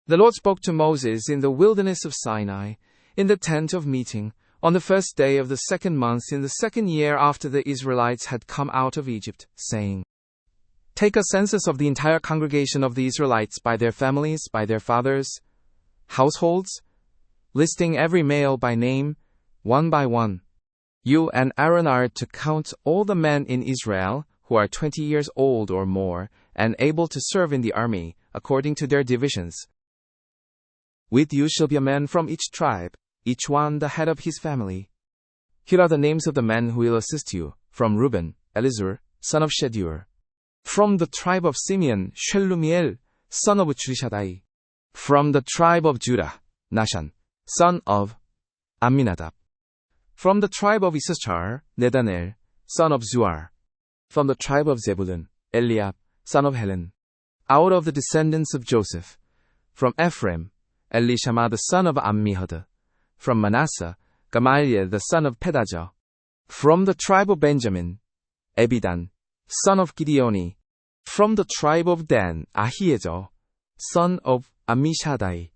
The Lord spoke to Moses in the wilderness of Sinai, in the tent of meeting, on the first day of the second month in the second year after the Israelites had come out of Egypt, saying, Take a census of the entire congregation of the Israelites by their families, by their fathers' households, listing every male by name, one by one. You and Aaron are to count all the men in Israel who are 20 years old or more, and able to serve in the army, according to their divisions. With you shall be a man from each tribe, each one the head of his family. Here are the names of the men who will assist you. From Reuben, Elizur, son of Shedeur. From the tribe of Simeon, Shelumiel, son of Zurishaddai. From the tribe of Judah, Nashan, son of Amminadab. From the tribe of Issachar, Nethanel, son of Zuar. From the tribe of Zebulun, Eliab, son of Helon. Out of the descendants of Joseph. From Ephraim, Elishama the son of Ammihud. From Manasseh, Gamaliel the son of Pedahah. From the tribe of Benjamin, Abidan, son of Gideoni. From the tribe of Dan, Ahiezer, son of Ammishaddai.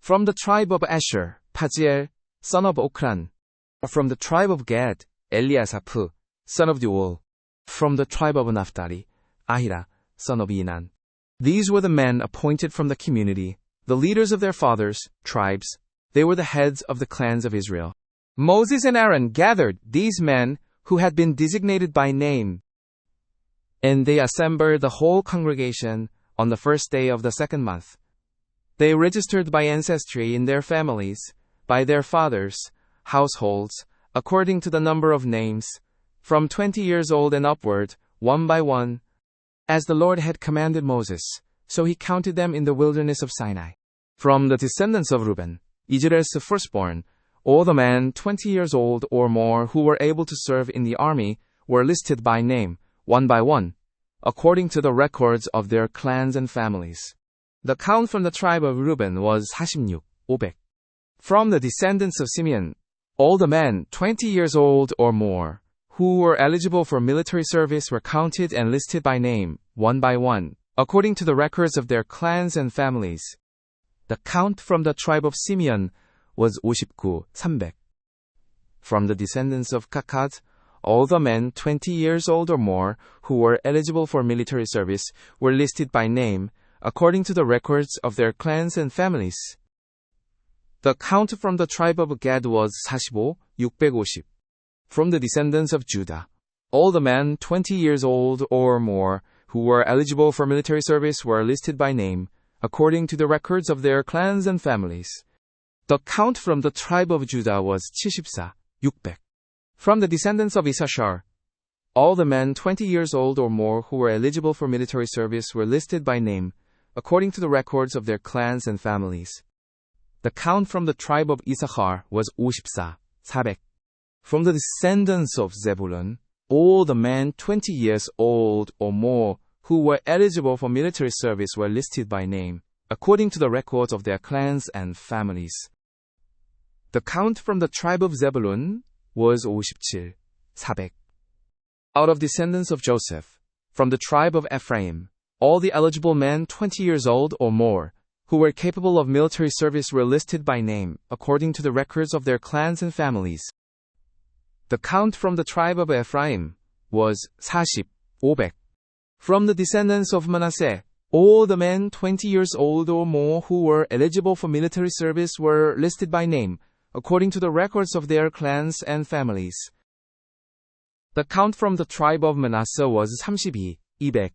From the tribe of Asher, Pagiel, son of Okran. From the tribe of Gad, Eliasaph, son of Deuel. From the tribe of Naphtali, Ahira, son of Enan. These were the men appointed from the community, the leaders of their fathers' tribes. They were the heads of the clans of Israel. Moses and Aaron gathered these men who had been designated by name, and they assembled the whole congregation on the first day of the second month. They registered by ancestry in their families, by their fathers' households, according to the number of names, from 20 years old and upward, one by one, as the Lord had commanded Moses. So he counted them in the wilderness of Sinai. From the descendants of Reuben, Israel's firstborn, all the men 20 years old or more who were able to serve in the army were listed by name, one by one, according to the records of their clans and families. The count from the tribe of Reuben was 46, 500. From the descendants of Simeon, all the men 20 years old or more who were eligible for military service were counted and listed by name, one by one, according to the records of their clans and families. The count from the tribe of Simeon was 59, 300. From the descendants of Gad, all the men 20 years old or more who were eligible for military service were listed by name, according to the records of their clans and families. The count from the tribe of Gad was 45, 650. From the descendants of Judah, all the men 20 years old or more who were eligible for military service were listed by name, according to the records of their clans and families. The count from the tribe of Judah was 74, 600. From the descendants of Issachar, all the men 20 years old or more who were eligible for military service were listed by name, according to the records of their clans and families. The count from the tribe of Issachar was 54, 400. From the descendants of Zebulun, all the men 20 years old or more who were eligible for military service were listed by name, according to the records of their clans and families. The count from the tribe of Zebulun was 57, 400. Out of descendants of Joseph, from the tribe of Ephraim, all the eligible men 20 years old or more who were capable of military service were listed by name, according to the records of their clans and families. The count from the tribe of Ephraim was 40, 500. From the descendants of Manasseh, all the men 20 years old or more who were eligible for military service were listed by name, according to the records of their clans and families. The count from the tribe of Manasseh was 32, 200.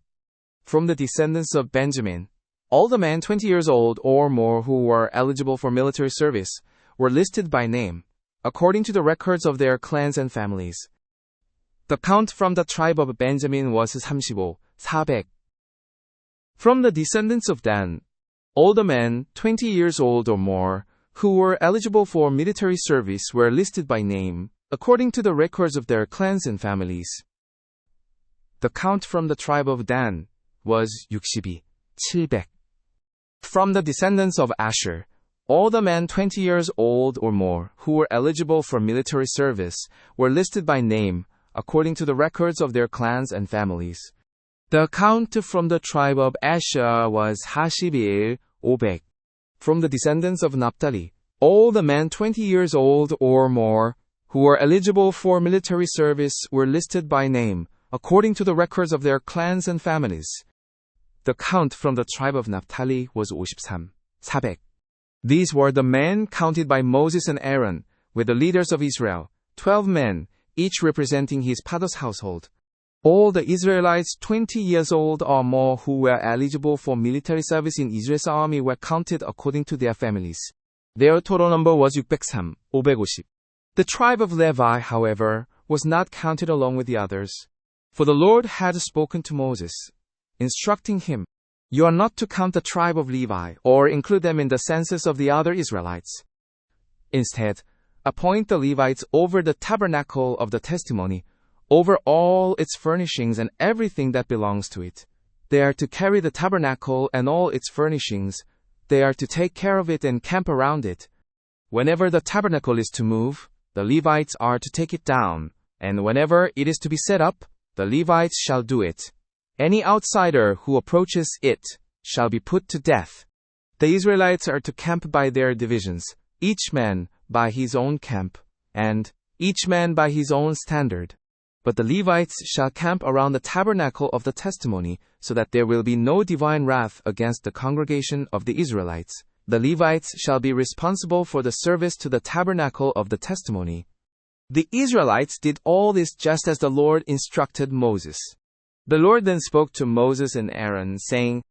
From the descendants of Benjamin, all the men 20 years old or more who were eligible for military service were listed by name, according to the records of their clans and families. The count from the tribe of Benjamin was 35, 400. From the descendants of Dan, all the men 20 years old or more who were eligible for military service were listed by name, according to the records of their clans and families. The count from the tribe of Dan was 62, 700. From the descendants of Asher, all the men 20 years old or more who were eligible for military service were listed by name, according to the records of their clans and families. The count from the tribe of Asher was 41, 500. From the descendants of Naphtali, all the men 20 years old or more who were eligible for military service were listed by name, according to the records of their clans and families. The count from the tribe of Naphtali was 53, 400. These were the men counted by Moses and Aaron, with the leaders of Israel, 12 men, each representing his father's household. All the Israelites 20 years old or more who were eligible for military service in Israel's army were counted according to their families. Their total number was 603, 550. The tribe of Levi, however, was not counted along with the others. For the Lord had spoken to Moses, instructing him, "You are not to count the tribe of Levi or include them in the census of the other Israelites. Instead, appoint the Levites over the tabernacle of the testimony, over all its furnishings and everything that belongs to it. They are to carry the tabernacle and all its furnishings. They are to take care of it and camp around it. Whenever the tabernacle is to move, the Levites are to take it down, and whenever it is to be set up, the Levites shall do it. Any outsider who approaches it shall be put to death. The Israelites are to camp by their divisions, each man by his own camp, and each man by his own standard. But the Levites shall camp around the tabernacle of the testimony, so that there will be no divine wrath against the congregation of the Israelites. The Levites shall be responsible for the service to the tabernacle of the testimony." The Israelites did all this just as the Lord instructed Moses. The Lord then spoke to Moses and Aaron, saying,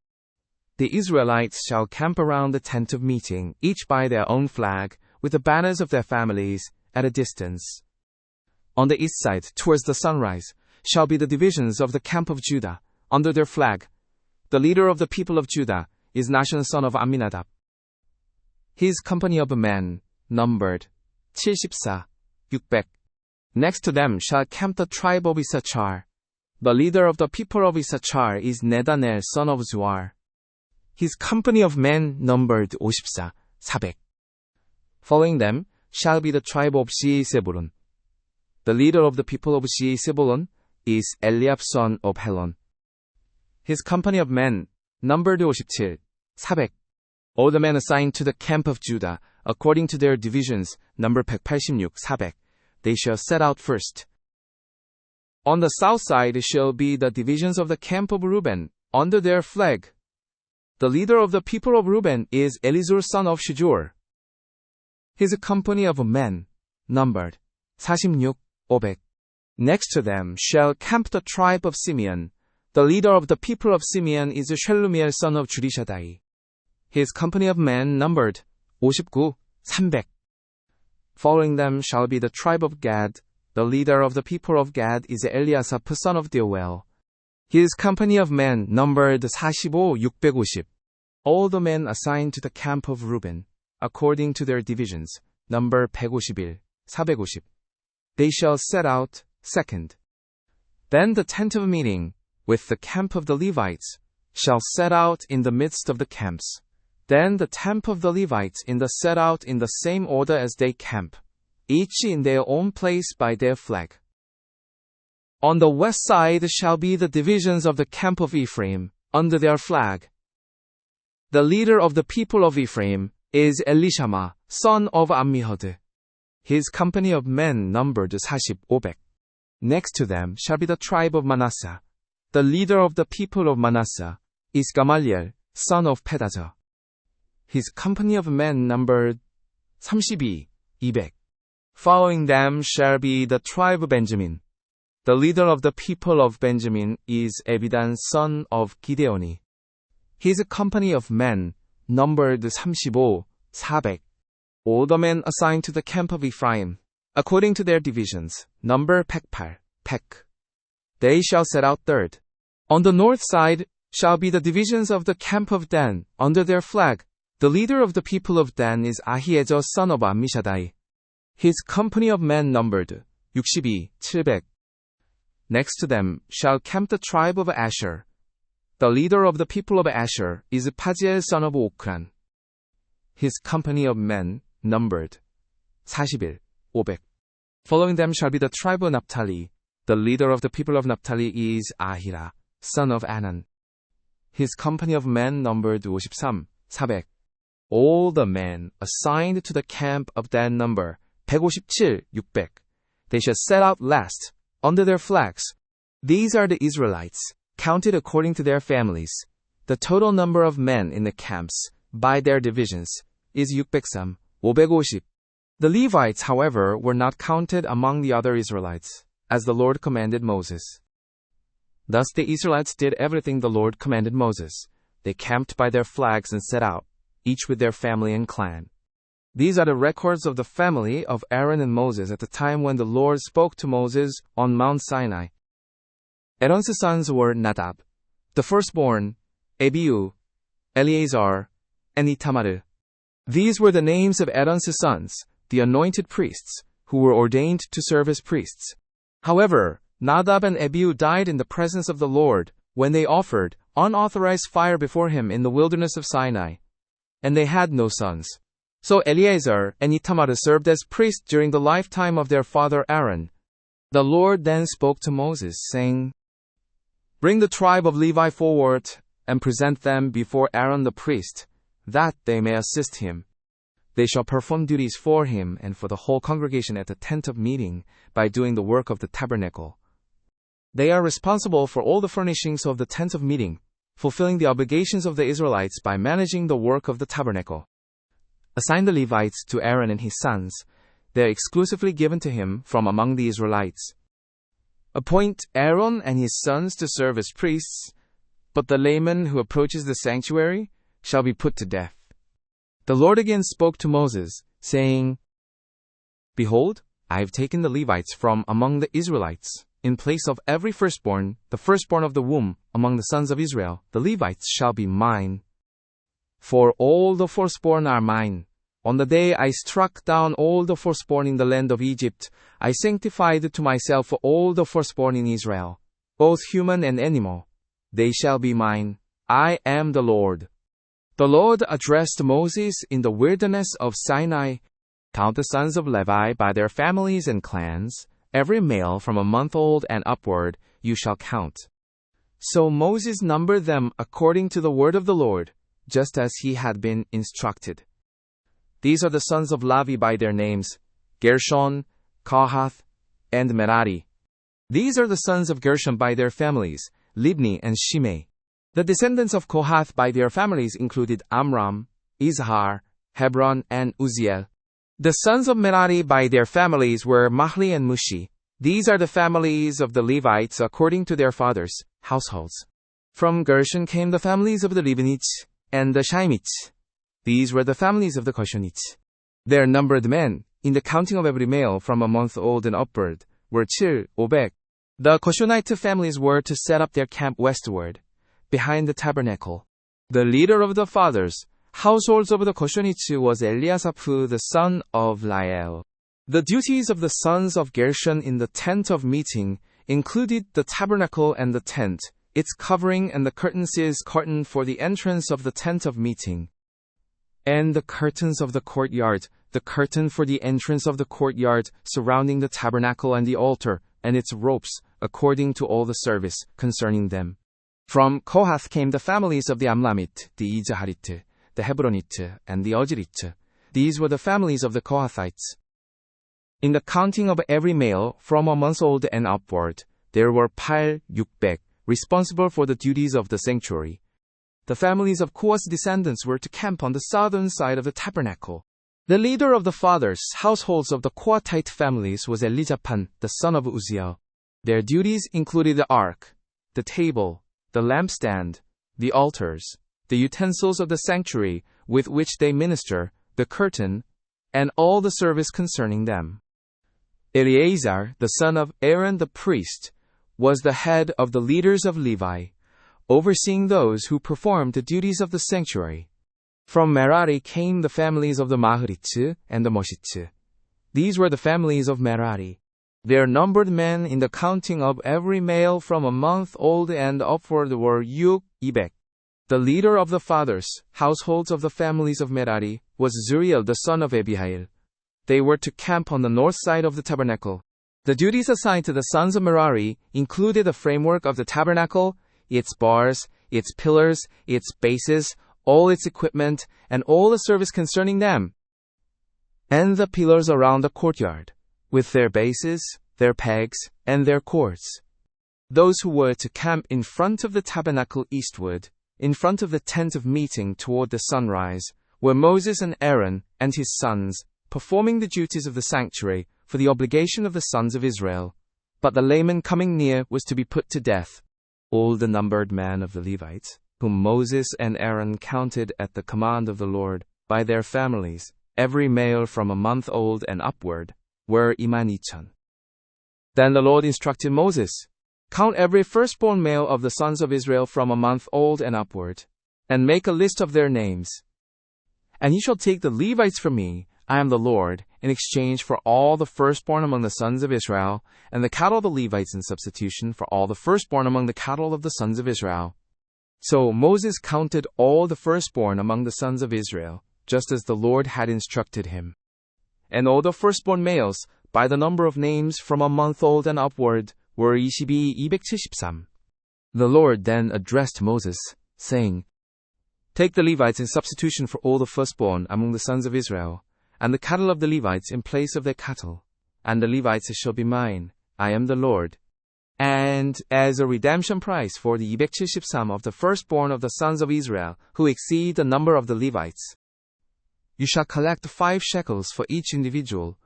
"The Israelites shall camp around the tent of meeting, each by their own flag, with the banners of their families, at a distance. On the east side, towards the sunrise, shall be the divisions of the camp of Judah, under their flag. The leader of the people of Judah is Nahshon son of Amminadab. His company of men numbered 74, 600. Next to them shall camp the tribe of Issachar. The leader of the people of Issachar is Netanel son of Zuar. His company of men numbered 54, 400. Following them shall be the tribe of Zebulun. The leader of the people of Zebulun is Eliab son of Helon. His company of men numbered 57, 400. All the men assigned to the camp of Judah, according to their divisions, number 186, 400. They shall set out first. On the south side shall be the divisions of the camp of Reuben, under their flag. The leader of the people of Reuben is Elizur son of Shujur. His company of men numbered 46, 500. Next to them shall camp the tribe of Simeon. The leader of the people of Simeon is Shelumiel son of Jurishadai. His company of men numbered 59, 300. Following them shall be the tribe of Gad. The leader of the people of Gad is Eliasaph son of Deuel. His company of men numbered 45, 650. All the men assigned to the camp of Reuben, according to their divisions, number 151, 450. They shall set out second. Then the tent of meeting, with the camp of the Levites, shall set out in the midst of the camps. Then the camp of the Levites set out in the same order as they camp, each in their own place by their flag. On the west side shall be the divisions of the camp of Ephraim, under their flag. The leader of the people of Ephraim is Elishama, son of Ammihud. His company of men numbered 40, 500. Next to them shall be the tribe of Manasseh. The leader of the people of Manasseh is Gamaliel, son of Pedazah. His company of men numbered 32, 200. Following them shall be the tribe of Benjamin. The leader of the people of Benjamin is Abidan, son of Gideoni. His company of men numbered 35, 400. All the men assigned to the camp of Ephraim, according to their divisions, number 108, 100. They shall set out third. On the north side shall be the divisions of the camp of Dan, under their flag. The leader of the people of Dan is Ahiezer, son of Ammishadai. His company of men numbered 62, 700. Next to them shall camp the tribe of Asher. The leader of the people of Asher is Paziel, son of Okran. His company of men numbered 41, 500. Following them shall be the tribe of Naphtali. The leader of the people of Naphtali is Ahira, son of Anan. His company of men numbered 53, 400. all the men assigned to the camp of that number, 157, 600, they shall set out last, under their flags. These are the Israelites, counted according to their families. The total number of men in the camps, by their divisions, is 603, 550. The Levites, however, were not counted among the other Israelites, as the Lord commanded Moses. Thus the Israelites did everything the Lord commanded Moses. They camped by their flags and set out, each with their family and clan. These are the records of the family of Aaron and Moses at the time when the Lord spoke to Moses on Mount Sinai. Aaron's sons were Nadab, the firstborn, Abihu, Eleazar, and Ithamar. These were the names of Aaron's sons, the anointed priests, who were ordained to serve as priests. However, Nadab and Abihu died in the presence of the Lord when they offered unauthorized fire before him in the wilderness of Sinai, and they had no sons. So Eleazar and Ithamar served as priests during the lifetime of their father Aaron. The Lord then spoke to Moses, saying, "Bring the tribe of Levi forward and present them before Aaron the priest, that they may assist him. They shall perform duties for him and for the whole congregation at the tent of meeting by doing the work of the tabernacle. They are responsible for all the furnishings of the tent of meeting, fulfilling the obligations of the Israelites by managing the work of the tabernacle. Assign the Levites to Aaron and his sons. They are exclusively given to him from among the Israelites. Appoint Aaron and his sons to serve as priests, but the layman who approaches the sanctuary shall be put to death." The Lord again spoke to Moses, saying, "Behold, I have taken the Levites from among the Israelites. In place of every firstborn, the firstborn of the womb, among the sons of Israel, the Levites shall be mine. For all the firstborn are mine. On the day I struck down all the firstborn in the land of Egypt, I sanctified to myself all the firstborn in Israel, both human and animal. They shall be mine. I am the Lord." The Lord addressed Moses in the wilderness of Sinai, "Count the sons of Levi by their families and clans. Every male from a month old and upward you shall count." So Moses numbered them according to the word of the Lord, just as he had been instructed. These are the sons of Levi by their names, Gershon, Kohath, and Merari. These are the sons of Gershon by their families, Libni and Shimei. The descendants of Kohath by their families included Amram, Izhar, Hebron, and Uzziel. The sons of Merari by their families were Mahli and Mushi. These are the families of the Levites according to their fathers' households. From Gershon came the families of the Libnites and the Shimeites. These were the families of the Gershonites. Their numbered men, in the counting of every male from a month old and upward, were 500. The Gershonite families were to set up their camp westward, behind the tabernacle. The leader of the fathers' households of the Gershonites was Eliasaph the son of Lael. The duties of the sons of Gershon in the tent of meeting included the tabernacle and the tent, its covering and the curtain for the entrance of the tent of meeting, and the curtains of the courtyard, the curtain for the entrance of the courtyard surrounding the tabernacle and the altar, and its ropes, according to all the service concerning them. From Kohath came the families of the Amlamite, the Izharite, the Hebronite, and the Ozirite. These were the families of the Kohathites. In the counting of every male from a month old and upward, there were 600, responsible for the duties of the sanctuary. The families of Kohath's descendants were to camp on the southern side of the tabernacle. The leader of the fathers' households of the Kohathite families was Elizaphan, the son of Uzziel. Their duties included the ark, the table, the lampstand, the altars, the utensils of the sanctuary with which they minister, the curtain, and all the service concerning them. Eleazar, the son of Aaron the priest, was the head of the leaders of Levi, overseeing those who performed the duties of the sanctuary. From Merari came the families of the Mahritz and the Moshitz. These were the families of Merari. Their numbered men in the counting of every male from a month old and upward were 600. The leader of the fathers' households of the families of Merari was Zuriel the son of Abihail. They were to camp on the north side of the tabernacle. The duties assigned to the sons of Merari included the framework of the tabernacle, its bars, its pillars, its bases, all its equipment, and all the service concerning them, and the pillars around the courtyard, with their bases, their pegs, and their cords. Those who were to camp in front of the tabernacle eastward, in front of the tent of meeting toward the sunrise, were Moses and Aaron and his sons, performing the duties of the sanctuary for the obligation of the sons of Israel. But the layman coming near was to be put to death. All the numbered men of the Levites, whom Moses and Aaron counted at the command of the Lord, by their families, every male from a month old and upward, were 22,000. Then the Lord instructed Moses, "Count every firstborn male of the sons of Israel from a month old and upward, and make a list of their names. And you shall take the Levites from me, I am the Lord, in exchange for all the firstborn among the sons of Israel, and the cattle of the Levites in substitution for all the firstborn among the cattle of the sons of Israel." So Moses counted all the firstborn among the sons of Israel, just as the Lord had instructed him. And all the firstborn males, by the number of names from a month old and upward, were 273. The Lord then addressed Moses, saying, "Take the Levites in substitution for all the firstborn among the sons of Israel, and the cattle of the Levites in place of their cattle, and the Levites shall be mine, I am the Lord. And as a redemption price for the 273 of the firstborn of the sons of Israel, who exceed the number of the Levites, you shall collect 5 shekels for each individual.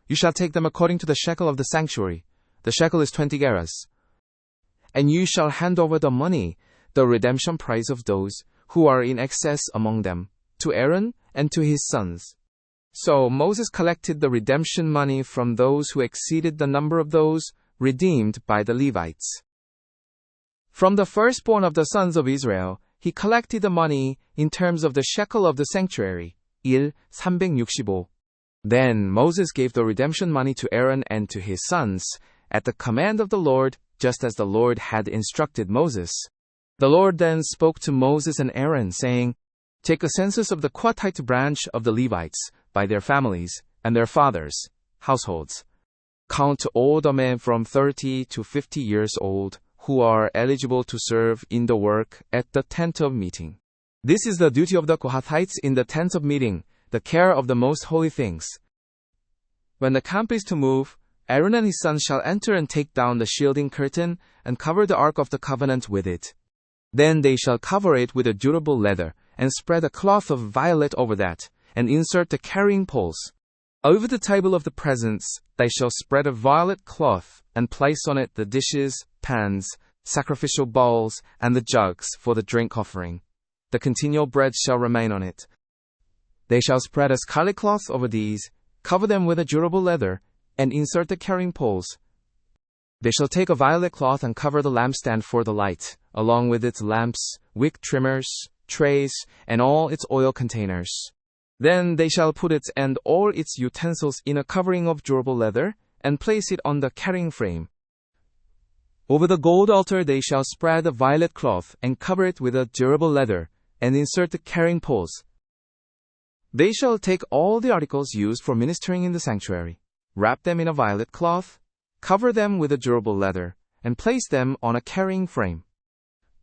You shall take them according to the shekel of the sanctuary. The shekel is 20 gerahs. And you shall hand over the money, the redemption price of those who are in excess among them, to Aaron and to his sons." So Moses collected the redemption money from those who exceeded the number of those redeemed by the Levites. From the firstborn of the sons of Israel, he collected the money in terms of the shekel of the sanctuary, 365. Then Moses gave the redemption money to Aaron and to his sons, at the command of the Lord, just as the Lord had instructed Moses. The Lord then spoke to Moses and Aaron, saying, "Take a census of the Kohathite branch of the Levites, by their families, and their fathers' households. Count all the men from 30 to 50 years old, who are eligible to serve in the work at the tent of meeting. This is the duty of the Kohathites in the tent of meeting, the care of the most holy things. When the camp is to move, Aaron and his sons shall enter and take down the shielding curtain, and cover the ark of the covenant with it. Then they shall cover it with a durable leather, and spread a cloth of violet over that, and insert the carrying poles. Over the table of the presence they shall spread a violet cloth, and place on it the dishes, pans, sacrificial bowls, and the jugs for the drink offering. The continual bread shall remain on it. They shall spread a scarlet cloth over these, cover them with a durable leather, and insert the carrying poles. They shall take a violet cloth and cover the lampstand for the light, along with its lamps, wick trimmers, trays, and all its oil containers. Then they shall put it and all its utensils in a covering of durable leather, and place it on the carrying frame. Over the gold altar they shall spread the violet cloth and cover it with a durable leather, and insert the carrying poles. They shall take all the articles used for ministering in the sanctuary, wrap them in a violet cloth, cover them with a durable leather, and place them on a carrying frame.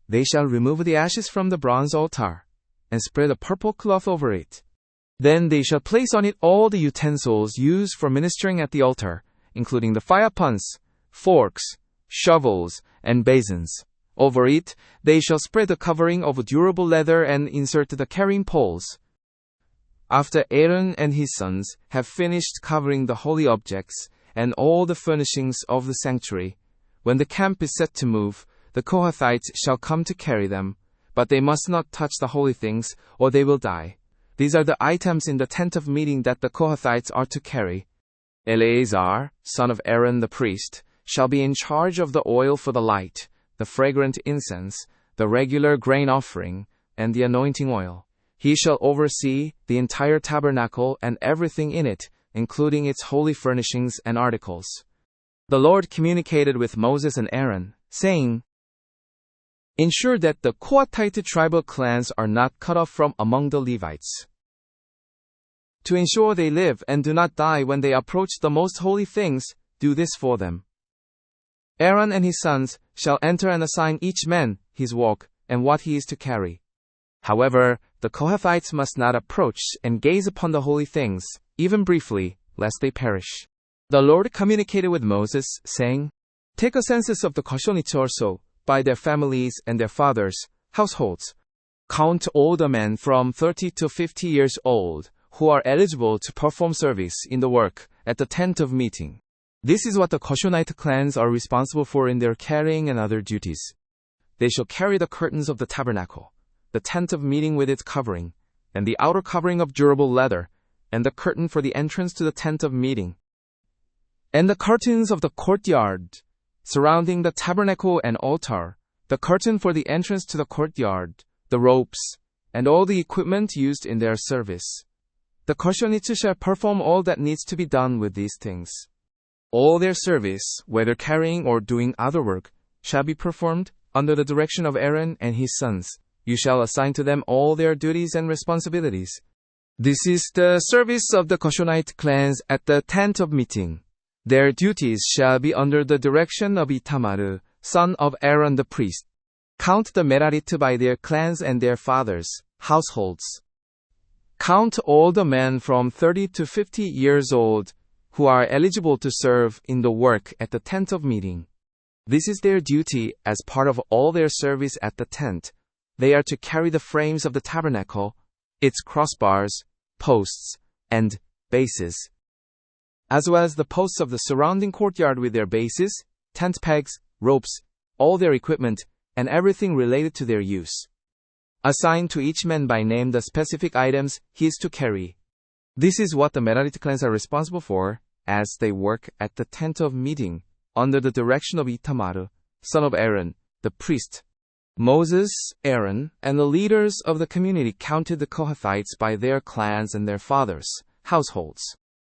They shall remove the ashes from the bronze altar, and spread a purple cloth over it. Then they shall place on it all the utensils used for ministering at the altar, including the fire pans, forks, shovels, and basins. Over it, they shall spread the covering of durable leather and insert the carrying poles. After Aaron and his sons have finished covering the holy objects and all the furnishings of the sanctuary, when the camp is set to move, the Kohathites shall come to carry them, but they must not touch the holy things, or they will die. These are the items in the tent of meeting that the Kohathites are to carry. Eleazar, son of Aaron the priest, shall be in charge of the oil for the light, the fragrant incense, the regular grain offering, and the anointing oil. He shall oversee the entire tabernacle and everything in it, including its holy furnishings and articles. The Lord communicated with Moses and Aaron, saying, "Ensure that the Kohathite tribal clans are not cut off from among the Levites. To ensure they live and do not die when they approach the most holy things, do this for them. Aaron and his sons shall enter and assign each man his work and what he is to carry. However, the Kohathites must not approach and gaze upon the holy things, even briefly, lest they perish. The Lord communicated with Moses, saying, "Take a census of the Koshonites also, by their families and their fathers' households. Count all the men from 30 to 50 years old, who are eligible to perform service in the work at the tent of meeting." This is what the Koshonite clans are responsible for in their carrying and other duties. They shall carry the curtains of the tabernacle, the tent of meeting with its covering, and the outer covering of durable leather, and the curtain for the entrance to the tent of meeting, and the curtains of the courtyard surrounding the tabernacle and altar, the curtain for the entrance to the courtyard, the ropes, and all the equipment used in their service. The Koshonites shall perform all that needs to be done with these things. All their service, whether carrying or doing other work, shall be performed under the direction of Aaron and his sons. You shall assign to them all their duties and responsibilities. This is the service of the Koshonite clans at the tent of meeting. Their duties shall be under the direction of Ithamar, son of Aaron the priest. Count the Merarite by their clans and their fathers' households. Count all the men from 30 to 50 years old who are eligible to serve in the work at the tent of meeting. This is their duty as part of all their service at the tent. They are to carry the frames of the tabernacle, its crossbars, posts, and bases, as well as the posts of the surrounding courtyard with their bases, tent pegs, ropes, all their equipment, and everything related to their use. Assign to each man by name the specific items he is to carry. This is what the Merarite clans are responsible for, as they work at the tent of meeting, under the direction of Ithamar, son of Aaron, the priest. Moses, Aaron, and the leaders of the community counted the Kohathites by their clans and their fathers' households.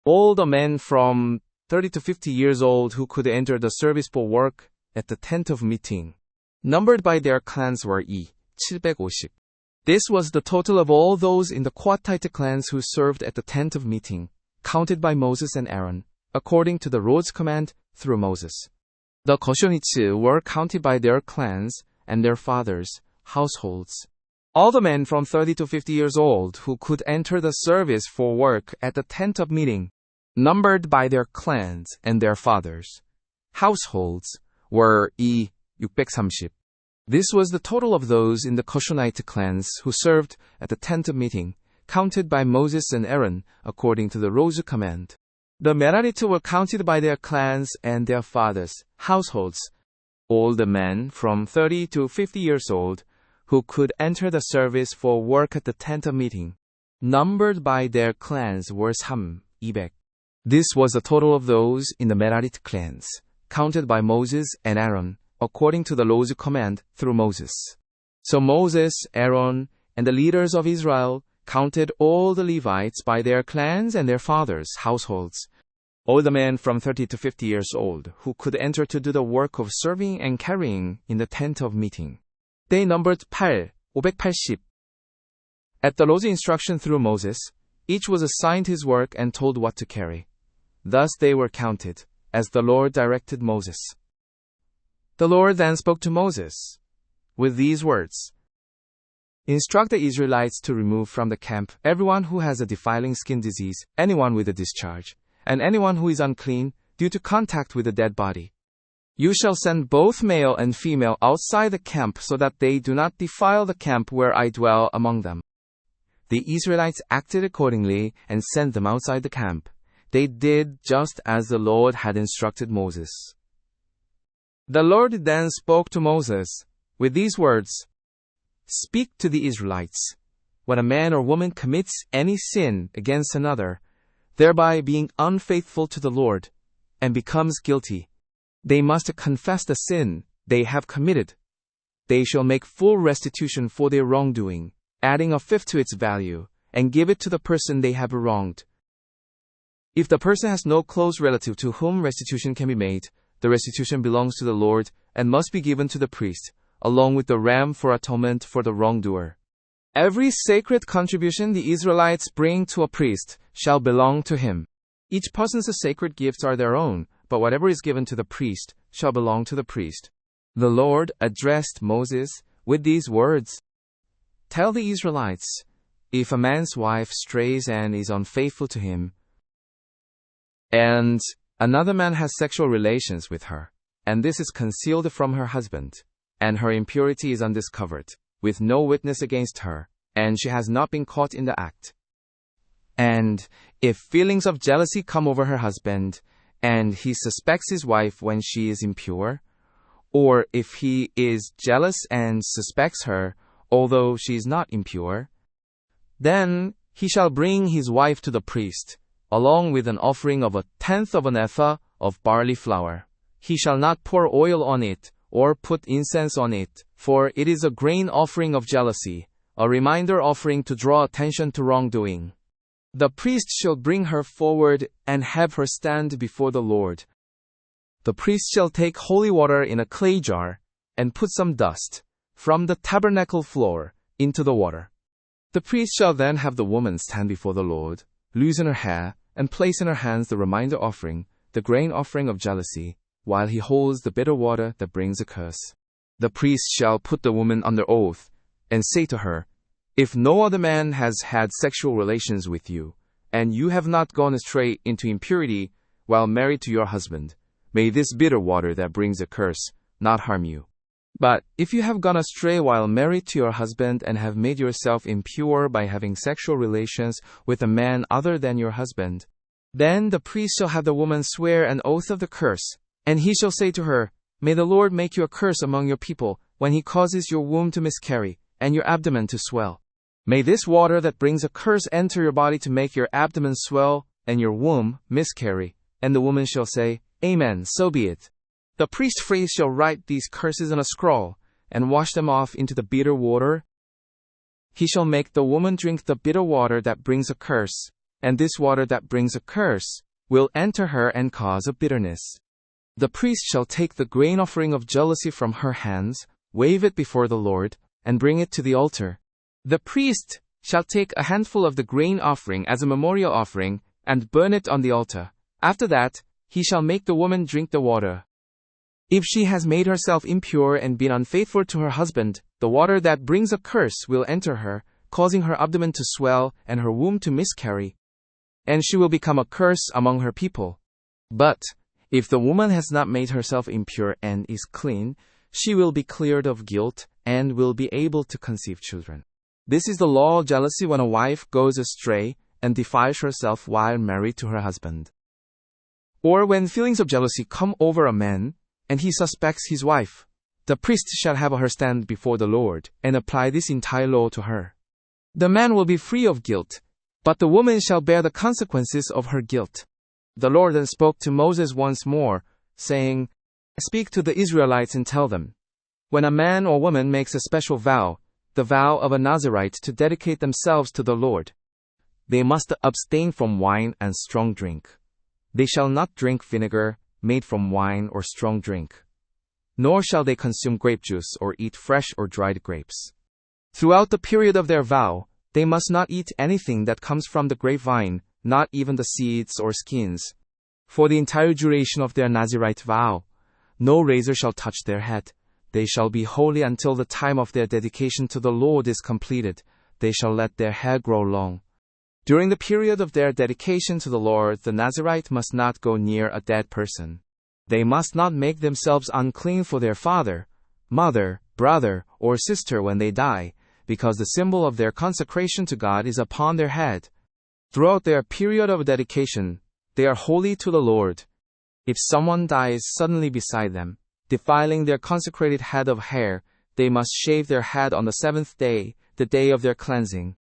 All the men from 30 to 50 years old who could enter the service for work at the tent of meeting, numbered by their clans, were 750. This was the total of all those in the Kohathite clans who served at the tent of meeting, counted by Moses and Aaron, according to the Lord's command through Moses. The Koshonites were counted by their clans and their fathers' households. All the men from 30 to 50 years old who could enter the service for work at the tent of meeting, numbered by their clans and their fathers' households, were 630. This was the total of those in the Koshonite clans who served at the tent of meeting, counted by Moses and Aaron, according to the Lord's command. The Merarite were counted by their clans and their fathers' households. All the men from 30 to 50 years old who could enter the service for work at the tent of meeting, numbered by their clans, were 200. This was the total of those in the Merarite clans, counted by Moses and Aaron, according to the Lord's command through Moses. So Moses, Aaron, and the leaders of Israel counted all the Levites by their clans and their fathers' households. All the men from 30 to 50 years old who could enter to do the work of serving and carrying in the tent of meeting. They numbered 580. At the Lord's instruction through Moses, each was assigned his work and told what to carry. Thus they were counted, as the Lord directed Moses. The Lord then spoke to Moses with these words: "Instruct the Israelites to remove from the camp everyone who has a defiling skin disease, anyone with a discharge, and anyone who is unclean due to contact with a dead body. You shall send both male and female outside the camp so that they do not defile the camp where I dwell among them." The Israelites acted accordingly and sent them outside the camp. They did just as the Lord had instructed Moses. The Lord then spoke to Moses with these words: "Speak to the Israelites. When a man or woman commits any sin against another, thereby being unfaithful to the Lord, and becomes guilty, they must confess the sin they have committed. They shall make full restitution for their wrongdoing, adding a fifth to its value, and give it to the person they have wronged. If the person has no close relative to whom restitution can be made, the restitution belongs to the Lord and must be given to the priest, along with the ram for atonement for the wrongdoer. Every sacred contribution the Israelites bring to a priest shall belong to him. Each person's sacred gifts are their own, but whatever is given to the priest shall belong to the priest." The Lord addressed Moses with these words: "Tell the Israelites, if a man's wife strays and is unfaithful to him, and another man has sexual relations with her, and this is concealed from her husband, and her impurity is undiscovered, with no witness against her, and she has not been caught in the act. And if feelings of jealousy come over her husband, and he suspects his wife when she is impure, or if he is jealous and suspects her, although she is not impure, then he shall bring his wife to the priest, along with an offering of 1/10 of an ephah of barley flour. He shall not pour oil on it, or put incense on it, for it is a grain offering of jealousy, a reminder offering to draw attention to wrongdoing. The priest shall bring her forward and have her stand before the Lord. The priest shall take holy water in a clay jar, and put some dust from the tabernacle floor into the water. The priest shall then have the woman stand before the Lord, loosen her hair, and place in her hands the reminder offering, the grain offering of jealousy, while he holds the bitter water that brings a curse. The priest shall put the woman under oath, and say to her, "If no other man has had sexual relations with you, and you have not gone astray into impurity while married to your husband, may this bitter water that brings a curse not harm you. But if you have gone astray while married to your husband and have made yourself impure by having sexual relations with a man other than your husband, then the priest shall have the woman swear an oath of the curse, and he shall say to her, 'May the Lord make you a curse among your people when he causes your womb to miscarry and your abdomen to swell. May this water that brings a curse enter your body to make your abdomen swell and your womb miscarry.' And the woman shall say, 'Amen, so be it.' The priest shall write these curses on a scroll, and wash them off into the bitter water. He shall make the woman drink the bitter water that brings a curse, and this water that brings a curse will enter her and cause a bitterness. The priest shall take the grain offering of jealousy from her hands, wave it before the Lord, and bring it to the altar. The priest shall take a handful of the grain offering as a memorial offering, and burn it on the altar. After that, he shall make the woman drink the water. If she has made herself impure and been unfaithful to her husband, the water that brings a curse will enter her, causing her abdomen to swell and her womb to miscarry, and she will become a curse among her people. But if the woman has not made herself impure and is clean, she will be cleared of guilt and will be able to conceive children. This is the law of jealousy when a wife goes astray and defiles herself while married to her husband. Or when feelings of jealousy come over a man, and he suspects his wife, the priest shall have her stand before the Lord and apply this entire law to her. The man will be free of guilt, but the woman shall bear the consequences of her guilt. The Lord then spoke to Moses once more, saying, "Speak to the Israelites and tell them, when a man or woman makes a special vow, the vow of a Nazirite to dedicate themselves to the Lord, they must abstain from wine and strong drink. They shall not drink vinegar made from wine or strong drink, nor shall they consume grape juice or eat fresh or dried grapes. Throughout the period of their vow, they must not eat anything that comes from the grapevine, not even the seeds or skins. For the entire duration of their Nazirite vow, no razor shall touch their head. They shall be holy until the time of their dedication to the Lord is completed. They shall let their hair grow long. During the period of their dedication to the Lord, the Nazirite must not go near a dead person. They must not make themselves unclean for their father, mother, brother, or sister when they die, because the symbol of their consecration to God is upon their head. Throughout their period of dedication, they are holy to the Lord. If someone dies suddenly beside them, defiling their consecrated head of hair, they must shave their head on the 7th day, the day of their cleansing.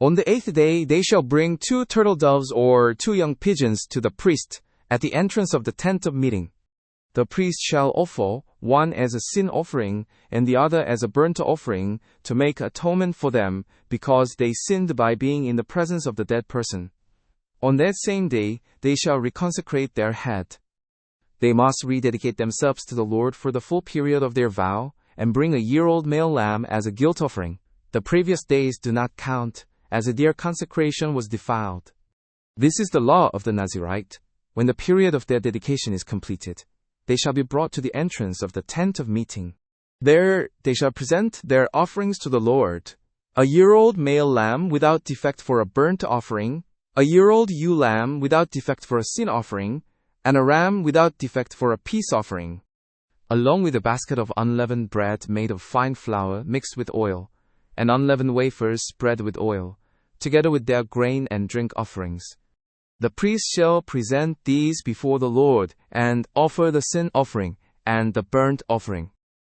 On the 8th day they shall bring 2 turtle doves or 2 young pigeons to the priest at the entrance of the tent of meeting. The priest shall offer one as a sin offering and the other as a burnt offering to make atonement for them because they sinned by being in the presence of the dead person. On that same day they shall reconsecrate their head. They must rededicate themselves to the Lord for the full period of their vow and bring a year-old male lamb as a guilt offering. The previous days do not count, as their consecration was defiled. This is the law of the Nazirite. When the period of their dedication is completed, they shall be brought to the entrance of the tent of meeting. There they shall present their offerings to the Lord, a year-old male lamb without defect for a burnt offering, a year-old ewe lamb without defect for a sin offering, and a ram without defect for a peace offering, along with a basket of unleavened bread made of fine flour mixed with oil, and unleavened wafers spread with oil, together with their grain and drink offerings. The priest shall present these before the Lord, and offer the sin offering and the burnt offering.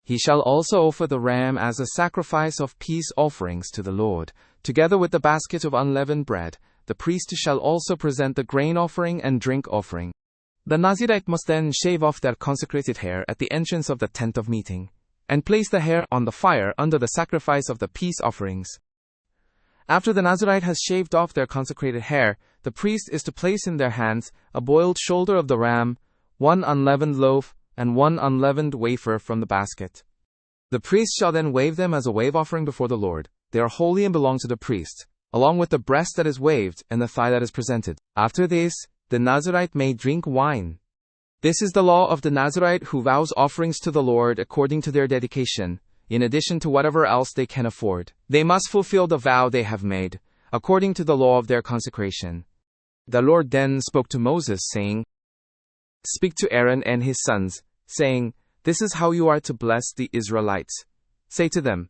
He shall also offer the ram as a sacrifice of peace offerings to the Lord, together with the basket of unleavened bread. The priest shall also present the grain offering and drink offering. The Nazirite must then shave off their consecrated hair at the entrance of the tent of meeting, and place the hair on the fire under the sacrifice of the peace offerings. After the Nazirite has shaved off their consecrated hair, the priest is to place in their hands a boiled shoulder of the ram, one unleavened loaf, and one unleavened wafer from the basket. The priest shall then wave them as a wave offering before the Lord. They are holy and belong to the priest, along with the breast that is waved and the thigh that is presented. After this, the Nazirite may drink wine. This is the law of the Nazirite who vows offerings to the Lord according to their dedication, in addition to whatever else they can afford. They must fulfill the vow they have made, according to the law of their consecration. The Lord then spoke to Moses, saying, "Speak to Aaron and his sons, saying, This is how you are to bless the Israelites. Say to them,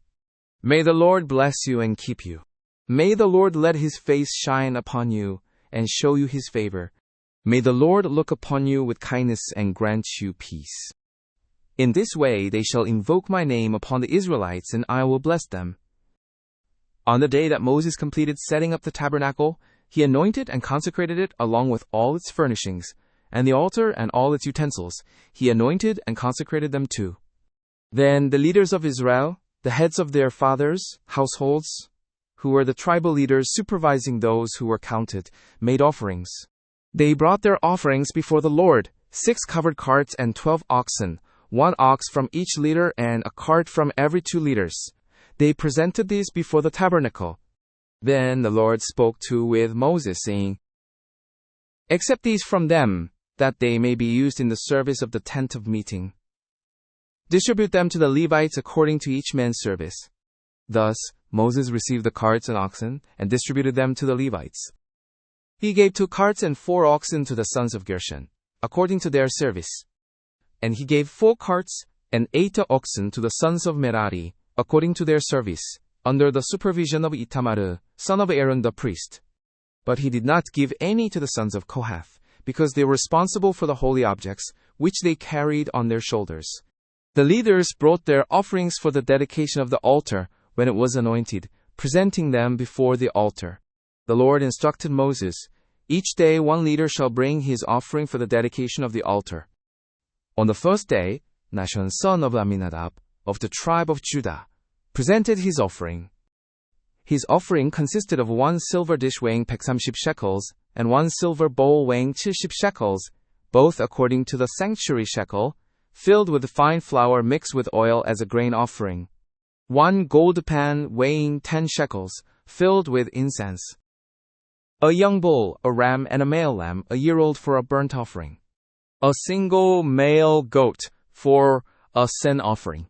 May the Lord bless you and keep you. May the Lord let his face shine upon you and show you his favor. May the Lord look upon you with kindness and grant you peace. In this way they shall invoke my name upon the Israelites, and I will bless them." On the day that Moses completed setting up the tabernacle, he anointed and consecrated it along with all its furnishings, and the altar and all its utensils. He anointed and consecrated them too. Then the leaders of Israel, the heads of their fathers' households, who were the tribal leaders supervising those who were counted, made offerings. They brought their offerings before the Lord, 6 covered carts and 12 oxen, 1 ox from each leader and a cart from every 2 leaders. They presented these before the tabernacle. Then the Lord spoke with Moses, saying, "Accept these from them, that they may be used in the service of the tent of meeting. Distribute them to the Levites according to each man's service." Thus, Moses received the carts and oxen, and distributed them to the Levites. He gave 2 carts and 4 oxen to the sons of Gershon, according to their service. And he gave 4 carts and 8 oxen to the sons of Merari, according to their service, under the supervision of Itamar, son of Aaron the priest. But he did not give any to the sons of Kohath, because they were responsible for the holy objects, which they carried on their shoulders. The leaders brought their offerings for the dedication of the altar when it was anointed, presenting them before the altar. The Lord instructed Moses, "Each day 1 leader shall bring his offering for the dedication of the altar." On the first day, Nahshon son of Amminadab, of the tribe of Judah, presented his offering. His offering consisted of 1 silver dish weighing 130 shekels, and 1 silver bowl weighing 70 shekels, both according to the sanctuary shekel, filled with fine flour mixed with oil as a grain offering. 1 gold pan weighing 10 shekels, filled with incense. A young bull, a ram, and a male lamb, a year-old for a burnt offering. A single male goat for a sin offering.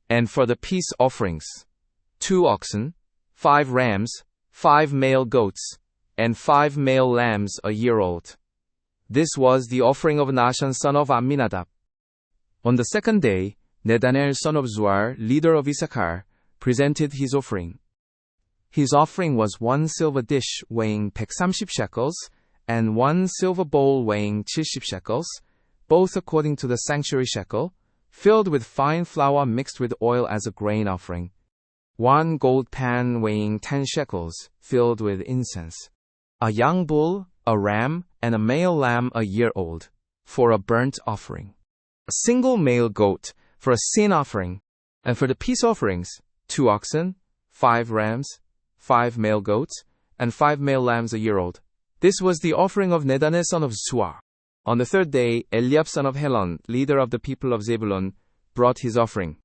And for the peace offerings, 2 oxen, 5 rams, 5 male goats, and 5 male lambs a year-old. This was the offering of Nahshon son of Amminadab. On the second day, Nethanel son of Zuar, leader of Issachar, presented his offering. His offering was 1 silver dish weighing 130 shekels, and 1 silver bowl weighing 70 shekels, both according to the sanctuary shekel, filled with fine flour mixed with oil as a grain offering. 1 gold pan weighing 10 shekels, filled with incense. A young bull, a ram, and a male lamb a year-old, for a burnt offering. A single male goat, for a sin offering. And for the peace offerings, 2 oxen, 5 rams, 5 male goats, and 5 male lambs a year-old. This was the offering of Nethanel son of Zuar. On the third day, Eliab son of Helon, leader of the people of Zebulun, brought his offering.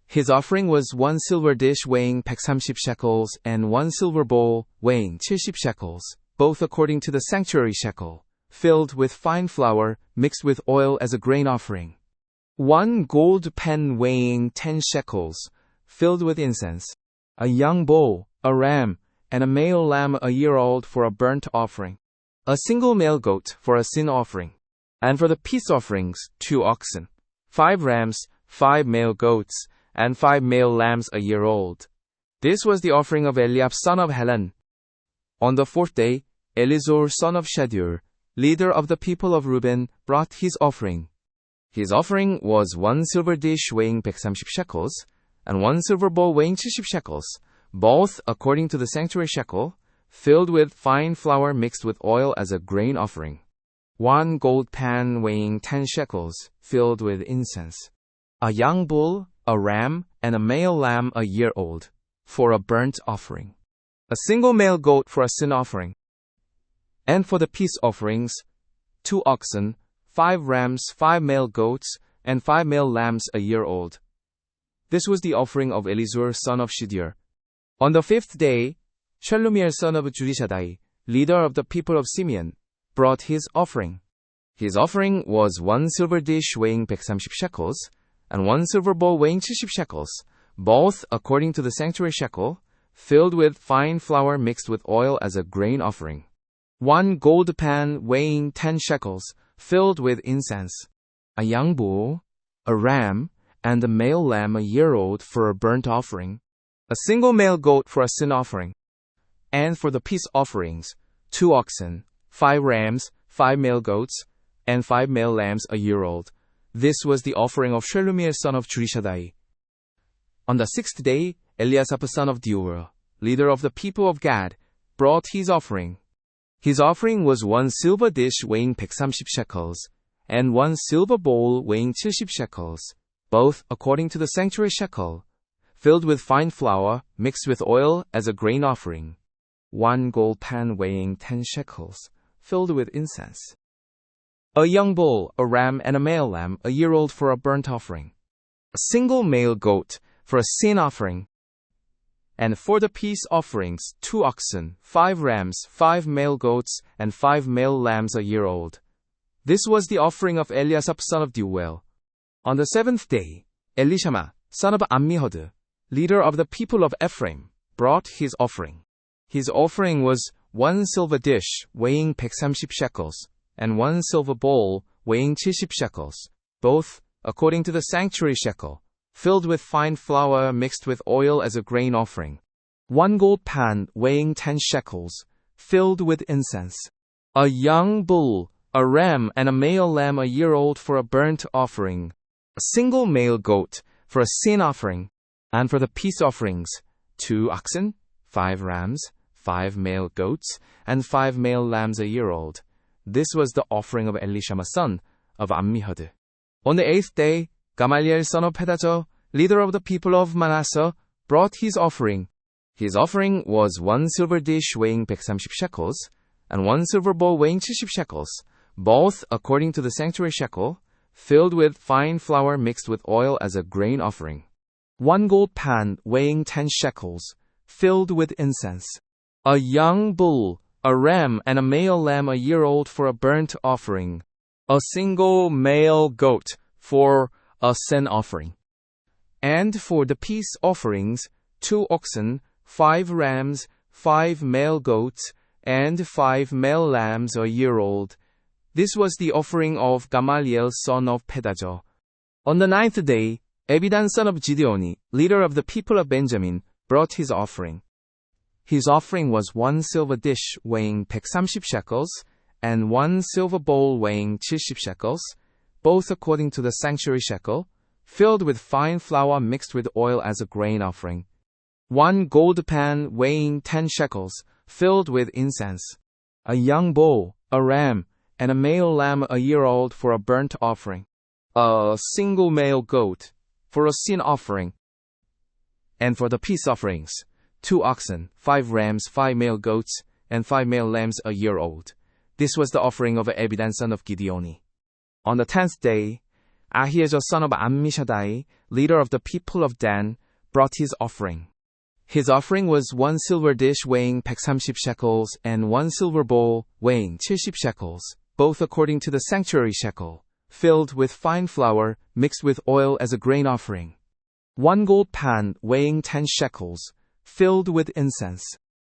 His offering was 1 silver dish weighing 130 shekels, and 1 silver bowl weighing 70 shekels, both according to the sanctuary shekel, filled with fine flour mixed with oil as a grain offering. 1 gold pan weighing 10 shekels, filled with incense. a young bull, a ram, and a male lamb a year old for a burnt offering, a single male goat for a sin offering, and for the peace offerings 2 oxen, 5 rams, 5 male goats, and 5 male lambs a year old. This was the offering of Eliab son of Helon. On the 4th day, Elizur son of Shedeur, leader of the people of Reuben, brought his offering. His offering was 1 silver dish weighing 130 shekels, and 1 silver bowl weighing 70 shekels, both according to the sanctuary shekel, filled with fine flour mixed with oil as a grain offering. 1 gold pan weighing 10 shekels, filled with incense. A young bull, a ram, and a male lamb a year old, for a burnt offering. A single male goat for a sin offering. And for the peace offerings, 2 oxen, 5 rams, 5 male goats, and 5 male lambs a year old. This was the offering of Elizur son of Shedeur. On the 5th day, Shelumiel son of Zurishaddai, leader of the people of Simeon, brought his offering. His offering was 1 silver dish weighing 130 shekels, and 1 silver bowl weighing 70 shekels, both according to the sanctuary shekel, filled with fine flour mixed with oil as a grain offering. 1 gold pan weighing 10 shekels, filled with incense. A young bull, a ram, and a male lamb a year old for a burnt offering. A single male goat for a sin offering. And for the peace offerings, 2 oxen, 5 rams, 5 male goats, and 5 male lambs a year old. This was the offering of Shelumiel son of Zurishaddai. On the 6th day, Eliasaph son of Deuel, leader of the people of Gad, brought his offering. His offering was 1 silver dish weighing 130 shekels, and 1 silver bowl weighing 70 shekels, both according to the sanctuary shekel, filled with fine flour mixed with oil as a grain offering. 1 gold pan weighing 10 shekels, filled with incense. A young bull, a ram, and a male lamb a year old for a burnt offering. A single male goat for a sin offering. And for the peace offerings, 2 oxen, 5 rams, 5 male goats, and 5 male lambs a year old. This was the offering of Eliasaph son of Deuel. On the 7th day, Elishama, son of Ammihud, leader of the people of Ephraim, brought his offering. His offering was 1 silver dish weighing 130 shekels, and 1 silver bowl weighing 70 shekels, both according to the sanctuary shekel, filled with fine flour mixed with oil as a grain offering. 1 gold pan weighing 10 shekels, filled with incense. A young bull, a ram, and a male lamb a year old for a burnt offering. A single male goat for a sin offering. And for the peace offerings, 2 oxen, 5 rams, 5 male goats, and 5 male lambs a year old. This was the offering of Elishama son of Ammihud. On the 8th day, Gamaliel son of Pedahzur, leader of the people of Manasseh, brought his offering. His offering was 1 silver dish weighing 130 shekels, and 1 silver bowl weighing 70 shekels, both according to the sanctuary shekel, filled with fine flour mixed with oil as a grain offering. 1 gold pan weighing 10 shekels, filled with incense. A young bull, a ram, and a male lamb a year old for a burnt offering. A single male goat for a sin offering. And for the peace offerings, 2 oxen, 5 rams, 5 male goats, and 5 male lambs a year old. This was the offering of Gamaliel son of Pedahzur. On the 9th day, Abidan son of Gideoni, leader of the people of Benjamin, brought his offering. His offering was 1 silver dish weighing 130 shekels, and 1 silver bowl weighing 70 shekels, both according to the sanctuary shekel, filled with fine flour mixed with oil as a grain offering. 1 gold pan weighing 10 shekels, filled with incense. A young bull, a ram, and a male lamb a year old for a burnt offering. A single male goat for a sin offering. And for the peace offerings, 2 oxen, 5 rams, 5 male goats, and 5 male lambs a year old. This was the offering of Abidan son of Gideoni. On the 10th day, Ahiezer son of Ammishaddai, leader of the people of Dan, brought his offering. His offering was 1 silver dish weighing 130 shekels and 1 silver bowl weighing 70 shekels, both according to the sanctuary shekel, filled with fine flour mixed with oil as a grain offering. 1 gold pan weighing 10 shekels, filled with incense,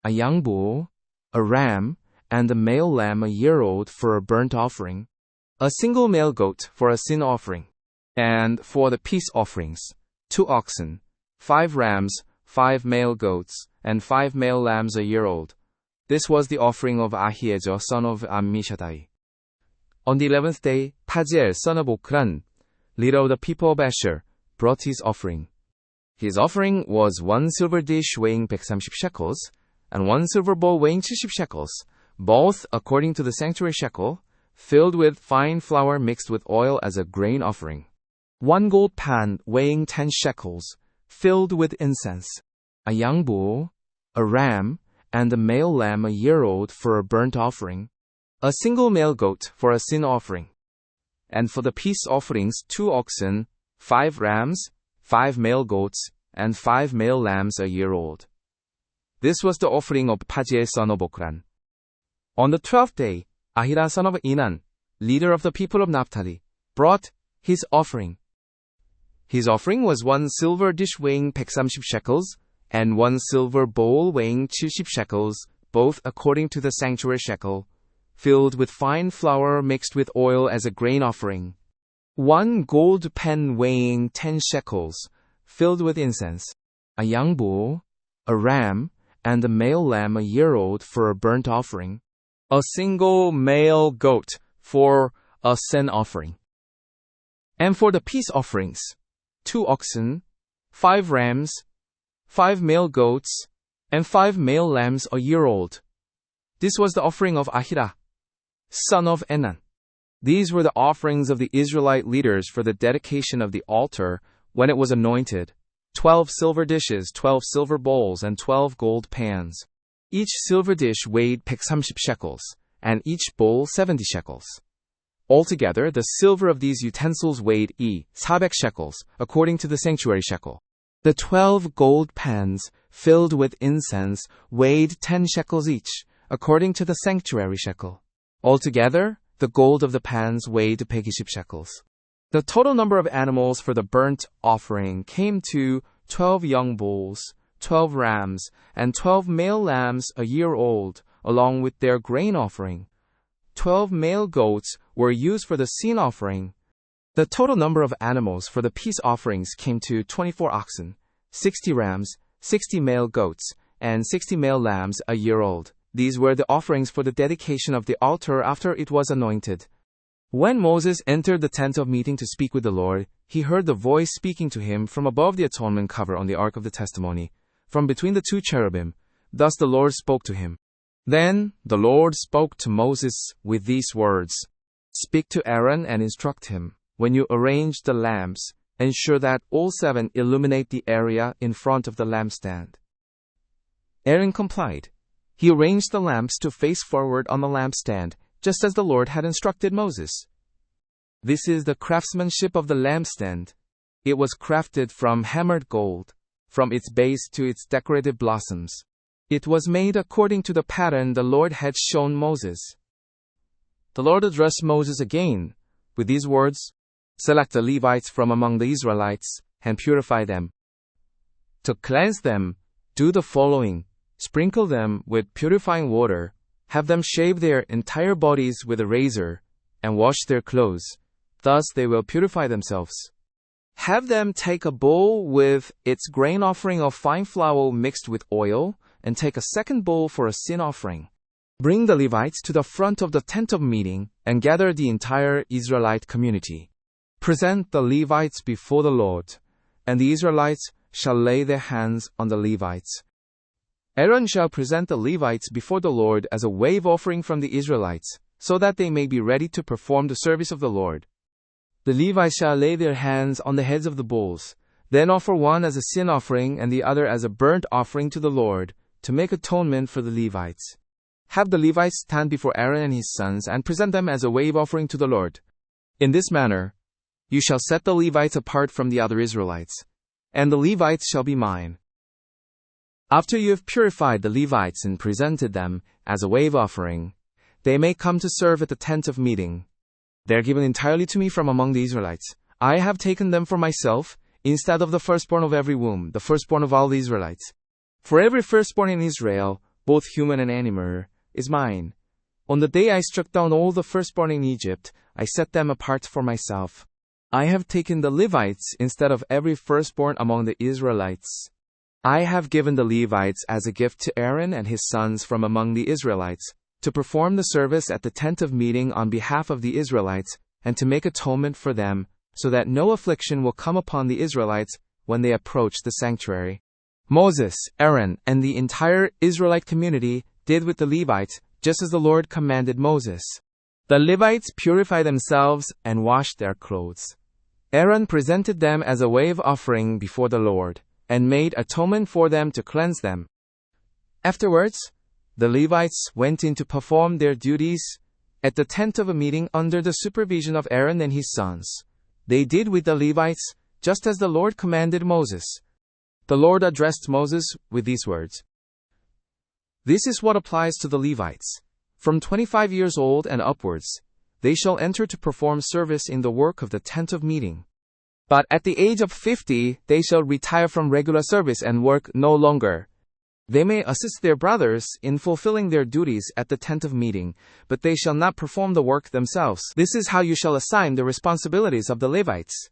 a young bull, a ram, and a male lamb a year old for a burnt offering, a single male goat for a sin offering, and for the peace offerings, 2 oxen, 5 rams, 5 male goats, and 5 male lambs a year old. This was the offering of Ahiezer son of Ammishaddai. On the 11th day, Pagiel son of Okran, leader of the people of Asher, brought his offering. His offering was 1 silver dish weighing 130 shekels, and 1 silver bowl weighing 70 shekels, both according to the sanctuary shekel, filled with fine flour mixed with oil as a grain offering. 1 gold pan weighing 10 shekels, filled with incense, a young bull, a ram, and a male lamb a year old for a burnt offering, a single male goat for a sin offering, and for the peace offerings 2 oxen, 5 rams, 5 male goats, and 5 male lambs a year old. This was the offering of Pagiel son of Okran. On the 12th day, Ahira son of Enan, leader of the people of Naphtali, brought his offering. His offering was 1 silver dish weighing 130 shekels, and 1 silver bowl weighing 70 shekels, both according to the sanctuary shekel, filled with fine flour mixed with oil as a grain offering. 1 gold pan weighing 10 shekels, filled with incense, a young bull, a ram, and a male lamb a year old for a burnt offering, a single male goat for a sin offering. And for the peace offerings, 2 oxen, 5 rams, 5 male goats, and 5 male lambs a year old. This was the offering of Ahira, son of Enan. These were the offerings of the Israelite leaders for the dedication of the altar when it was anointed: 12 silver dishes, 12 silver bowls, and 12 gold pans. Each silver dish weighed 130 shekels, and each bowl 70 shekels. Altogether, the silver of these utensils weighed 400 shekels, according to the sanctuary shekel. The 12 gold pans, filled with incense, weighed 10 shekels each, according to the sanctuary shekel. Altogether, the gold of the pans weighed 120 shekels. The total number of animals for the burnt offering came to 12 young bulls, 12 rams, and 12 male lambs a year old, along with their grain offering. 12 male goats were used for the sin offering. The total number of animals for the peace offerings came to 24 oxen, 60 rams, 60 male goats, and 60 male lambs a year old. These were the offerings for the dedication of the altar after it was anointed. When Moses entered the tent of meeting to speak with the Lord, he heard the voice speaking to him from above the atonement cover on the ark of the testimony, from between the 2 cherubim. Thus the Lord spoke to him. Then the Lord spoke to Moses with these words: "Speak to Aaron and instruct him, when you arrange the lamps, ensure that all 7 illuminate the area in front of the lampstand." Aaron complied. He arranged the lamps to face forward on the lampstand, just as the Lord had instructed Moses. This is the craftsmanship of the lampstand. It was crafted from hammered gold, from its base to its decorative blossoms. It was made according to the pattern the Lord had shown Moses. The Lord addressed Moses again with these words: "Select the Levites from among the Israelites and purify them. To cleanse them, do the following: sprinkle them with purifying water, have them shave their entire bodies with a razor, and wash their clothes. Thus they will purify themselves. Have them take a bowl with its grain offering of fine flour mixed with oil, and take a second bowl for a sin offering. Bring the Levites to the front of the tent of meeting, and gather the entire Israelite community. Present the Levites before the Lord, and the Israelites shall lay their hands on the Levites. Aaron shall present the Levites before the Lord as a wave offering from the Israelites, so that they may be ready to perform the service of the Lord. The Levites shall lay their hands on the heads of the bulls, then offer one as a sin offering and the other as a burnt offering to the Lord, to make atonement for the Levites. Have the Levites stand before Aaron and his sons and present them as a wave offering to the Lord. In this manner, you shall set the Levites apart from the other Israelites, and the Levites shall be mine. After you have purified the Levites and presented them as a wave offering, they may come to serve at the tent of meeting. They are given entirely to me from among the Israelites. I have taken them for myself, instead of the firstborn of every womb, the firstborn of all the Israelites. For every firstborn in Israel, both human and animal, is mine. On the day I struck down all the firstborn in Egypt, I set them apart for myself. I have taken the Levites instead of every firstborn among the Israelites. I have given the Levites as a gift to Aaron and his sons from among the Israelites, to perform the service at the tent of meeting on behalf of the Israelites, and to make atonement for them, so that no affliction will come upon the Israelites when they approach the sanctuary. Moses, Aaron, and the entire Israelite community did with the Levites, just as the Lord commanded Moses. The Levites purified themselves and washed their clothes. Aaron presented them as a wave offering before the Lord, and made atonement for them to cleanse them. Afterwards, the Levites went in to perform their duties at the tent of a meeting under the supervision of Aaron and his sons. They did with the Levites, just as the Lord commanded Moses. The Lord addressed Moses with these words. This is what applies to the Levites. From 25 years old and upwards, they shall enter to perform service in the work of the tent of meeting. But at the age of 50, they shall retire from regular service and work no longer. They may assist their brothers in fulfilling their duties at the tent of meeting, but they shall not perform the work themselves. This is how you shall assign the responsibilities of the Levites.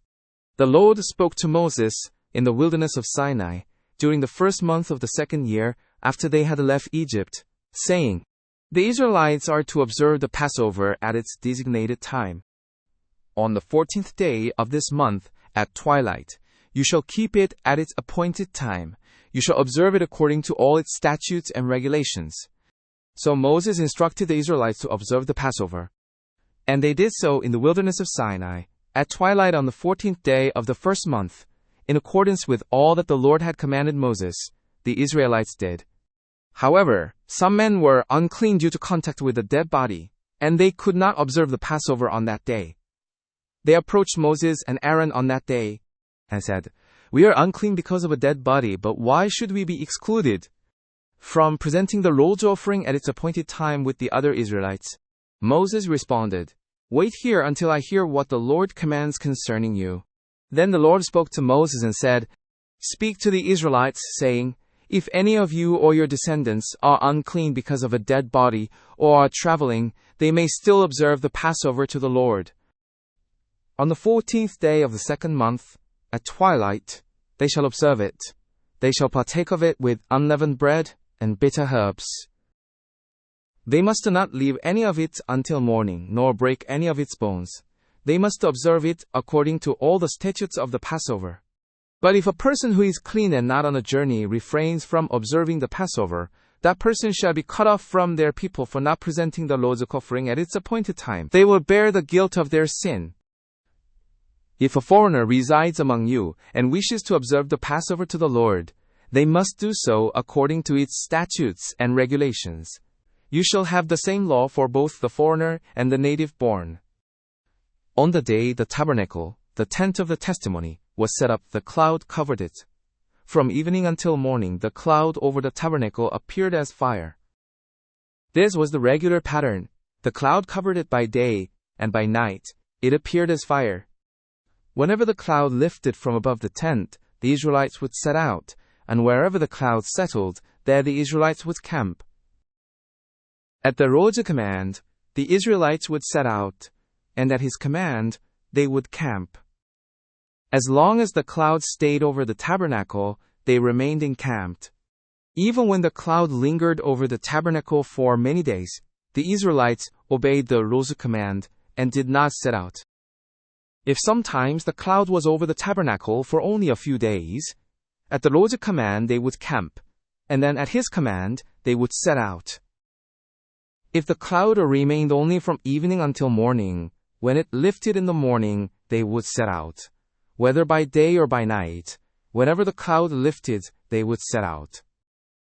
The Lord spoke to Moses in the wilderness of Sinai, during the first month of the second year after they had left Egypt, saying, The Israelites are to observe the Passover at its designated time. On the 14th day of this month, at twilight, you shall keep it at its appointed time. You shall observe it according to all its statutes and regulations. So Moses instructed the Israelites to observe the Passover. And they did so in the wilderness of Sinai, at twilight on the 14th day of the first month, in accordance with all that the Lord had commanded Moses, the Israelites did. However, some men were unclean due to contact with a dead body, and they could not observe the Passover on that day. They approached Moses and Aaron on that day, and said, We are unclean because of a dead body, but why should we be excluded from presenting the Lord's offering at its appointed time with the other Israelites? Moses responded, Wait here until I hear what the Lord commands concerning you. Then the Lord spoke to Moses and said, Speak to the Israelites, saying, If any of you or your descendants are unclean because of a dead body, or are traveling, they may still observe the Passover to the Lord. On the 14th day of the second month, at twilight, they shall observe it. They shall partake of it with unleavened bread and bitter herbs. They must not leave any of it until morning, nor break any of its bones. They must observe it according to all the statutes of the Passover. But if a person who is clean and not on a journey refrains from observing the Passover, that person shall be cut off from their people for not presenting the Lord's offering at its appointed time. They will bear the guilt of their sin. If a foreigner resides among you and wishes to observe the Passover to the Lord, they must do so according to its statutes and regulations. You shall have the same law for both the foreigner and the native born. On the day the tabernacle, the tent of the testimony, was set up, the cloud covered it. From evening until morning, the cloud over the tabernacle appeared as fire. This was the regular pattern. The cloud covered it by day, and by night, it appeared as fire. Whenever the cloud lifted from above the tent, the Israelites would set out, and wherever the cloud settled, there the Israelites would camp. At the Lord's command, the Israelites would set out, and at his command, they would camp. As long as the cloud stayed over the tabernacle, they remained encamped. Even when the cloud lingered over the tabernacle for many days, the Israelites obeyed the Lord's command and did not set out. If sometimes the cloud was over the tabernacle for only a few days, at the Lord's command they would camp, and then at his command they would set out. If the cloud remained only from evening until morning, when it lifted in the morning, they would set out. Whether by day or by night, whenever the cloud lifted, they would set out.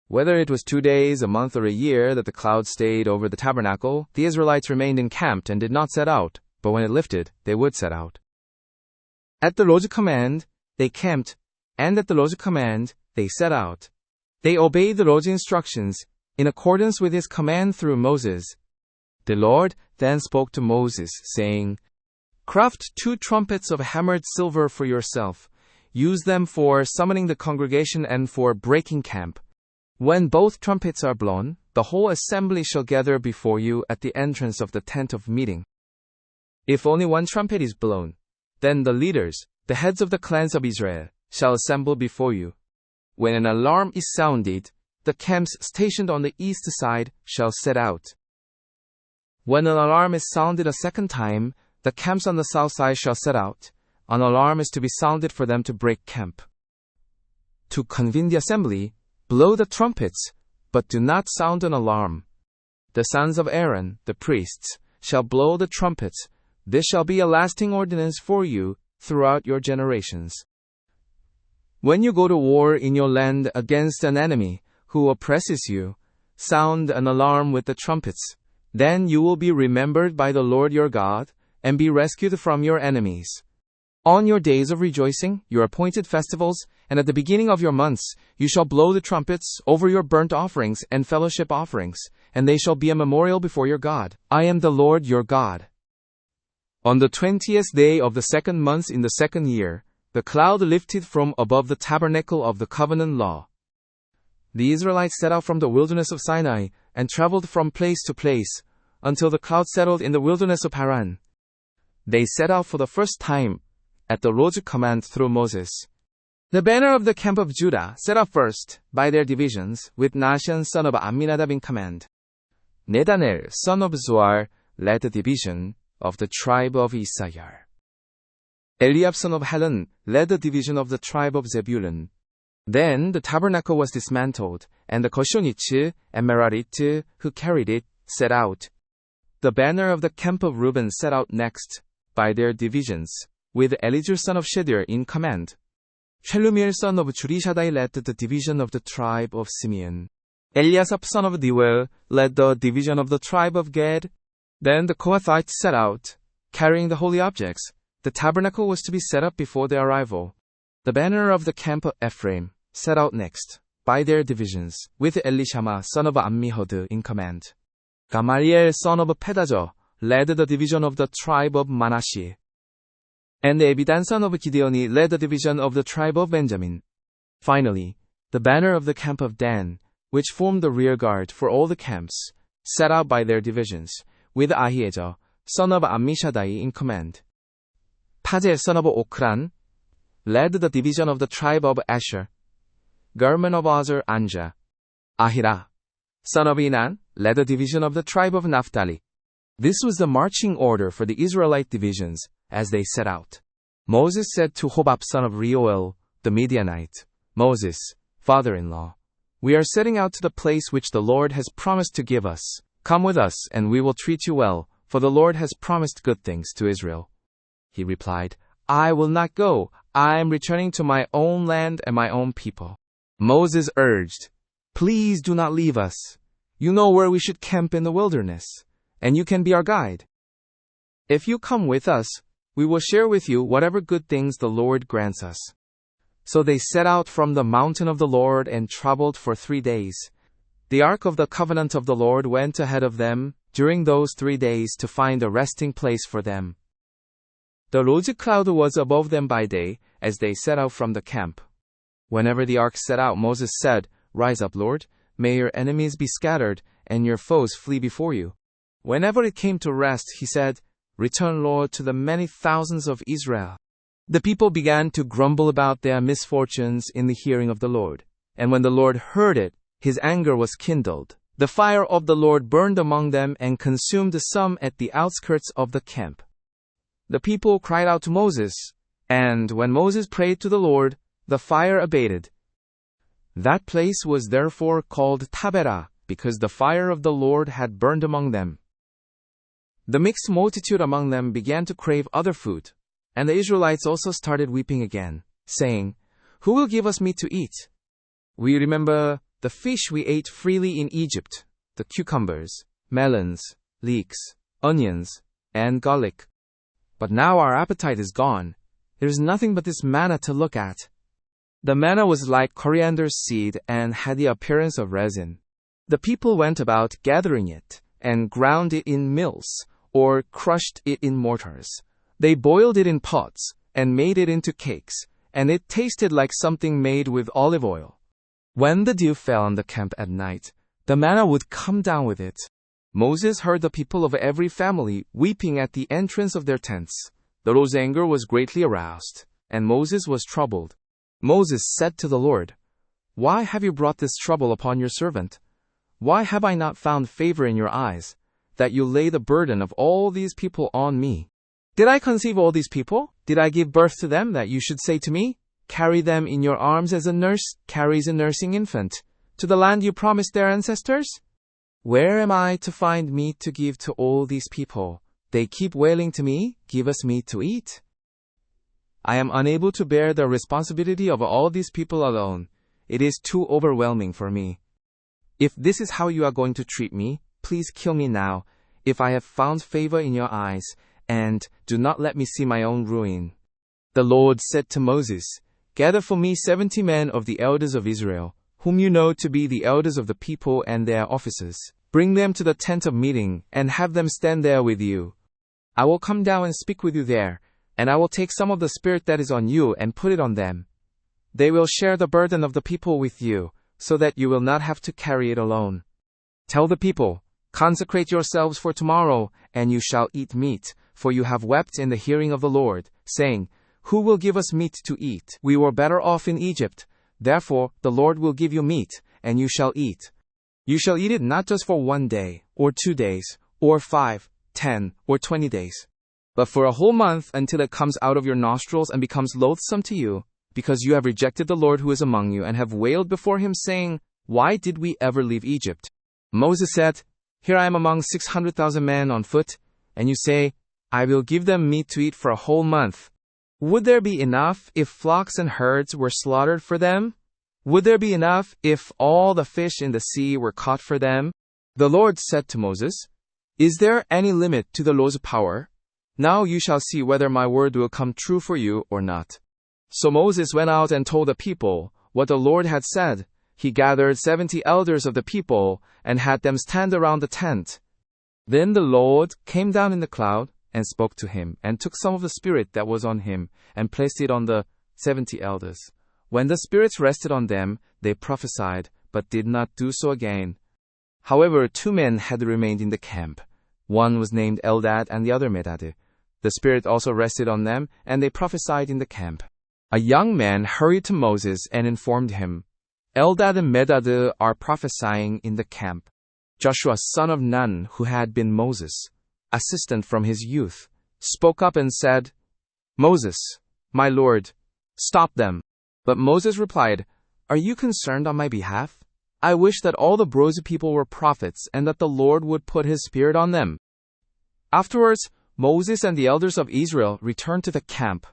Whether it was 2 days, a month, or a year that the cloud stayed over the tabernacle, the Israelites remained encamped and did not set out, but when it lifted, they would set out. At the Lord's command, they camped, and at the Lord's command, they set out. They obeyed the Lord's instructions, in accordance with his command through Moses. The Lord then spoke to Moses, saying, Craft 2 trumpets of hammered silver for yourself. Use them for summoning the congregation and for breaking camp. When both trumpets are blown, the whole assembly shall gather before you at the entrance of the tent of meeting. If only one trumpet is blown, then the leaders, the heads of the clans of Israel, shall assemble before you. When an alarm is sounded, the camps stationed on the east side shall set out. When an alarm is sounded a second time, the camps on the south side shall set out. An alarm is to be sounded for them to break camp. To convene the assembly, blow the trumpets, but do not sound an alarm. The sons of Aaron, the priests, shall blow the trumpets. This shall be a lasting ordinance for you throughout your generations. When you go to war in your land against an enemy who oppresses you, sound an alarm with the trumpets. Then you will be remembered by the Lord your God, and be rescued from your enemies. On your days of rejoicing, your appointed festivals, and at the beginning of your months, you shall blow the trumpets over your burnt offerings and fellowship offerings, and they shall be a memorial before your God. I am the Lord your God. On the 20th day of the second month in the second year, the cloud lifted from above the tabernacle of the covenant law. The Israelites set out from the wilderness of Sinai and traveled from place to place until the cloud settled in the wilderness of Paran. They set out for the first time at the Lord's command through Moses. The banner of the camp of Judah set out first by their divisions, with Nahshon son of Amminadab in command. Nethanel son of Zoar led the division of the tribe of Issachar. Eliab son of Helon led the division of the tribe of Zebulun. Then the tabernacle was dismantled, and the Gershonites and Merarites who carried it set out. The banner of the camp of Reuben set out next by their divisions, with Elizur son of Shedir in command. Shelumiel son of Zurishaddai led the division of the tribe of Simeon. Eliasaph son of Deuel led the division of the tribe of Gad. Then the Kohathites set out, carrying the holy objects. The tabernacle was to be set up before their arrival. The banner of the camp of Ephraim set out next by their divisions, with Elishama son of Ammihud in command. Gamaliel son of Pedahzur led the division of the tribe of Manasseh. And Abidan son of Gideoni led the division of the tribe of Benjamin. Finally, the banner of the camp of Dan, which formed the rear guard for all the camps, set out by their divisions, with Ahiezer son of Ammishaddai in command. Pazel son of Okran led the division of the tribe of Asher. German of Azar Anja. Ahira son of Enan led the division of the tribe of Naphtali. This was the marching order for the Israelite divisions as they set out. Moses said to Hobab son of Reuel, the Midianite, Moses, father-in-law, we are setting out to the place which the Lord has promised to give us. Come with us, and we will treat you well, for the Lord has promised good things to Israel. He replied, I will not go. I am returning to my own land and my own people. Moses urged, please do not leave us. You know where we should camp in the wilderness, and you can be our guide. If you come with us, we will share with you whatever good things the Lord grants us. So they set out from the mountain of the Lord and traveled for 3 days. The ark of the covenant of the Lord went ahead of them during those 3 days to find a resting place for them. The Lord's cloud was above them by day as they set out from the camp. Whenever the ark set out, Moses said, Rise up, Lord, may your enemies be scattered and your foes flee before you. Whenever it came to rest, he said, Return, Lord, to the many thousands of Israel. The people began to grumble about their misfortunes in the hearing of the Lord. And when the Lord heard it, his anger was kindled. The fire of the Lord burned among them and consumed some at the outskirts of the camp. The people cried out to Moses, and when Moses prayed to the Lord, the fire abated. That place was therefore called Taberah, because the fire of the Lord had burned among them. The mixed multitude among them began to crave other food, and the Israelites also started weeping again, saying, Who will give us meat to eat? We remember the fish we ate freely in Egypt, the cucumbers, melons, leeks, onions, and garlic. But now our appetite is gone. There is nothing but this manna to look at. The manna was like coriander seed and had the appearance of resin. The people went about gathering it and ground it in mills or crushed it in mortars. They boiled it in pots and made it into cakes, and it tasted like something made with olive oil. When the dew fell on the camp at night, the manna would come down with it. Moses heard the people of every family weeping at the entrance of their tents. The Lord's anger was greatly aroused, and Moses was troubled. Moses said to the Lord, "Why have you brought this trouble upon your servant? Why have I not found favor in your eyes, that you lay the burden of all these people on me? Did I conceive all these people? Did I give birth to them, that you should say to me, 'Carry them in your arms as a nurse carries a nursing infant, to the land you promised their ancestors'? Where am I to find meat to give to all these people? They keep wailing to me, 'Give us meat to eat.' I am unable to bear the responsibility of all these people alone. It is too overwhelming for me. If this is how you are going to treat me, please kill me now, if I have found favor in your eyes, and do not let me see my own ruin." The Lord said to Moses, "Gather for me 70 men of the elders of Israel, whom you know to be the elders of the people and their officers. Bring them to the tent of meeting, and have them stand there with you. I will come down and speak with you there, and I will take some of the Spirit that is on you and put it on them. They will share the burden of the people with you, so that you will not have to carry it alone. Tell the people, 'Consecrate yourselves for tomorrow, and you shall eat meat, for you have wept in the hearing of the Lord, saying, Who will give us meat to eat? We were better off in Egypt. Therefore, the Lord will give you meat, and you shall eat. You shall eat it not just for 1 day, or 2 days, or 5, 10, or 20 days, but for a whole month, until it comes out of your nostrils and becomes loathsome to you, because you have rejected the Lord who is among you and have wailed before him, saying, Why did we ever leave Egypt?' Moses said, 'Here I am among 600,000 men on foot, and you say, I will give them meat to eat for a whole month. Would there be enough if flocks and herds were slaughtered for them? Would there be enough if all the fish in the sea were caught for them?' The Lord said to Moses, 'Is there any limit to the Lord's power? Now you shall see whether my word will come true for you or not.' So Moses went out and told the people what the Lord had said. He gathered 70 elders of the people and had them stand around the tent. Then the Lord came down in the cloud and spoke to him, and took some of the Spirit that was on him and placed it on the 70 elders. When the spirits rested on them, they prophesied, but did not do so again. However, 2 men had remained in the camp. One was named Eldad and the other Medad. The Spirit also rested on them, and they prophesied in the camp. A young man hurried to Moses and informed him, "Eldad and Medad are prophesying in the camp." Joshua, son of Nun, who had been Moses' assistant from his youth, spoke up and said, "Moses, my lord, stop them." But Moses replied, "Are you concerned on my behalf? I wish that all the Bros people were prophets, and that the Lord would put his Spirit on them." Afterwards, Moses and the elders of Israel returned to the camp.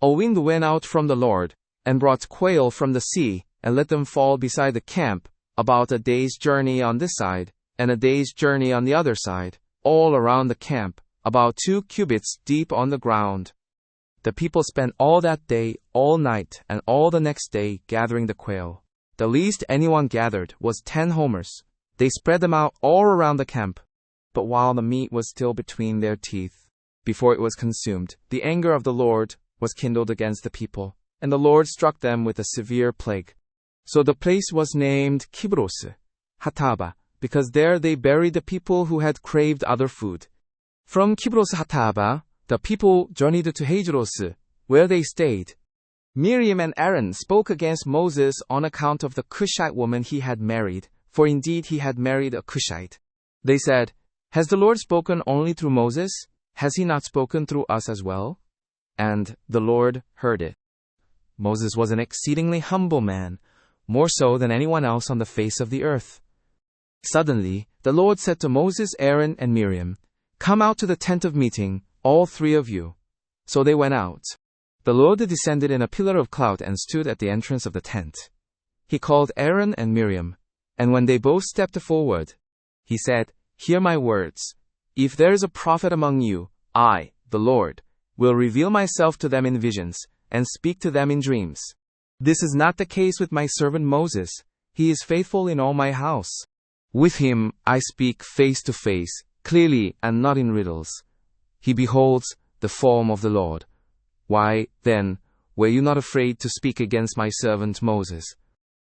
A wind went out from the Lord, and brought quail from the sea, and let them fall beside the camp, about a day's journey on this side, and a day's journey on the other side, all around the camp, about 2 cubits deep on the ground. The people spent all that day, all night, and all the next day gathering the quail. The least anyone gathered was 10 homers. They spread them out all around the camp. But while the meat was still between their teeth, before it was consumed, the anger of the Lord was kindled against the people, and the Lord struck them with a severe plague. So the place was named Kibros Hattaavah, because there they buried the people who had craved other food. From Kibros Hattaavah, the people journeyed to Hazeros, where they stayed. Miriam and Aaron spoke against Moses on account of the Cushite woman he had married, for indeed he had married a Cushite. They said, "Has the Lord spoken only through Moses? Has he not spoken through us as well?" And the Lord heard it. Moses was an exceedingly humble man, more so than anyone else on the face of the earth. Suddenly, the Lord said to Moses, Aaron, and Miriam, "Come out to the tent of meeting, all 3 of you." So they went out. The Lord descended in a pillar of cloud and stood at the entrance of the tent. He called Aaron and Miriam, and when they both stepped forward, he said, "Hear my words. If there is a prophet among you, I, the Lord, will reveal myself to them in visions, and speak to them in dreams. This is not the case with my servant Moses. He is faithful in all my house. With him I speak face to face, clearly and not in riddles. He beholds the form of the Lord. Why, then, were you not afraid to speak against my servant Moses?"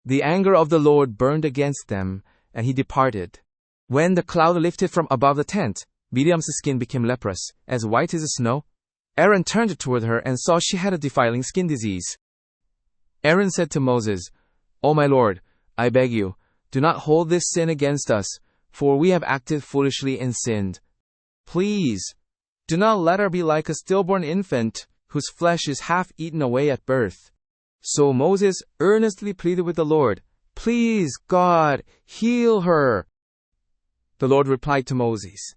The anger of the Lord burned against them, and he departed. When the cloud lifted from above the tent, Miriam's skin became leprous, as white as snow. Aaron turned toward her and saw she had a defiling skin disease. Aaron said to Moses, "O my Lord, I beg you, do not hold this sin against us, for we have acted foolishly and sinned. Please, do not let her be like a stillborn infant, whose flesh is half eaten away at birth." So Moses earnestly pleaded with the Lord, "Please, God, heal her." The Lord replied to Moses,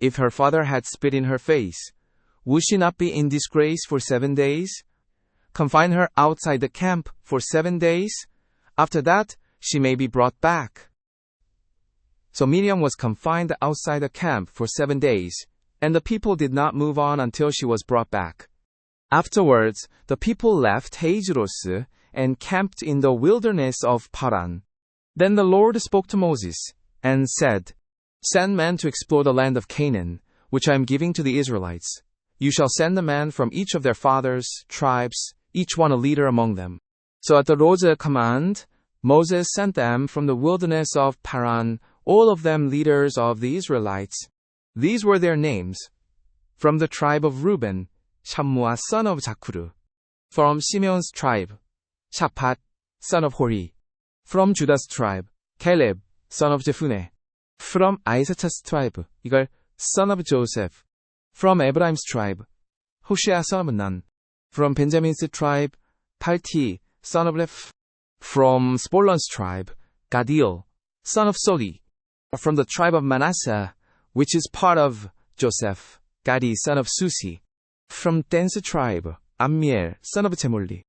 "If her father had spit in her face, would she not be in disgrace for 7 days? Confine her outside the camp for 7 days. After that, she may be brought back." So Miriam was confined outside the camp for 7 days, and the people did not move on until she was brought back. Afterwards, the people left Hazeros and camped in the wilderness of Paran. Then the Lord spoke to Moses, and said, "Send men to explore the land of Canaan, which I am giving to the Israelites. You shall send the men from each of their fathers' tribes, each one a leader among them." So at the Lord's command, Moses sent them from the wilderness of Paran, all of them leaders of the Israelites. These were their names. From the tribe of Reuben, Shammua son of Zakuru. From Simeon's tribe, Shaphat son of Hori. From Judah's tribe, Caleb son of Jephunneh. From Issachar's tribe, Igal son of Joseph. From Ephraim's tribe, Hoshea son of Nun. From Benjamin's tribe, Palti son of Leph. From Zebulun's tribe, Gaddiel son of Sodi. From the tribe of Manasseh, which is part of Joseph, Gadi son of Susi. From Dan's tribe, Ammiel son of Zemulli.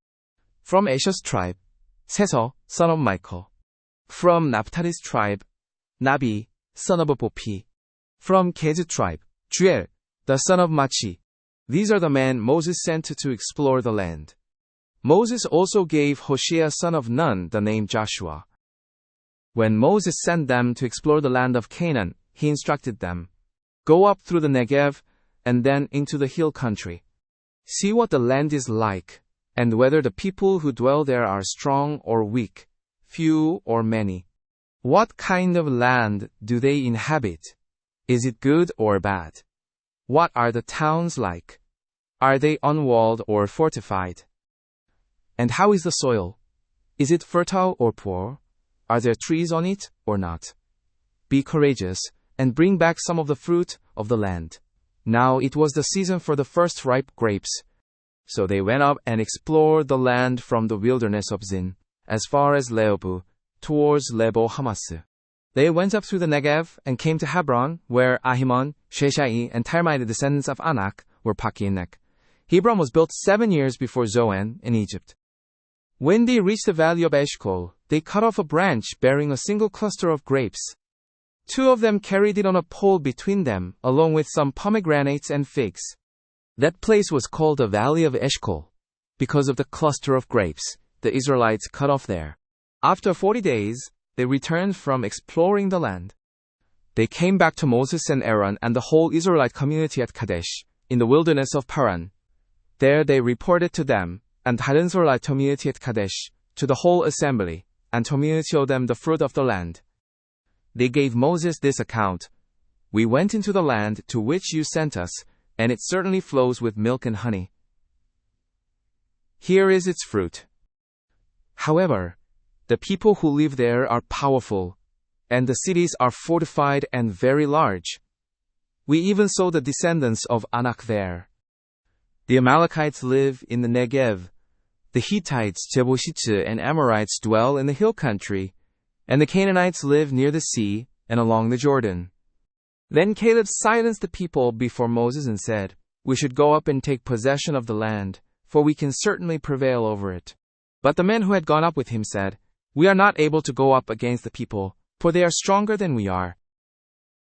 From Asher's tribe, Seso son of Michael. From Naphtali's tribe, Nabi son of Bopi. From Gad's tribe, Juel the son of Machi. These are the men Moses sent to explore the land. Moses also gave Hoshea son of Nun the name Joshua. When Moses sent them to explore the land of Canaan, he instructed them, "Go up through the Negev, and then into the hill country. See what the land is like, and whether the people who dwell there are strong or weak, few or many. What kind of land do they inhabit? Is it good or bad? What are the towns like? Are they unwalled or fortified? And how is the soil? Is it fertile or poor? Are there trees on it or not? Be courageous, and bring back some of the fruit of the land." Now it was the season for the first ripe grapes. So they went up and explored the land from the wilderness of Zin, as far as Leobu, towards Lebo Hamath. They went up through the Negev and came to Hebron, where Ahiman, Sheshai, and Talmai, the descendants of Anak, were Pakianek. Hebron was built 7 years before Zoan in Egypt. When they reached the valley of Eshcol, they cut off a branch bearing a single cluster of grapes. 2 of them carried it on a pole between them, along with some pomegranates and figs. That place was called the Valley of Eshcol, because of the cluster of grapes the Israelites cut off there. After 40 days, they returned from exploring the land. They came back to Moses and Aaron and the whole Israelite community at Kadesh, in the wilderness of Paran. There they reported to them, and the Israelite community at Kadesh, to the whole assembly, and community showed them the fruit of the land. They gave Moses this account: "We went into the land to which you sent us, and it certainly flows with milk and honey. Here is its fruit. However, the people who live there are powerful, and the cities are fortified and very large. We even saw the descendants of Anak there. The Amalekites live in the Negev. The Hittites, Jebusites, and Amorites dwell in the hill country, and the Canaanites live near the sea and along the Jordan." Then Caleb silenced the people before Moses and said, "We should go up and take possession of the land, for we can certainly prevail over it." But the men who had gone up with him said, "We are not able to go up against the people, for they are stronger than we are."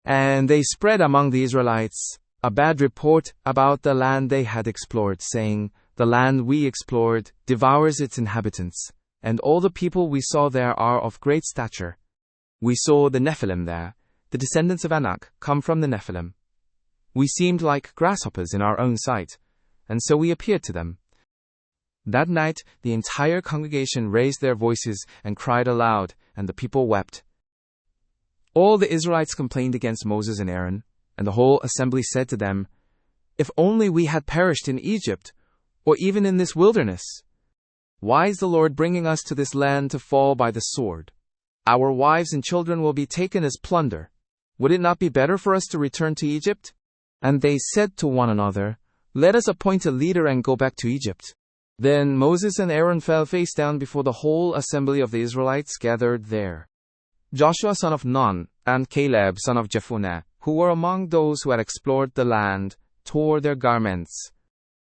And they spread among the Israelites a bad report about the land they had explored, saying, "The land we explored devours its inhabitants, and all the people we saw there are of great stature. We saw the Nephilim there, the descendants of Anak come from the Nephilim. We seemed like grasshoppers in our own sight, and so we appeared to them." That night, the entire congregation raised their voices and cried aloud, and the people wept. All the Israelites complained against Moses and Aaron, and the whole assembly said to them, "If only we had perished in Egypt, or even in this wilderness! Why is the Lord bringing us to this land to fall by the sword? Our wives and children will be taken as plunder. Would it not be better for us to return to Egypt?" And they said to one another, "Let us appoint a leader and go back to Egypt." Then Moses and Aaron fell face down before the whole assembly of the Israelites gathered there. Joshua son of Nun and Caleb son of Jephunneh, who were among those who had explored the land, tore their garments.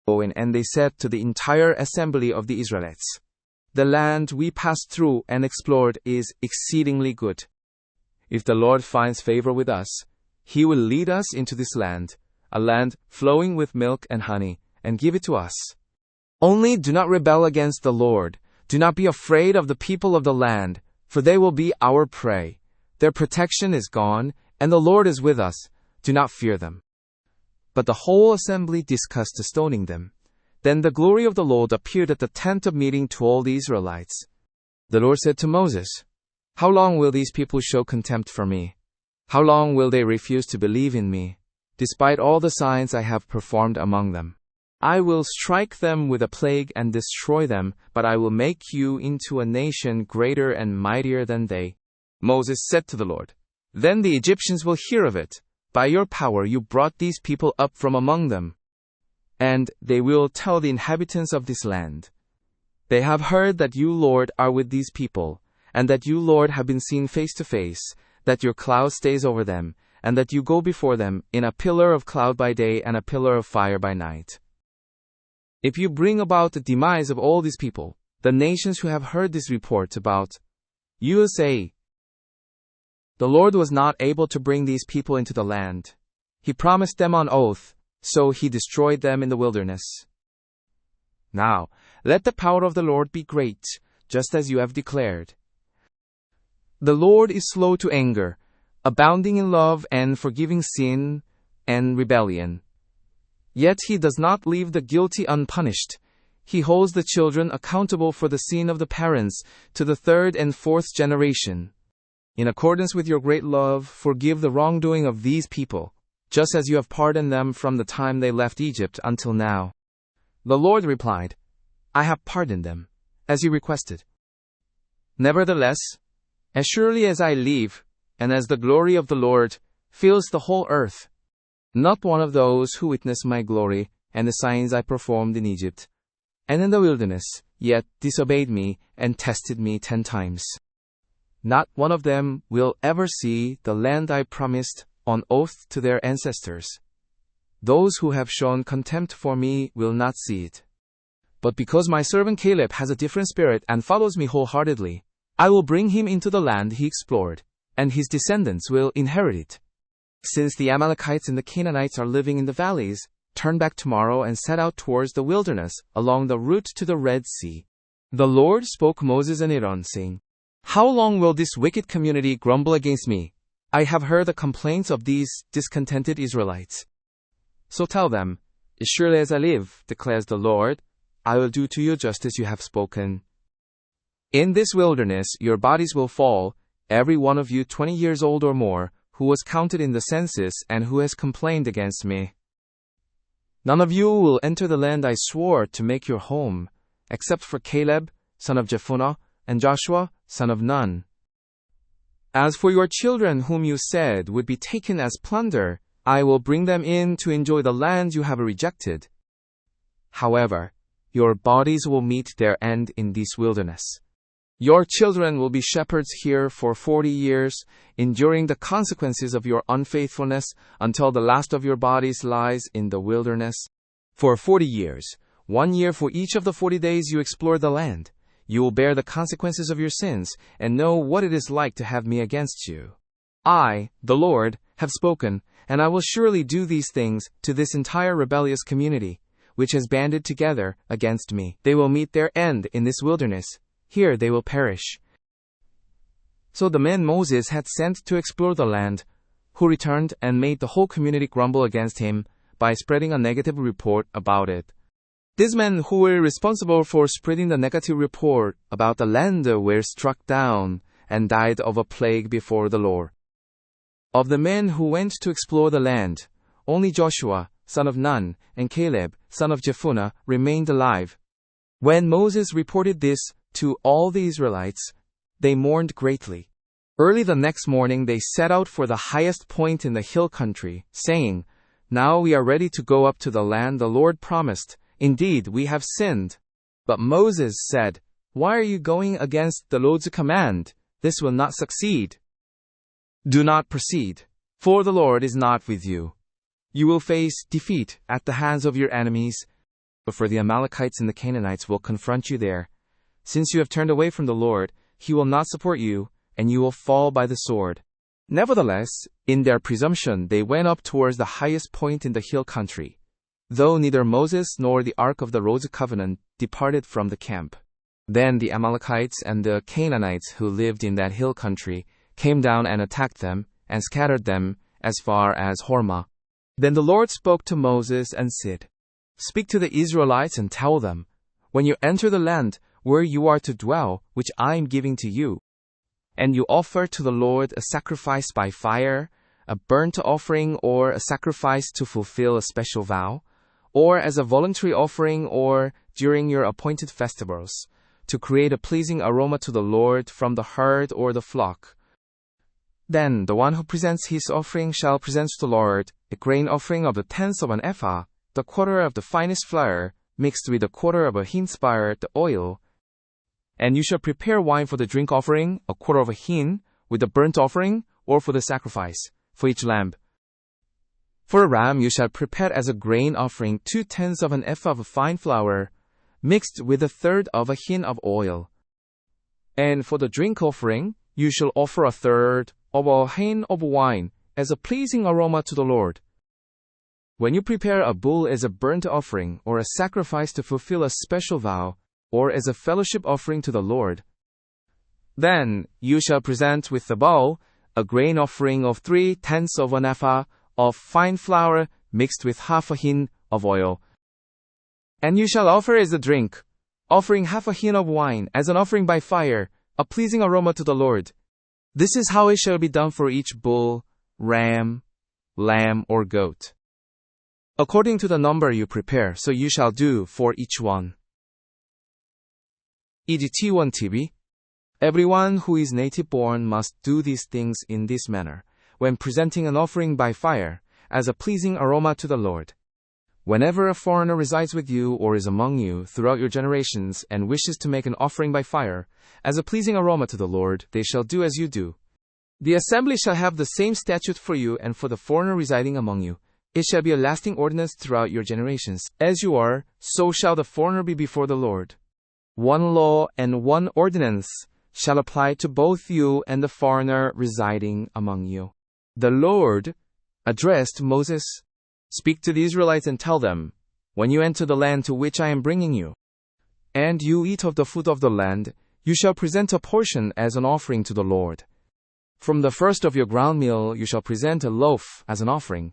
And they said to the entire assembly of the Israelites, "The land we passed through and explored is exceedingly good. If the Lord finds favor with us, He will lead us into this land, a land flowing with milk and honey, and give it to us. Only do not rebel against the Lord. Do not be afraid of the people of the land, for they will be our prey. Their protection is gone, and the Lord is with us. Do not fear them." But the whole assembly discussed stoning them. Then the glory of the Lord appeared at the tent of meeting to all the Israelites. The Lord said to Moses, "How long will these people show contempt for me? How long will they refuse to believe in me, despite all the signs I have performed among them? I will strike them with a plague and destroy them, but I will make you into a nation greater and mightier than they." Moses said to the Lord, "Then the Egyptians will hear of it. By your power you brought these people up from among them. And they will tell the inhabitants of this land, 'They have heard that you, Lord, are with these people, and that you, Lord, have been seen face to face, that your cloud stays over them, and that you go before them in a pillar of cloud by day and a pillar of fire by night.' If you bring about the demise of all these people, the nations who have heard this report about you will say, 'The Lord was not able to bring these people into the land. He promised them on oath, so He destroyed them in the wilderness.' Now, let the power of the Lord be great, just as you have declared. The Lord is slow to anger, abounding in love and forgiving sin and rebellion. Yet He does not leave the guilty unpunished. He holds the children accountable for the sin of the parents to the third and fourth generation. In accordance with your great love, forgive the wrongdoing of these people, just as you have pardoned them from the time they left Egypt until now." The Lord replied, "I have pardoned them, as you requested. Nevertheless, as surely as I live, and as the glory of the Lord fills the whole earth, not one of those who witness my glory and the signs I performed in Egypt and in the wilderness yet disobeyed me and tested me 10 times. Not one of them will ever see the land I promised on oath to their ancestors. Those who have shown contempt for me will not see it. But because my servant Caleb has a different spirit and follows me wholeheartedly, I will bring him into the land he explored, and his descendants will inherit it. Since the Amalekites and the Canaanites are living in the valleys, turn back tomorrow and set out towards the wilderness, along the route to the Red Sea." The Lord spoke Moses and Aaron, saying, "How long will this wicked community grumble against me? I have heard the complaints of these discontented Israelites. So tell them, 'As surely as I live, declares the Lord, I will do to you just as you have spoken. In this wilderness your bodies will fall, every one of you 20 years old or more, who was counted in the census and who has complained against me. None of you will enter the land I swore to make your home, except for Caleb, son of Jephunneh, and Joshua, son of Nun. As for your children whom you said would be taken as plunder, I will bring them in to enjoy the land you have rejected. However, your bodies will meet their end in this wilderness. Your children will be shepherds here for 40 years, enduring the consequences of your unfaithfulness until the last of your bodies lies in the wilderness. For 40 years, 1 year for each of the 40 days you explore the land, you will bear the consequences of your sins and know what it is like to have me against you. I, the Lord, have spoken, and I will surely do these things to this entire rebellious community, which has banded together against me. They will meet their end in this wilderness. Here they will perish." So the men Moses had sent to explore the land, who returned and made the whole community grumble against him by spreading a negative report about it. These men who were responsible for spreading the negative report about the land were struck down and died of a plague before the Lord. Of the men who went to explore the land, only Joshua, son of Nun, and Caleb, son of Jephunneh, remained alive. When Moses reported this to all the Israelites, they mourned greatly. Early the next morning they set out for the highest point in the hill country, saying, "Now we are ready to go up to the land the Lord promised. Indeed, we have sinned." But Moses said, "Why are you going against the Lord's command? This will not succeed. Do not proceed, for the Lord is not with you. You will face defeat at the hands of your enemies, for the Amalekites and the Canaanites will confront you there. Since you have turned away from the Lord, He will not support you, and you will fall by the sword." Nevertheless, in their presumption they went up towards the highest point in the hill country, though neither Moses nor the ark of the Lord's covenant departed from the camp. Then the Amalekites and the Canaanites who lived in that hill country came down and attacked them, and scattered them as far as Hormah. Then the Lord spoke to Moses and said, "Speak to the Israelites and tell them, when you enter the land where you are to dwell, which I am giving to you, and you offer to the Lord a sacrifice by fire, a burnt offering or a sacrifice to fulfill a special vow, or as a voluntary offering or during your appointed festivals, to create a pleasing aroma to the Lord from the herd or the flock. Then the one who presents his offering shall present to the Lord a grain offering of the tenth of an ephah, the quarter of the finest flour, mixed with a quarter of a hin spire, the oil. And you shall prepare wine for the drink offering, a quarter of a hin, with the burnt offering, or for the sacrifice, for each lamb. For a ram you shall prepare as a grain offering 2/10 of an ephah of fine flour, mixed with a third of a hin of oil. And for the drink offering, you shall offer a third of a hin of wine, as a pleasing aroma to the Lord. When you prepare a bull as a burnt offering, or a sacrifice to fulfill a special vow, or as a fellowship offering to the Lord, then you shall present with the bull a grain offering of 3/10 of an ephah of fine flour, mixed with half a hin of oil. And you shall offer as a drink, offering half a hin of wine, as an offering by fire, a pleasing aroma to the Lord. This is how it shall be done for each bull, ram, lamb, or goat. According to the number you prepare, so you shall do for each one. EGT1 TV. Everyone who is native-born must do these things in this manner, when presenting an offering by fire, as a pleasing aroma to the Lord. Whenever a foreigner resides with you or is among you throughout your generations and wishes to make an offering by fire, as a pleasing aroma to the Lord, they shall do as you do. The assembly shall have the same statute for you and for the foreigner residing among you. It shall be a lasting ordinance throughout your generations. As you are, so shall the foreigner be before the Lord. One law and one ordinance shall apply to both you and the foreigner residing among you. The Lord addressed Moses, "Speak to the Israelites and tell them, when you enter the land to which I am bringing you, and you eat of the food of the land, you shall present a portion as an offering to the Lord. From the first of your ground meal you shall present a loaf as an offering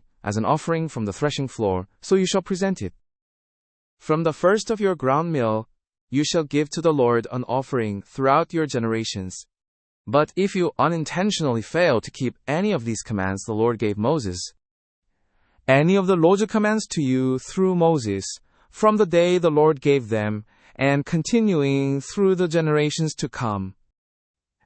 from the threshing floor, so you shall present it. From the first of your ground meal you shall give to the Lord an offering throughout your generations. But if you unintentionally fail to keep any of these commands the Lord gave Moses, any of the Lord's commands to you through Moses, from the day the Lord gave them, and continuing through the generations to come,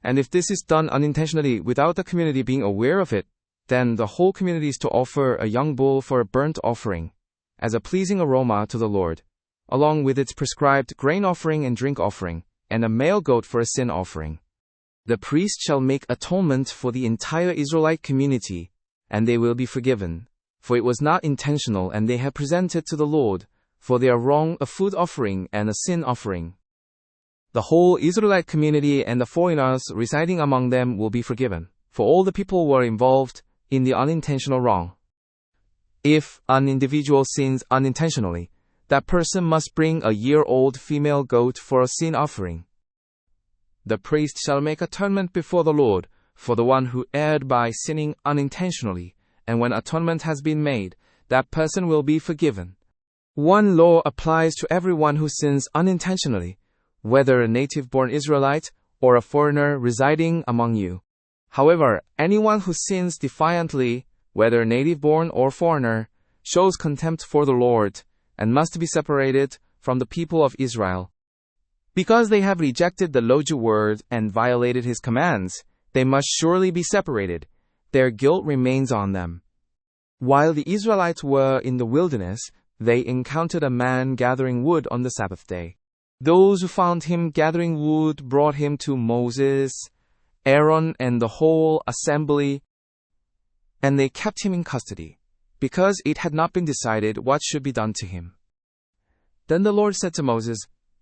and if this is done unintentionally without the community being aware of it, then the whole community is to offer a young bull for a burnt offering, as a pleasing aroma to the Lord, along with its prescribed grain offering and drink offering, and a male goat for a sin offering. The priest shall make atonement for the entire Israelite community, and they will be forgiven, for it was not intentional and they have presented to the Lord, for they are wrong, a food offering and a sin offering. The whole Israelite community and the foreigners residing among them will be forgiven, for all the people were involved in the unintentional wrong. If an individual sins unintentionally, that person must bring a year-old female goat for a sin offering. The priest shall make atonement before the Lord for the one who erred by sinning unintentionally, and when atonement has been made, that person will be forgiven. One law applies to everyone who sins unintentionally, whether a native-born Israelite or a foreigner residing among you. However, anyone who sins defiantly, whether native-born or foreigner, shows contempt for the Lord and must be separated from the people of Israel. Because they have rejected the Lord's word and violated his commands, they must surely be separated. Their guilt remains on them. While the Israelites were in the wilderness, they encountered a man gathering wood on the Sabbath day. Those who found him gathering wood brought him to Moses, Aaron, and the whole assembly, and they kept him in custody, because it had not been decided what should be done to him. Then the Lord said to Moses,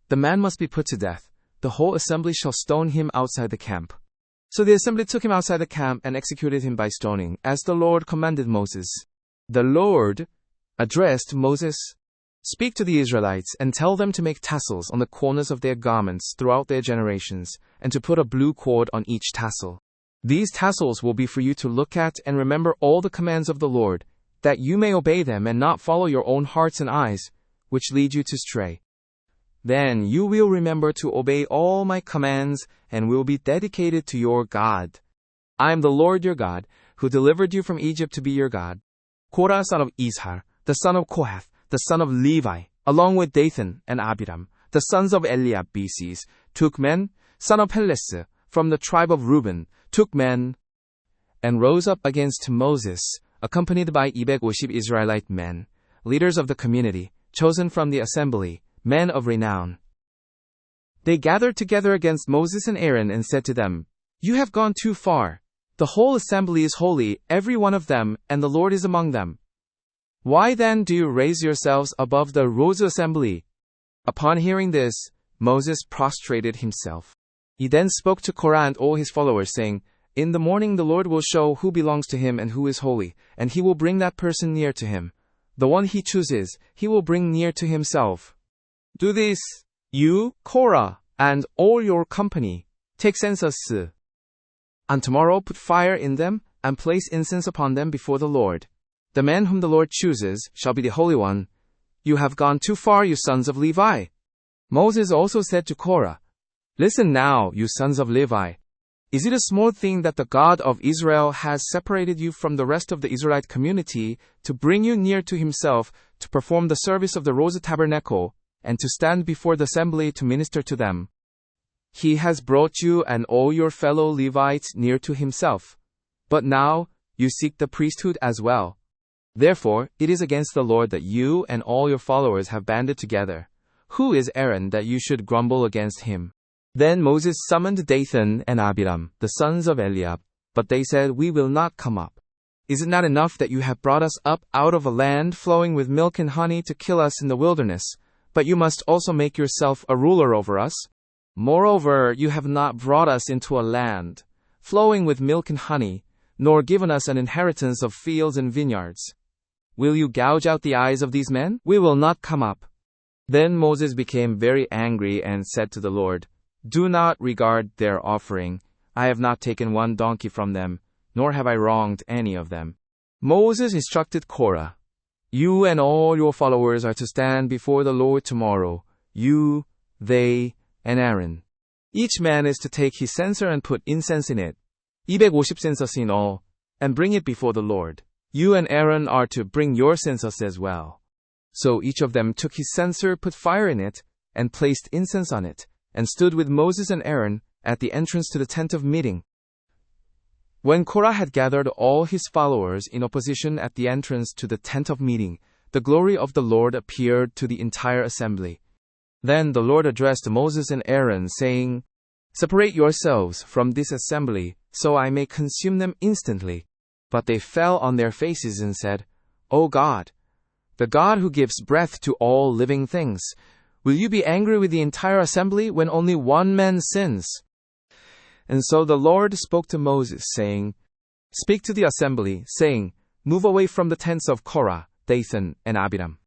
"The man must be put to death. The whole assembly shall stone him outside the camp." So the assembly took him outside the camp and executed him by stoning, as the Lord commanded Moses. The Lord addressed Moses, "Speak to the Israelites and tell them to make tassels on the corners of their garments throughout their generations, and to put a blue cord on each tassel. These tassels will be for you to look at and remember all the commands of the Lord, that you may obey them and not follow your own hearts and eyes, which lead you to stray. Then you will remember to obey all my commands and will be dedicated to your God. I am the Lord your God, who delivered you from Egypt to be your God." Korah, son of Izhar, the son of Kohath, the son of Levi, along with Dathan and Abiram, the sons of Eliab, took men, son of Peles, from the tribe of Reuben, took men, and rose up against Moses, accompanied by 250 Israelite men, leaders of the community, chosen from the assembly, men of renown. They gathered together against Moses and Aaron and said to them, "You have gone too far. The whole assembly is holy, every one of them, and the Lord is among them. Why then do you raise yourselves above the Lord's assembly?" Upon hearing this, Moses prostrated himself. He then spoke to Korah and all his followers, saying, "In the morning the Lord will show who belongs to him and who is holy, and he will bring that person near to him. The one he chooses, he will bring near to himself. Do this, you, Korah, and all your company. Take census. And tomorrow put fire in them, and place incense upon them before the Lord. The man whom the Lord chooses shall be the Holy One. You have gone too far, you sons of Levi." Moses also said to Korah, "Listen now, you sons of Levi. Is it a small thing that the God of Israel has separated you from the rest of the Israelite community to bring you near to himself, to perform the service of the Rose Tabernacle, and to stand before the assembly to minister to them? He has brought you and all your fellow Levites near to himself. But now, you seek the priesthood as well. Therefore, it is against the Lord that you and all your followers have banded together. Who is Aaron that you should grumble against him?" Then Moses summoned Dathan and Abiram, the sons of Eliab, but they said, "We will not come up. Is it not enough that you have brought us up out of a land flowing with milk and honey to kill us in the wilderness? But you must also make yourself a ruler over us. Moreover, you have not brought us into a land flowing with milk and honey, nor given us an inheritance of fields and vineyards. Will you gouge out the eyes of these men? We will not come up." Then Moses became very angry and said to the Lord, "Do not regard their offering. I have not taken one donkey from them, nor have I wronged any of them." Moses instructed Korah, "You and all your followers are to stand before the Lord tomorrow, you, they, and Aaron. Each man is to take his censer and put incense in it, 250 census in all, and bring it before the Lord. You and Aaron are to bring your census as well." So each of them took his censer, put fire in it, and placed incense on it, and stood with Moses and Aaron at the entrance to the tent of meeting. When Korah had gathered all his followers in opposition at the entrance to the tent of meeting, the glory of the Lord appeared to the entire assembly. Then the Lord addressed Moses and Aaron, saying, "Separate yourselves from this assembly, so I may consume them instantly." But they fell on their faces and said, "O God, the God who gives breath to all living things, will you be angry with the entire assembly when only one man sins?" And so the Lord spoke to Moses, saying, "Speak to the assembly, saying, Move away from the tents of Korah, Dathan, and Abiram."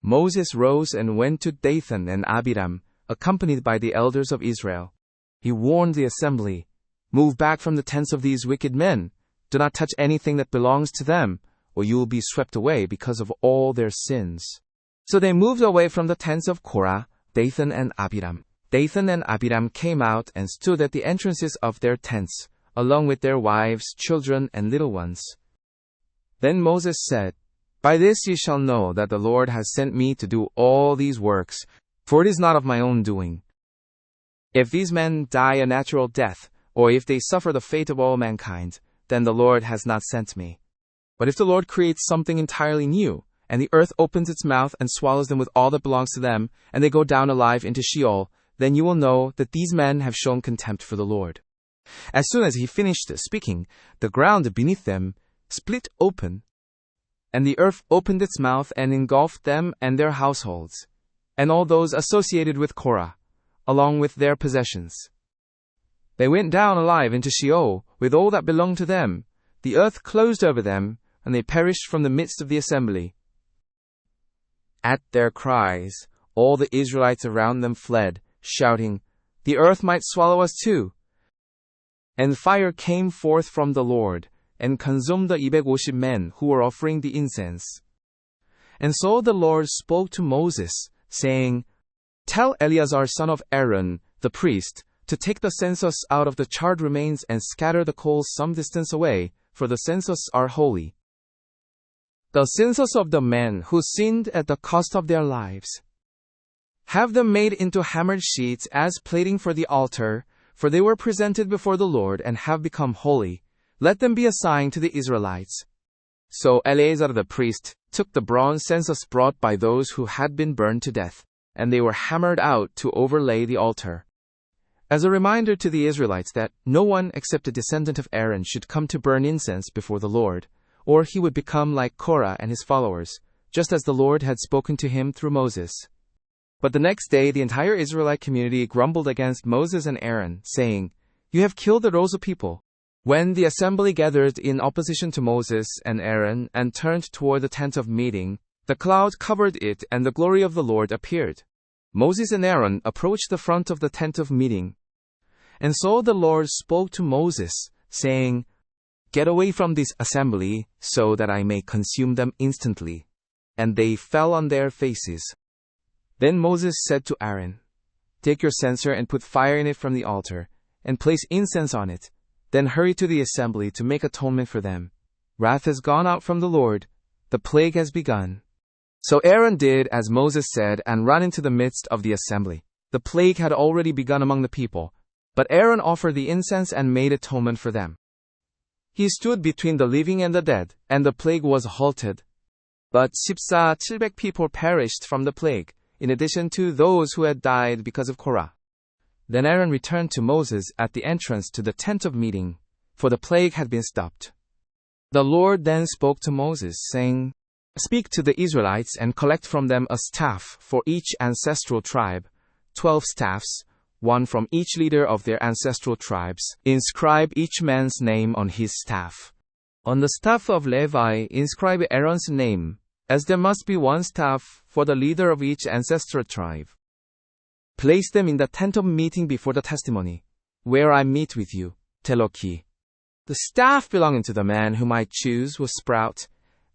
Moses rose and went to Dathan and Abiram, accompanied by the elders of Israel. He warned the assembly, "Move back from the tents of these wicked men. Do not touch anything that belongs to them, or you will be swept away because of all their sins." So they moved away from the tents of Korah, Dathan and Abiram. Dathan and Abiram came out and stood at the entrances of their tents, along with their wives, children, and little ones. Then Moses said, "By this ye shall know that the Lord has sent me to do all these works, for it is not of my own doing. If these men die a natural death, or if they suffer the fate of all mankind, then the Lord has not sent me. But if the Lord creates something entirely new, and the earth opens its mouth and swallows them with all that belongs to them, and they go down alive into Sheol, then you will know that these men have shown contempt for the Lord." As soon as he finished speaking, the ground beneath them split open, and the earth opened its mouth and engulfed them and their households, and all those associated with Korah, along with their possessions. They went down alive into Sheol with all that belonged to them. The earth closed over them, and they perished from the midst of the assembly. At their cries, all the Israelites around them fled, shouting, "The earth might swallow us too." And fire came forth from the Lord, and consumed the 250 men who were offering the incense. And so the Lord spoke to Moses, saying, "Tell Eleazar son of Aaron, the priest, to take the census out of the charred remains and scatter the coals some distance away, for the census are holy. The census of the men who sinned at the cost of their lives. Have them made into hammered sheets as plating for the altar, for they were presented before the Lord and have become holy. Let them be a sign to the Israelites." So Eleazar the priest took the bronze census brought by those who had been burned to death, and they were hammered out to overlay the altar, as a reminder to the Israelites that no one except a descendant of Aaron should come to burn incense before the Lord, or he would become like Korah and his followers, just as the Lord had spoken to him through Moses. But the next day the entire Israelite community grumbled against Moses and Aaron, saying, "You have killed the rows of people." When the assembly gathered in opposition to Moses and Aaron and turned toward the tent of meeting, the cloud covered it and the glory of the Lord appeared. Moses and Aaron approached the front of the tent of meeting. And so the Lord spoke to Moses, saying, "Get away from this assembly, so that I may consume them instantly." And they fell on their faces. Then Moses said to Aaron, "Take your censer and put fire in it from the altar, and place incense on it. Then hurry to the assembly to make atonement for them. Wrath has gone out from the Lord. The plague has begun." So Aaron did as Moses said and ran into the midst of the assembly. The plague had already begun among the people, but Aaron offered the incense and made atonement for them. He stood between the living and the dead, and the plague was halted. But 700 people perished from the plague, in addition to those who had died because of Korah. Then Aaron returned to Moses at the entrance to the tent of meeting, for the plague had been stopped. The Lord then spoke to Moses, saying, "Speak to the Israelites and collect from them a staff for each ancestral tribe, 12 staffs, one from each leader of their ancestral tribes. Inscribe each man's name on his staff. On the staff of Levi, inscribe Aaron's name, as there must be one staff for the leader of each ancestral tribe. Place them in the tent of meeting before the testimony, where I meet with you, Teloki. The staff belonging to the man whom I choose will sprout,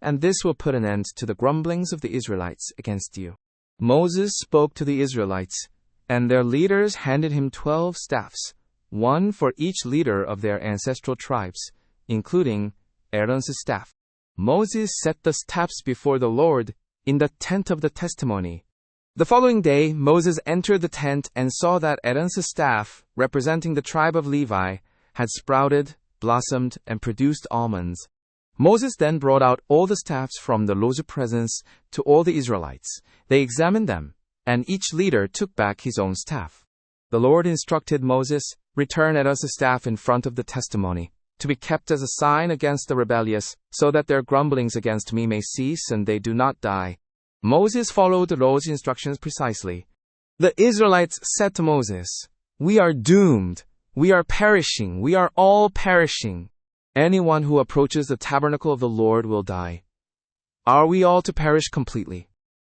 and this will put an end to the grumblings of the Israelites against you." Moses spoke to the Israelites, and their leaders handed him 12 staffs, one for each leader of their ancestral tribes, including Aaron's staff. Moses set the staffs before the Lord in the tent of the testimony. The following day, Moses entered the tent and saw that Aaron's staff, representing the tribe of Levi, had sprouted, blossomed, and produced almonds. Moses then brought out all the staffs from the Lord's presence to all the Israelites. They examined them, and each leader took back his own staff. The Lord instructed Moses, "Return Aaron's staff in front of the testimony, to be kept as a sign against the rebellious, so that their grumblings against me may cease and they do not die." Moses followed the Lord's instructions precisely. The Israelites said to Moses, "We are doomed. We are perishing. We are all perishing. Anyone who approaches the tabernacle of the Lord will die. Are we all to perish completely?"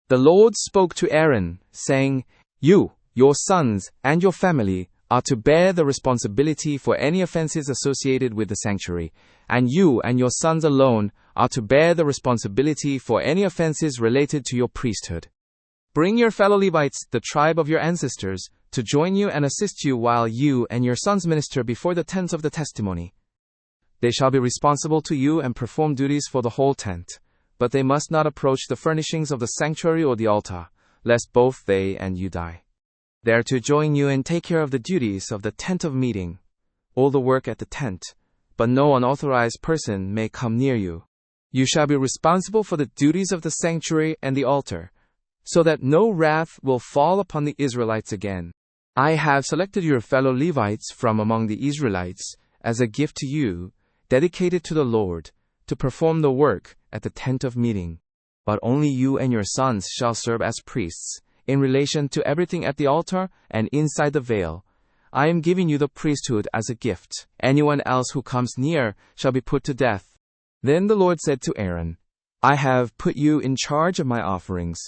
The Lord spoke to Aaron, saying, "You, your sons, and your family are to bear the responsibility for any offenses associated with the sanctuary, and you and your sons alone are to bear the responsibility for any offenses related to your priesthood. Bring your fellow Levites, the tribe of your ancestors, to join you and assist you while you and your sons minister before the tent of the testimony. They shall be responsible to you and perform duties for the whole tent, but they must not approach the furnishings of the sanctuary or the altar, lest both they and you die. They are to join you and take care of the duties of the tent of meeting, all the work at the tent, but no unauthorized person may come near you. You shall be responsible for the duties of the sanctuary and the altar, so that no wrath will fall upon the Israelites again. I have selected your fellow Levites from among the Israelites as a gift to you, dedicated to the Lord, to perform the work at the tent of meeting. But only you and your sons shall serve as priests, in relation to everything at the altar and inside the veil. I am giving you the priesthood as a gift. Anyone else who comes near shall be put to death. Then the Lord said to Aaron, I have put you in charge of my offerings.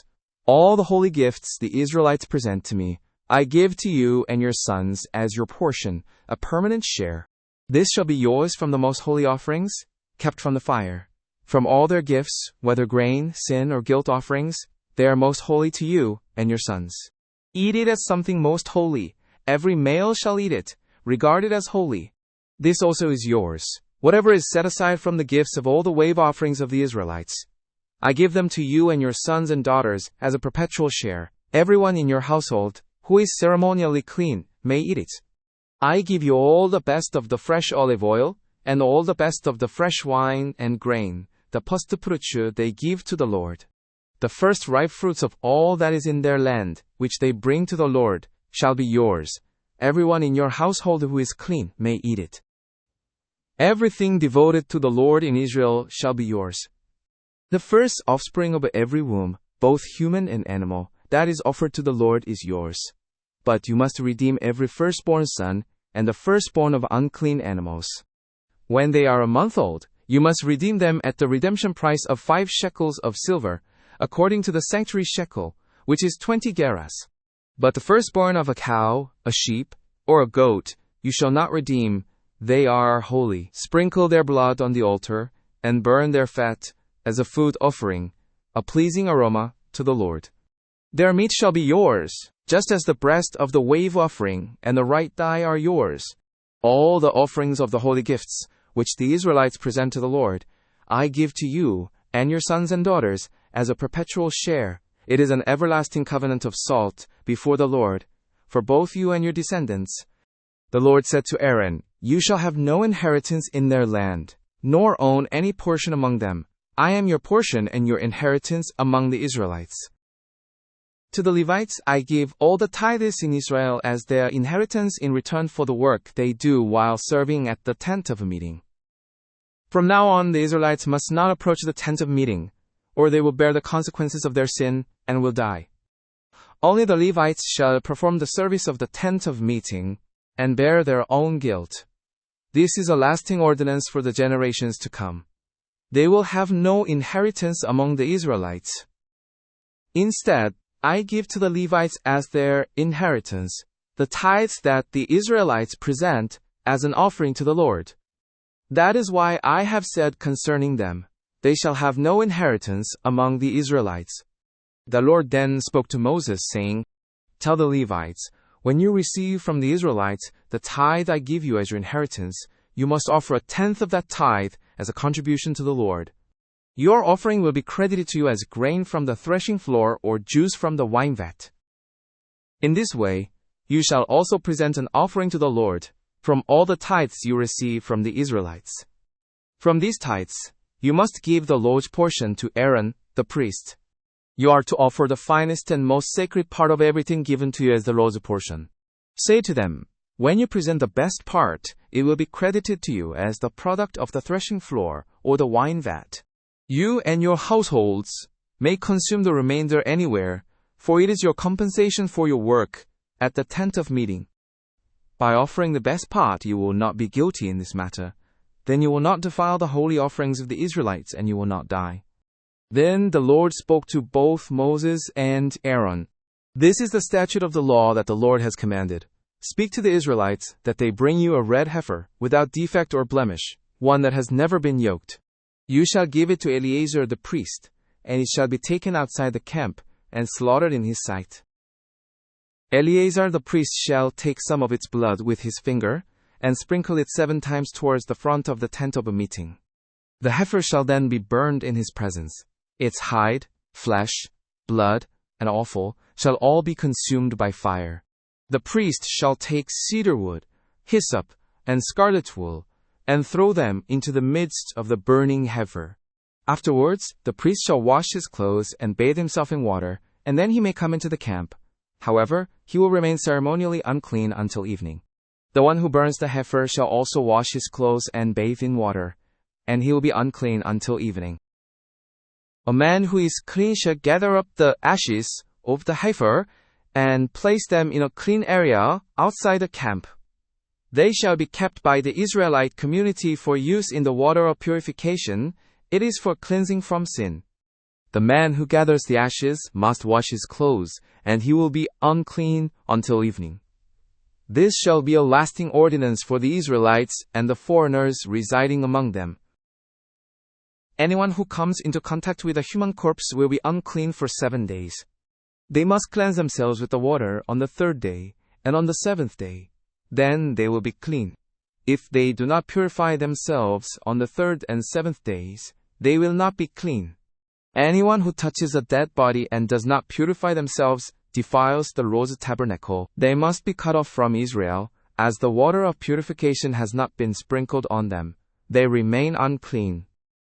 All the holy gifts the Israelites present to me, I give to you and your sons as your portion, a permanent share. This shall be yours from the most holy offerings, kept from the fire. From all their gifts, whether grain, sin, or guilt offerings, they are most holy to you and your sons. Eat it as something most holy. Every male shall eat it, regard it as holy. This also is yours. Whatever is set aside from the gifts of all the wave offerings of the Israelites, I give them to you and your sons and daughters as a perpetual share. Everyone in your household who is ceremonially clean may eat it. I give you all the best of the fresh olive oil, and all the best of the fresh wine and grain, the firstfruits they give to the Lord. The first ripe fruits of all that is in their land, which they bring to the Lord, shall be yours. Everyone in your household who is clean may eat it. Everything devoted to the Lord in Israel shall be yours. The first offspring of every womb, both human and animal, that is offered to the Lord is yours. But you must redeem every firstborn son, and the firstborn of unclean animals. When they are a month old, you must redeem them at the redemption price of 5 shekels of silver, according to the sanctuary shekel, which is 20 gerahs. But the firstborn of a cow, a sheep, or a goat, you shall not redeem. They are holy. Sprinkle their blood on the altar, and burn their fat as a food offering, a pleasing aroma to the Lord. Their meat shall be yours, just as the breast of the wave offering and the right thigh are yours. All the offerings of the holy gifts, which the Israelites present to the Lord, I give to you and your sons and daughters as a perpetual share. It is an everlasting covenant of salt before the Lord, for both you and your descendants. The Lord said to Aaron, You shall have no inheritance in their land, nor own any portion among them. I am your portion and your inheritance among the Israelites. To the Levites I give all the tithes in Israel as their inheritance in return for the work they do while serving at the tent of meeting. From now on the Israelites must not approach the tent of meeting, or they will bear the consequences of their sin and will die. Only the Levites shall perform the service of the tent of meeting and bear their own guilt. This is a lasting ordinance for the generations to come. They will have no inheritance among the Israelites. Instead, I give to the Levites as their inheritance the tithes that the Israelites present as an offering to the Lord. That is why I have said concerning them, They shall have no inheritance among the Israelites. The Lord then spoke to Moses, saying, Tell the Levites, when you receive from the Israelites the tithe I give you as your inheritance, you must offer 1/10 of that tithe as a contribution to the Lord. Your offering will be credited to you as grain from the threshing floor or juice from the wine vat. In this way, you shall also present an offering to the Lord from all the tithes you receive from the Israelites. From these tithes, you must give the Lord's portion to Aaron, the priest. You are to offer the finest and most sacred part of everything given to you as the Lord's portion. Say to them, When you present the best part, it will be credited to you as the product of the threshing floor or the wine vat. You and your households may consume the remainder anywhere, for it is your compensation for your work at the tent of meeting. By offering the best part, you will not be guilty in this matter. Then you will not defile the holy offerings of the Israelites, and you will not die. Then the Lord spoke to both Moses and Aaron. This is the statute of the law that the Lord has commanded. Speak to the Israelites that they bring you a red heifer, without defect or blemish, one that has never been yoked. You shall give it to Eleazar the priest, and it shall be taken outside the camp, and slaughtered in his sight. Eleazar the priest shall take some of its blood with his finger, and sprinkle it 7 times towards the front of the tent of a meeting. The heifer shall then be burned in his presence. Its hide, flesh, blood, and offal shall all be consumed by fire. The priest shall take cedar wood, hyssop, and scarlet wool, and throw them into the midst of the burning heifer. Afterwards, the priest shall wash his clothes and bathe himself in water, and then he may come into the camp. However, he will remain ceremonially unclean until evening. The one who burns the heifer shall also wash his clothes and bathe in water, and he will be unclean until evening. A man who is clean shall gather up the ashes of the heifer and place them in a clean area outside the camp. They shall be kept by the Israelite community for use in the water of purification. It is for cleansing from sin. The man who gathers the ashes must wash his clothes, and he will be unclean until evening. This shall be a lasting ordinance for the Israelites and the foreigners residing among them. Anyone who comes into contact with a human corpse will be unclean for 7 days. They must cleanse themselves with the water on the 3rd day, and on the 7th day. Then they will be clean. If they do not purify themselves on the 3rd and 7th days, they will not be clean. Anyone who touches a dead body and does not purify themselves defiles the Lord's tabernacle. They must be cut off from Israel, as the water of purification has not been sprinkled on them. They remain unclean.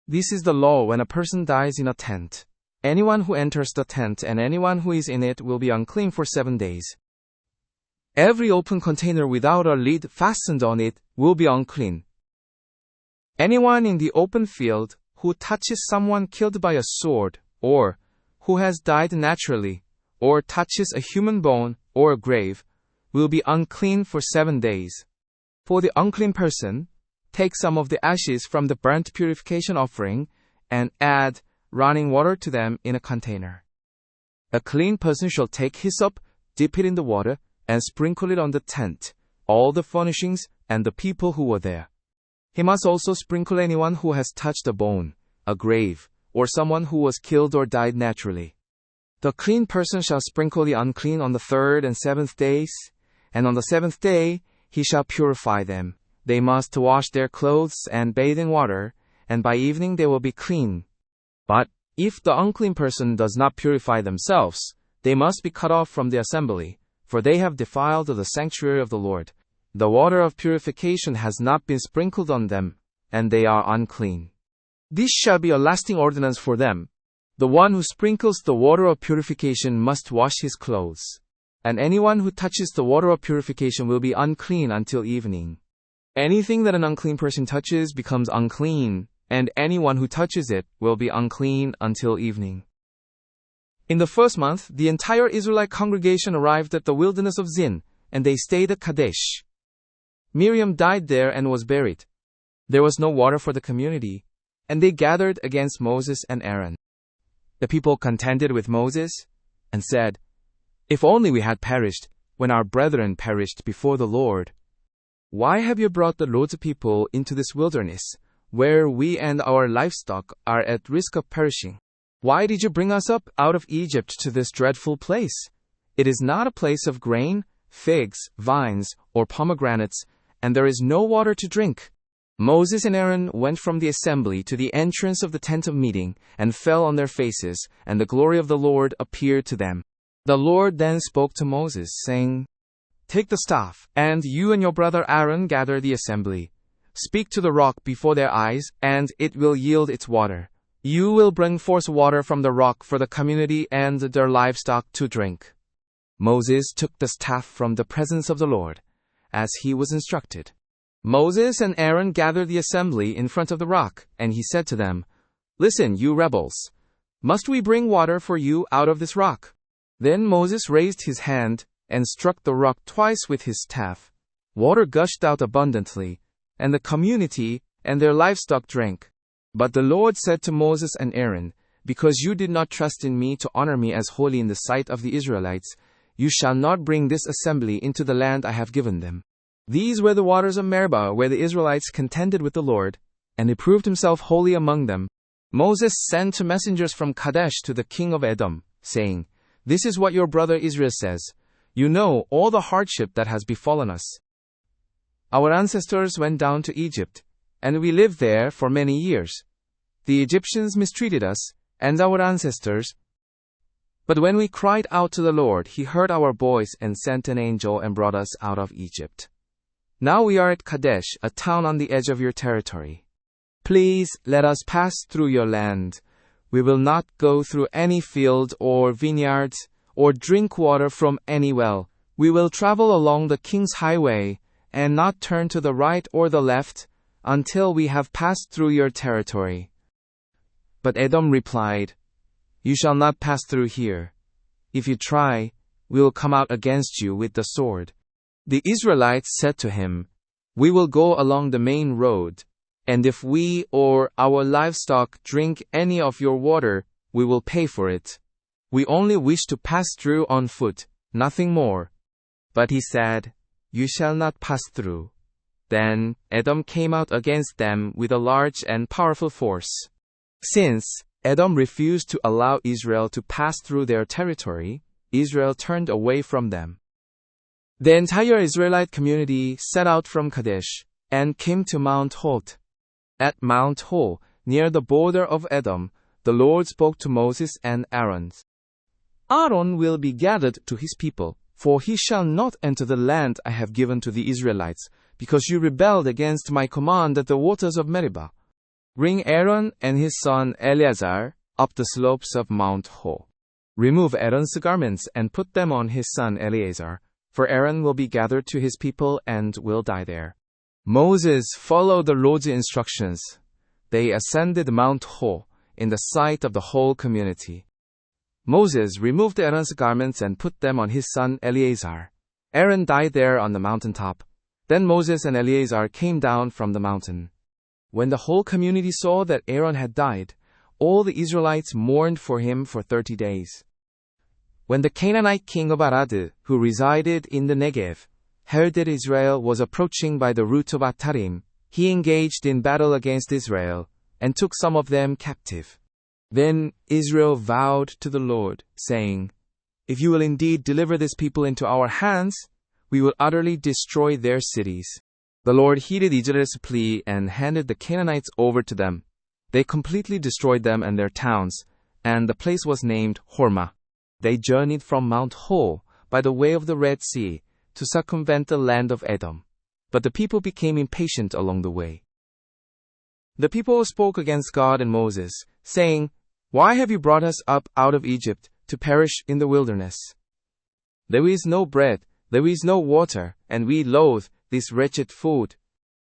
This is the law when a person dies in a tent. Anyone who enters the tent and anyone who is in it will be unclean for 7 days. Every open container without a lid fastened on it will be unclean. Anyone in the open field who touches someone killed by a sword, or who has died naturally, or touches a human bone or a grave, will be unclean for 7 days. For the unclean person, take some of the ashes from the burnt purification offering and add running water to them in a container. A clean person shall take hyssop, dip it in the water, and sprinkle it on the tent, all the furnishings, and the people who were there. He must also sprinkle anyone who has touched a bone, a grave, or someone who was killed or died naturally. The clean person shall sprinkle the unclean on the 3rd and 7th days, and on the 7th day he shall purify them. They must wash their clothes and bathe in water, and by evening they will be clean. But if the unclean person does not purify themselves, they must be cut off from the assembly, for they have defiled the sanctuary of the Lord. The water of purification has not been sprinkled on them, and they are unclean. This shall be a lasting ordinance for them. The one who sprinkles the water of purification must wash his clothes, and anyone who touches the water of purification will be unclean until evening. Anything that an unclean person touches becomes unclean, and anyone who touches it will be unclean until evening. In the 1st month, the entire Israelite congregation arrived at the wilderness of Zin, and they stayed at Kadesh. Miriam died there and was buried. There was no water for the community, and they gathered against Moses and Aaron. The people contended with Moses and said, "If only we had perished when our brethren perished before the Lord. Why have you brought the Lord's people into this wilderness, where we and our livestock are at risk of perishing? Why did you bring us up out of Egypt to this dreadful place? It is not a place of grain, figs, vines, or pomegranates, and there is no water to drink." Moses and Aaron went from the assembly to the entrance of the tent of meeting and fell on their faces, and the glory of the Lord appeared to them. The Lord then spoke to Moses, saying, "Take the staff, and you and your brother Aaron gather the assembly. Speak to the rock before their eyes, and it will yield its water. You will bring forth water from the rock for the community and their livestock to drink." Moses took the staff from the presence of the Lord, as he was instructed. Moses and Aaron gathered the assembly in front of the rock, and he said to them, "Listen, you rebels. Must we bring water for you out of this rock?" Then Moses raised his hand and struck the rock twice with his staff. Water gushed out abundantly, and the community and their livestock drank. But the Lord said to Moses and Aaron, "Because you did not trust in me to honor me as holy in the sight of the Israelites, you shall not bring this assembly into the land I have given them." These were the waters of Meribah, where the Israelites contended with the Lord, and he proved himself holy among them. Moses sent two messengers from Kadesh to the king of Edom, saying, This is what your brother Israel says. You know all the hardship that has befallen us. Our ancestors went down to Egypt, and we lived there for many years. The Egyptians mistreated us, and our ancestors. But when we cried out to the Lord, He heard our voice and sent an angel and brought us out of Egypt. Now we are at Kadesh, a town on the edge of your territory. Please let us pass through your land. We will not go through any field or vineyards, or drink water from any well. We will travel along the king's highway, and not turn to the right or the left, until we have passed through your territory. But Edom replied, You shall not pass through here. If you try, we will come out against you with the sword. The Israelites said to him, We will go along the main road, and if we or our livestock drink any of your water, we will pay for it. We only wish to pass through on foot, nothing more. But he said, You shall not pass through. Then Edom came out against them with a large and powerful force. Since Edom refused to allow Israel to pass through their territory, Israel turned away from them. The entire Israelite community set out from Kadesh and came to Mount Hor. At Mount Hor, near the border of Edom, the Lord spoke to Moses and Aaron. Aaron will be gathered to his people, for he shall not enter the land I have given to the Israelites, because you rebelled against my command at the waters of Meribah. Bring Aaron and his son Eleazar up the slopes of Mount Hor. Remove Aaron's garments and put them on his son Eleazar, for Aaron will be gathered to his people and will die there. Moses followed the Lord's instructions. They ascended Mount Hor in the sight of the whole community. Moses removed Aaron's garments and put them on his son Eleazar. Aaron died there on the mountaintop. Then Moses and Eleazar came down from the mountain. When the whole community saw that Aaron had died, all the Israelites mourned for him for 30 days. When the Canaanite king of Arad, who resided in the Negev, heard that Israel was approaching by the route of Atarim, he engaged in battle against Israel, and took some of them captive. Then Israel vowed to the Lord, saying, If you will indeed deliver this people into our hands, we will utterly destroy their cities. The Lord heeded Israel's plea and handed the Canaanites over to them. They completely destroyed them and their towns, and the place was named Hormah. They journeyed from Mount Hor by the way of the Red Sea to circumvent the land of Edom. But the people became impatient along the way. The people spoke against God and Moses, saying, Why have you brought us up out of Egypt to perish in the wilderness? There is no bread, there is no water, and we loathe this wretched food.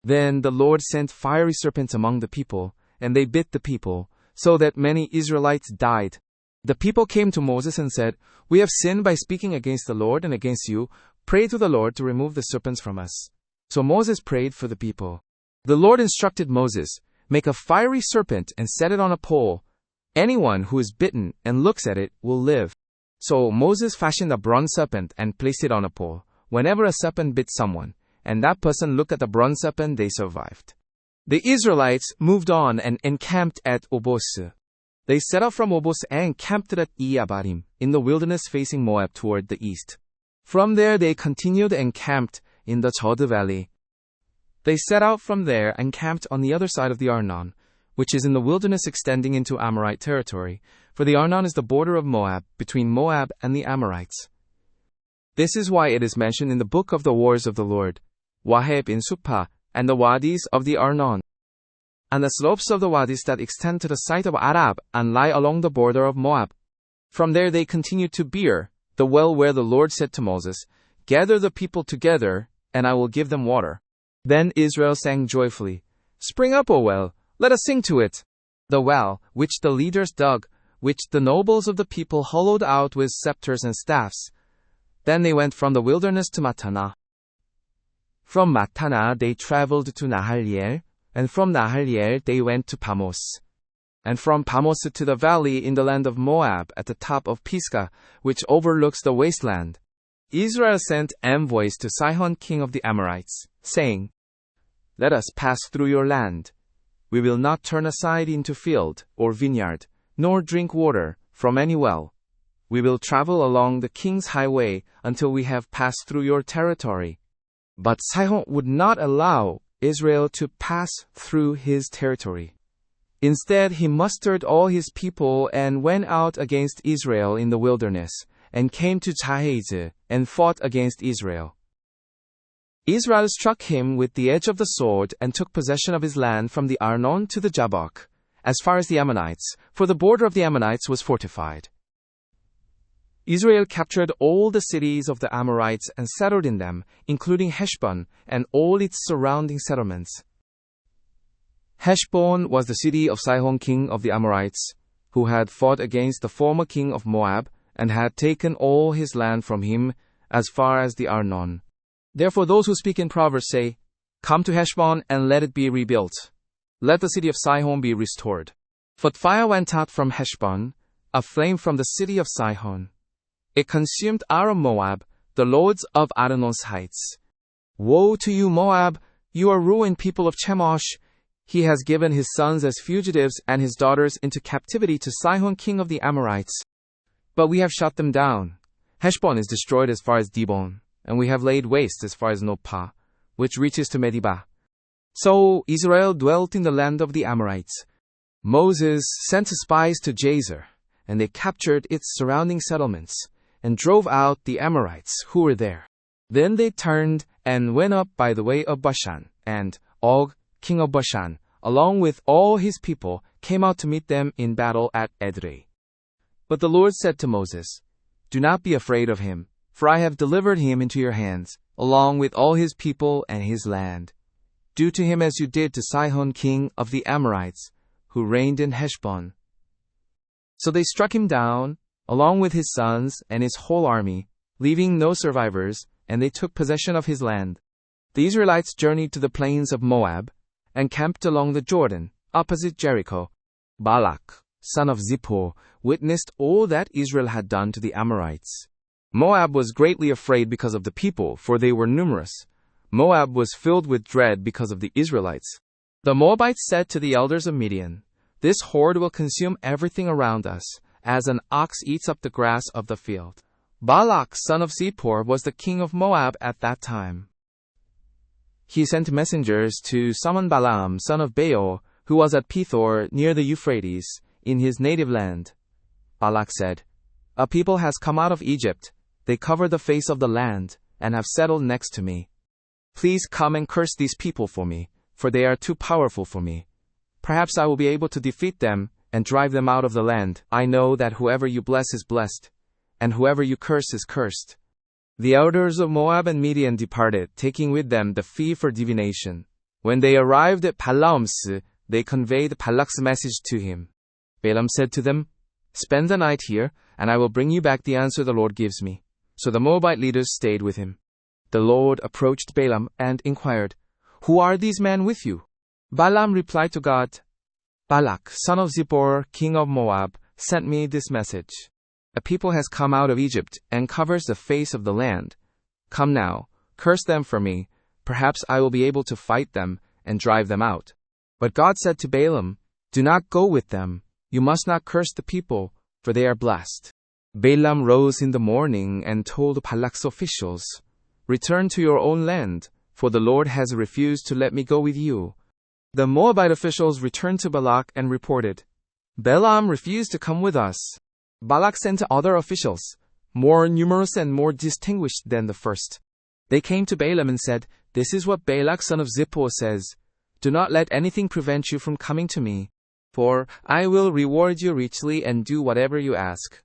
Then the Lord sent fiery serpents among the people, and they bit the people, so that many Israelites died. The people came to Moses and said, We have sinned by speaking against the Lord and against you. Pray to the Lord to remove the serpents from us. So Moses prayed for the people. The Lord instructed Moses, Make a fiery serpent and set it on a pole. Anyone who is bitten and looks at it will live. So Moses fashioned a bronze serpent and placed it on a pole. Whenever a serpent bit someone, and that person looked at the bronze serpent, they survived. The Israelites moved on and encamped at Obos. They set out from Obos and camped at Iye-abarim, in the wilderness facing Moab toward the east. From there they continued and camped in the Jod valley. They set out from there and camped on the other side of the Arnon, which is in the wilderness extending into Amorite territory, for the Arnon is the border of Moab, between Moab and the Amorites. This is why it is mentioned in the book of the wars of the Lord, Waheb in Suphah, and the wadis of the Arnon, and the slopes of the wadis that extend to the site of Arab and lie along the border of Moab. From there they continued to Beer, the well where the Lord said to Moses, Gather the people together, and I will give them water. Then Israel sang joyfully, Spring up, O well, let us sing to it. The well, which the leaders dug, which the nobles of the people hollowed out with scepters and staffs. Then they went from the wilderness to Mattanah. From Mattanah they traveled to Nahaliel, and from Nahaliel they went to Bamos. And from Bamos to the valley in the land of Moab at the top of Pisgah, which overlooks the wasteland. Israel sent envoys to Sihon king of the Amorites, saying, Let us pass through your land. We will not turn aside into field or vineyard, nor drink water from any well. We will travel along the king's highway until we have passed through your territory. But Sihon would not allow Israel to pass through his territory. Instead, he mustered all his people and went out against Israel in the wilderness, and came to Jahaz, and fought against Israel. Israel struck him with the edge of the sword and took possession of his land from the Arnon to the Jabbok, as far as the Ammonites, for the border of the Ammonites was fortified. Israel captured all the cities of the Amorites and settled in them, including Heshbon and all its surrounding settlements. Heshbon was the city of Sihon king of the Amorites, who had fought against the former king of Moab, and had taken all his land from him as far as the Arnon. Therefore those who speak in Proverbs say, "Come to Heshbon and let it be rebuilt. Let the city of Sihon be restored." For fire went out from Heshbon, a flame from the city of Sihon. It consumed Aram Moab, the lords of Arnon's heights. Woe to you, Moab! You are ruined, people of Chemosh! He has given his sons as fugitives and his daughters into captivity to Sihon king of the Amorites. But we have shut them down. Heshbon is destroyed as far as Dibon, and we have laid waste as far as Nopah, which reaches to Medeba. So Israel dwelt in the land of the Amorites. Moses sent spies to Jazer, and they captured its surrounding settlements, and drove out the Amorites who were there. Then they turned and went up by the way of Bashan, and Og, king of Bashan, along with all his people, came out to meet them in battle at Edrei. But the Lord said to Moses, "Do not be afraid of him, for I have delivered him into your hands, along with all his people and his land. Do to him as you did to Sihon king of the Amorites, who reigned in Heshbon." So they struck him down, along with his sons and his whole army, leaving no survivors, and they took possession of his land. The Israelites journeyed to the plains of Moab, and camped along the Jordan, opposite Jericho. Balak, son of Zippor, witnessed all that Israel had done to the Amorites. Moab was greatly afraid because of the people, for they were numerous. Moab was filled with dread because of the Israelites. The Moabites said to the elders of Midian, "This horde will consume everything around us, as an ox eats up the grass of the field." Balak, son of Zippor, was the king of Moab at that time. He sent messengers to summon Balaam, son of Beor, who was at Pethor near the Euphrates, in his native land. Balak said, "A people has come out of Egypt. They cover the face of the land, and have settled next to me. Please come and curse these people for me, for they are too powerful for me. Perhaps I will be able to defeat them and drive them out of the land. I know that whoever you bless is blessed, and whoever you curse is cursed." The elders of Moab and Midian departed, taking with them the fee for divination. When they arrived at Balaam's, they conveyed Balak's message to him. Balaam said to them, "Spend the night here, and I will bring you back the answer the Lord gives me." So the Moabite leaders stayed with him. The Lord approached Balaam and inquired, "Who are these men with you?" Balaam replied to God, "Balak, son of Zippor, king of Moab, sent me this message. A people has come out of Egypt and covers the face of the land. Come now, curse them for me. Perhaps I will be able to fight them and drive them out." But God said to Balaam, "Do not go with them. You must not curse the people, for they are blessed." Balaam rose in the morning and told Balak's officials, "Return to your own land, for the Lord has refused to let me go with you." The Moabite officials returned to Balak and reported, "Balaam refused to come with us." Balak sent other officials, more numerous and more distinguished than the first. They came to Balaam and said, "This is what Balak son of Zippor says. Do not let anything prevent you from coming to me, for I will reward you richly and do whatever you ask.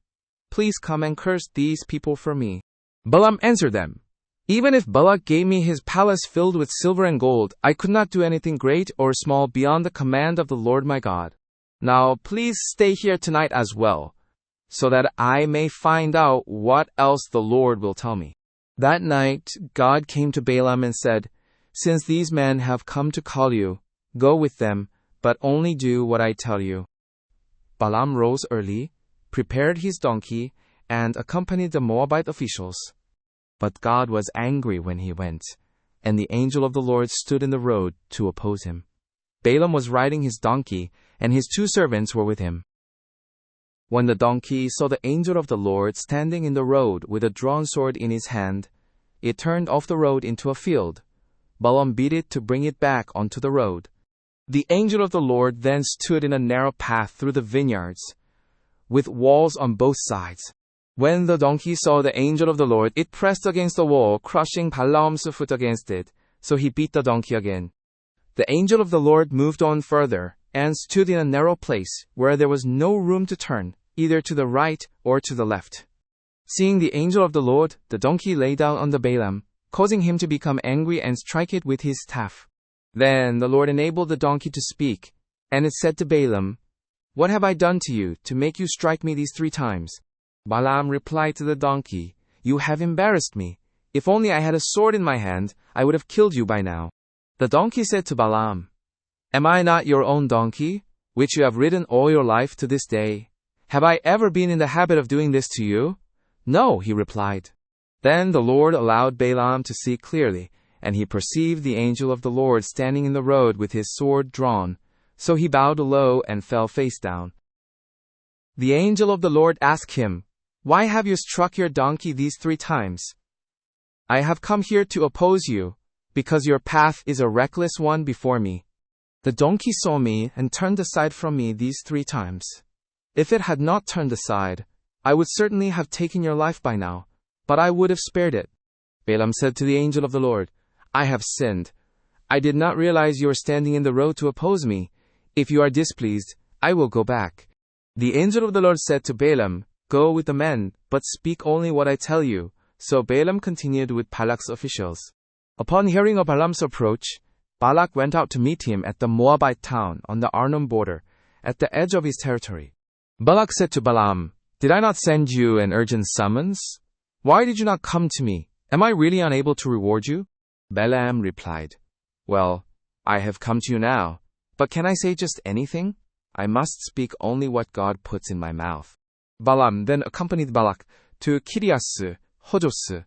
Please come and curse these people for me." Balaam answered them, "Even if Balak gave me his palace filled with silver and gold, I could not do anything great or small beyond the command of the Lord my God. Now please stay here tonight as well, so that I may find out what else the Lord will tell me." That night God came to Balaam and said, "Since these men have come to call you, go with them, but only do what I tell you." Balaam rose early, prepared his donkey, and accompanied the Moabite officials. But God was angry when he went, and the angel of the Lord stood in the road to oppose him. Balaam was riding his donkey, and his 2 servants were with him. When the donkey saw the angel of the Lord standing in the road with a drawn sword in his hand, it turned off the road into a field. Balaam beat it to bring it back onto the road. The angel of the Lord then stood in a narrow path through the vineyards, with walls on both sides. When the donkey saw the angel of the Lord, it pressed against the wall, crushing Balaam's foot against it, so he beat the donkey again. The angel of the Lord moved on further, and stood in a narrow place, where there was no room to turn, either to the right or to the left. Seeing the angel of the Lord, the donkey lay down on the Balaam, causing him to become angry and strike it with his staff. Then the Lord enabled the donkey to speak, and it said to Balaam, "What have I done to you, to make you strike me these 3 times? Balaam replied to the donkey, "You have embarrassed me. If only I had a sword in my hand, I would have killed you by now." The donkey said to Balaam, "Am I not your own donkey, which you have ridden all your life to this day? Have I ever been in the habit of doing this to you?" "No," he replied. Then the Lord allowed Balaam to see clearly, and he perceived the angel of the Lord standing in the road with his sword drawn. So he bowed low and fell face down. The angel of the Lord asked him, "Why have you struck your donkey these 3 times?" "I have come here to oppose you, because your path is a reckless one before me. The donkey saw me and turned aside from me these 3 times. If it had not turned aside, I would certainly have taken your life by now, but I would have spared it." Balaam said to the angel of the Lord, "I have sinned. I did not realize you were standing in the road to oppose me. If you are displeased, I will go back." The angel of the Lord said to Balaam, "Go with the men, but speak only what I tell you." So Balaam continued with Balak's officials. Upon hearing of Balaam's approach, Balak went out to meet him at the Moabite town on the Arnon border, at the edge of his territory. Balak said to Balaam, "Did I not send you an urgent summons? Why did you not come to me? Am I really unable to reward you?" Balaam replied, "Well, I have come to you now, but can I say just anything? I must speak only what God puts in my mouth." Balaam then accompanied Balak to Kiriath Hojos.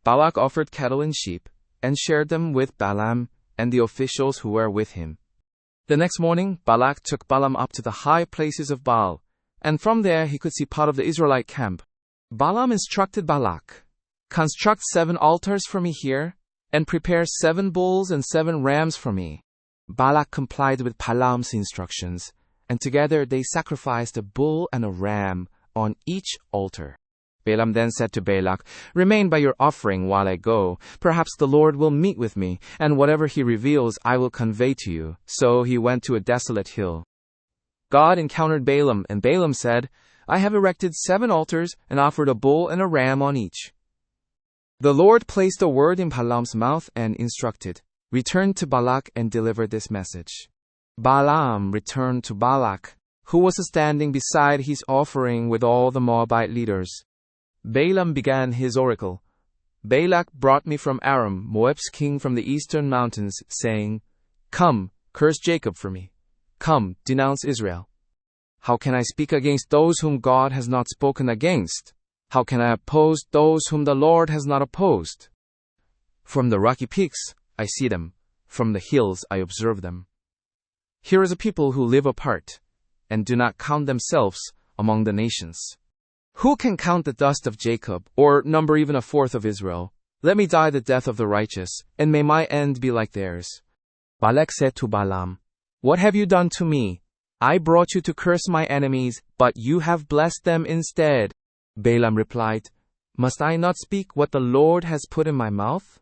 Balak offered cattle and sheep, and shared them with Balaam and the officials who were with him. The next morning, Balak took Balaam up to the high places of Baal, and from there he could see part of the Israelite camp. Balaam instructed Balak, "Construct 7 altars for me here, and prepare 7 bulls and 7 rams for me." Balak complied with Balaam's instructions, and together they sacrificed a bull and a ram on each altar. Balaam then said to Balak, "Remain by your offering while I go. Perhaps the Lord will meet with me, and whatever he reveals I will convey to you." So he went to a desolate hill. God encountered Balaam, and Balaam said, "I have erected 7 altars and offered a bull and a ram on each." The Lord placed a word in Balaam's mouth and instructed, "Return to Balak and deliver this message." Balaam returned to Balak, who was standing beside his offering with all the Moabite leaders. Balaam began his oracle. "Balak brought me from Aram, Moab's king from the eastern mountains, saying, 'Come, curse Jacob for me. Come, denounce Israel. How can I speak against those whom God has not spoken against? How can I oppose those whom the Lord has not opposed? From the rocky peaks, I see them. From the hills, I observe them. Here is a people who live apart, and do not count themselves among the nations. Who can count the dust of Jacob, or number even a fourth of Israel? Let me die the death of the righteous, and may my end be like theirs." Balak said to Balaam, "What have you done to me? I brought you to curse my enemies, but you have blessed them instead." Balaam replied, "Must I not speak what the Lord has put in my mouth?"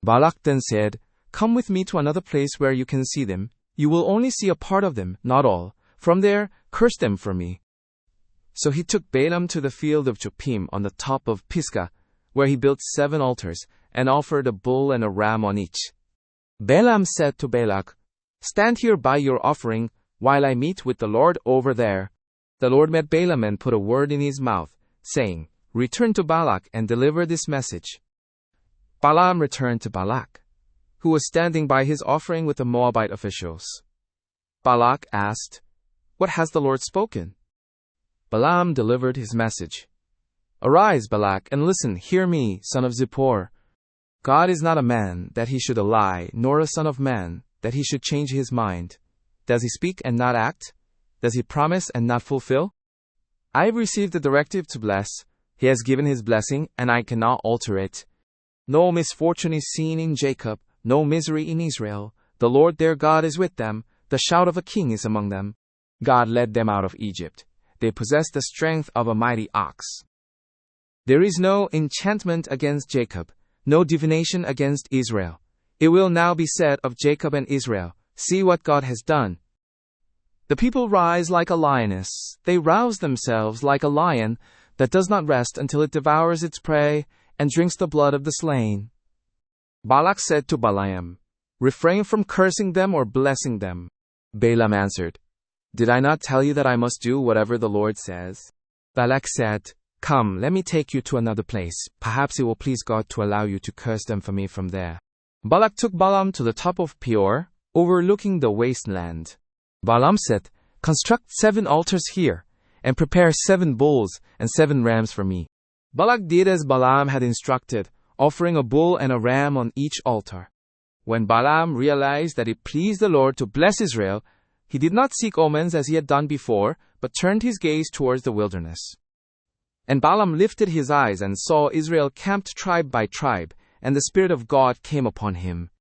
Balak then said, "Come with me to another place where you can see them. You will only see a part of them, not all. From there, curse them for me." So he took Balaam to the field of Joppim on the top of Pisgah, where he built 7 altars, and offered a bull and a ram on each. Balaam said to Balak, "Stand here by your offering, while I meet with the Lord over there." The Lord met Balaam and put a word in his mouth, saying, "Return to Balak and deliver this message." Balaam returned to Balak, who was standing by his offering with the Moabite officials. Balak asked, "What has the Lord spoken?" Balaam delivered his message. "Arise, Balak, and listen. Hear me, son of Zippor. God is not a man that he should lie, nor a son of man that he should change his mind. Does he speak and not act? Does he promise and not fulfill?" I have received the directive to bless. He has given his blessing, and I cannot alter it. No misfortune is seen in Jacob, no misery in Israel. The Lord their God is with them. The shout of a king is among them. God led them out of Egypt. They possessed the strength of a mighty ox. There is no enchantment against Jacob, no divination against Israel. It will now be said of Jacob and Israel, see what God has done. The people rise like a lioness. They rouse themselves like a lion that does not rest until it devours its prey and drinks the blood of the slain. Balak said to Balaam, refrain from cursing them or blessing them. Balaam answered, did I not tell you that I must do whatever the Lord says? Balak said, come, let me take you to another place. Perhaps it will please God to allow you to curse them for me from there. Balak took Balaam to the top of Peor, overlooking the wasteland. Balaam said, construct 7 altars here, and prepare 7 bulls and 7 rams for me. Balak did as Balaam had instructed, offering a bull and a ram on each altar. When Balaam realized that it pleased the Lord to bless Israel, he did not seek omens as he had done before, but turned his gaze towards the wilderness. And Balaam lifted his eyes and saw Israel camped tribe by tribe, and the Spirit of God came upon him.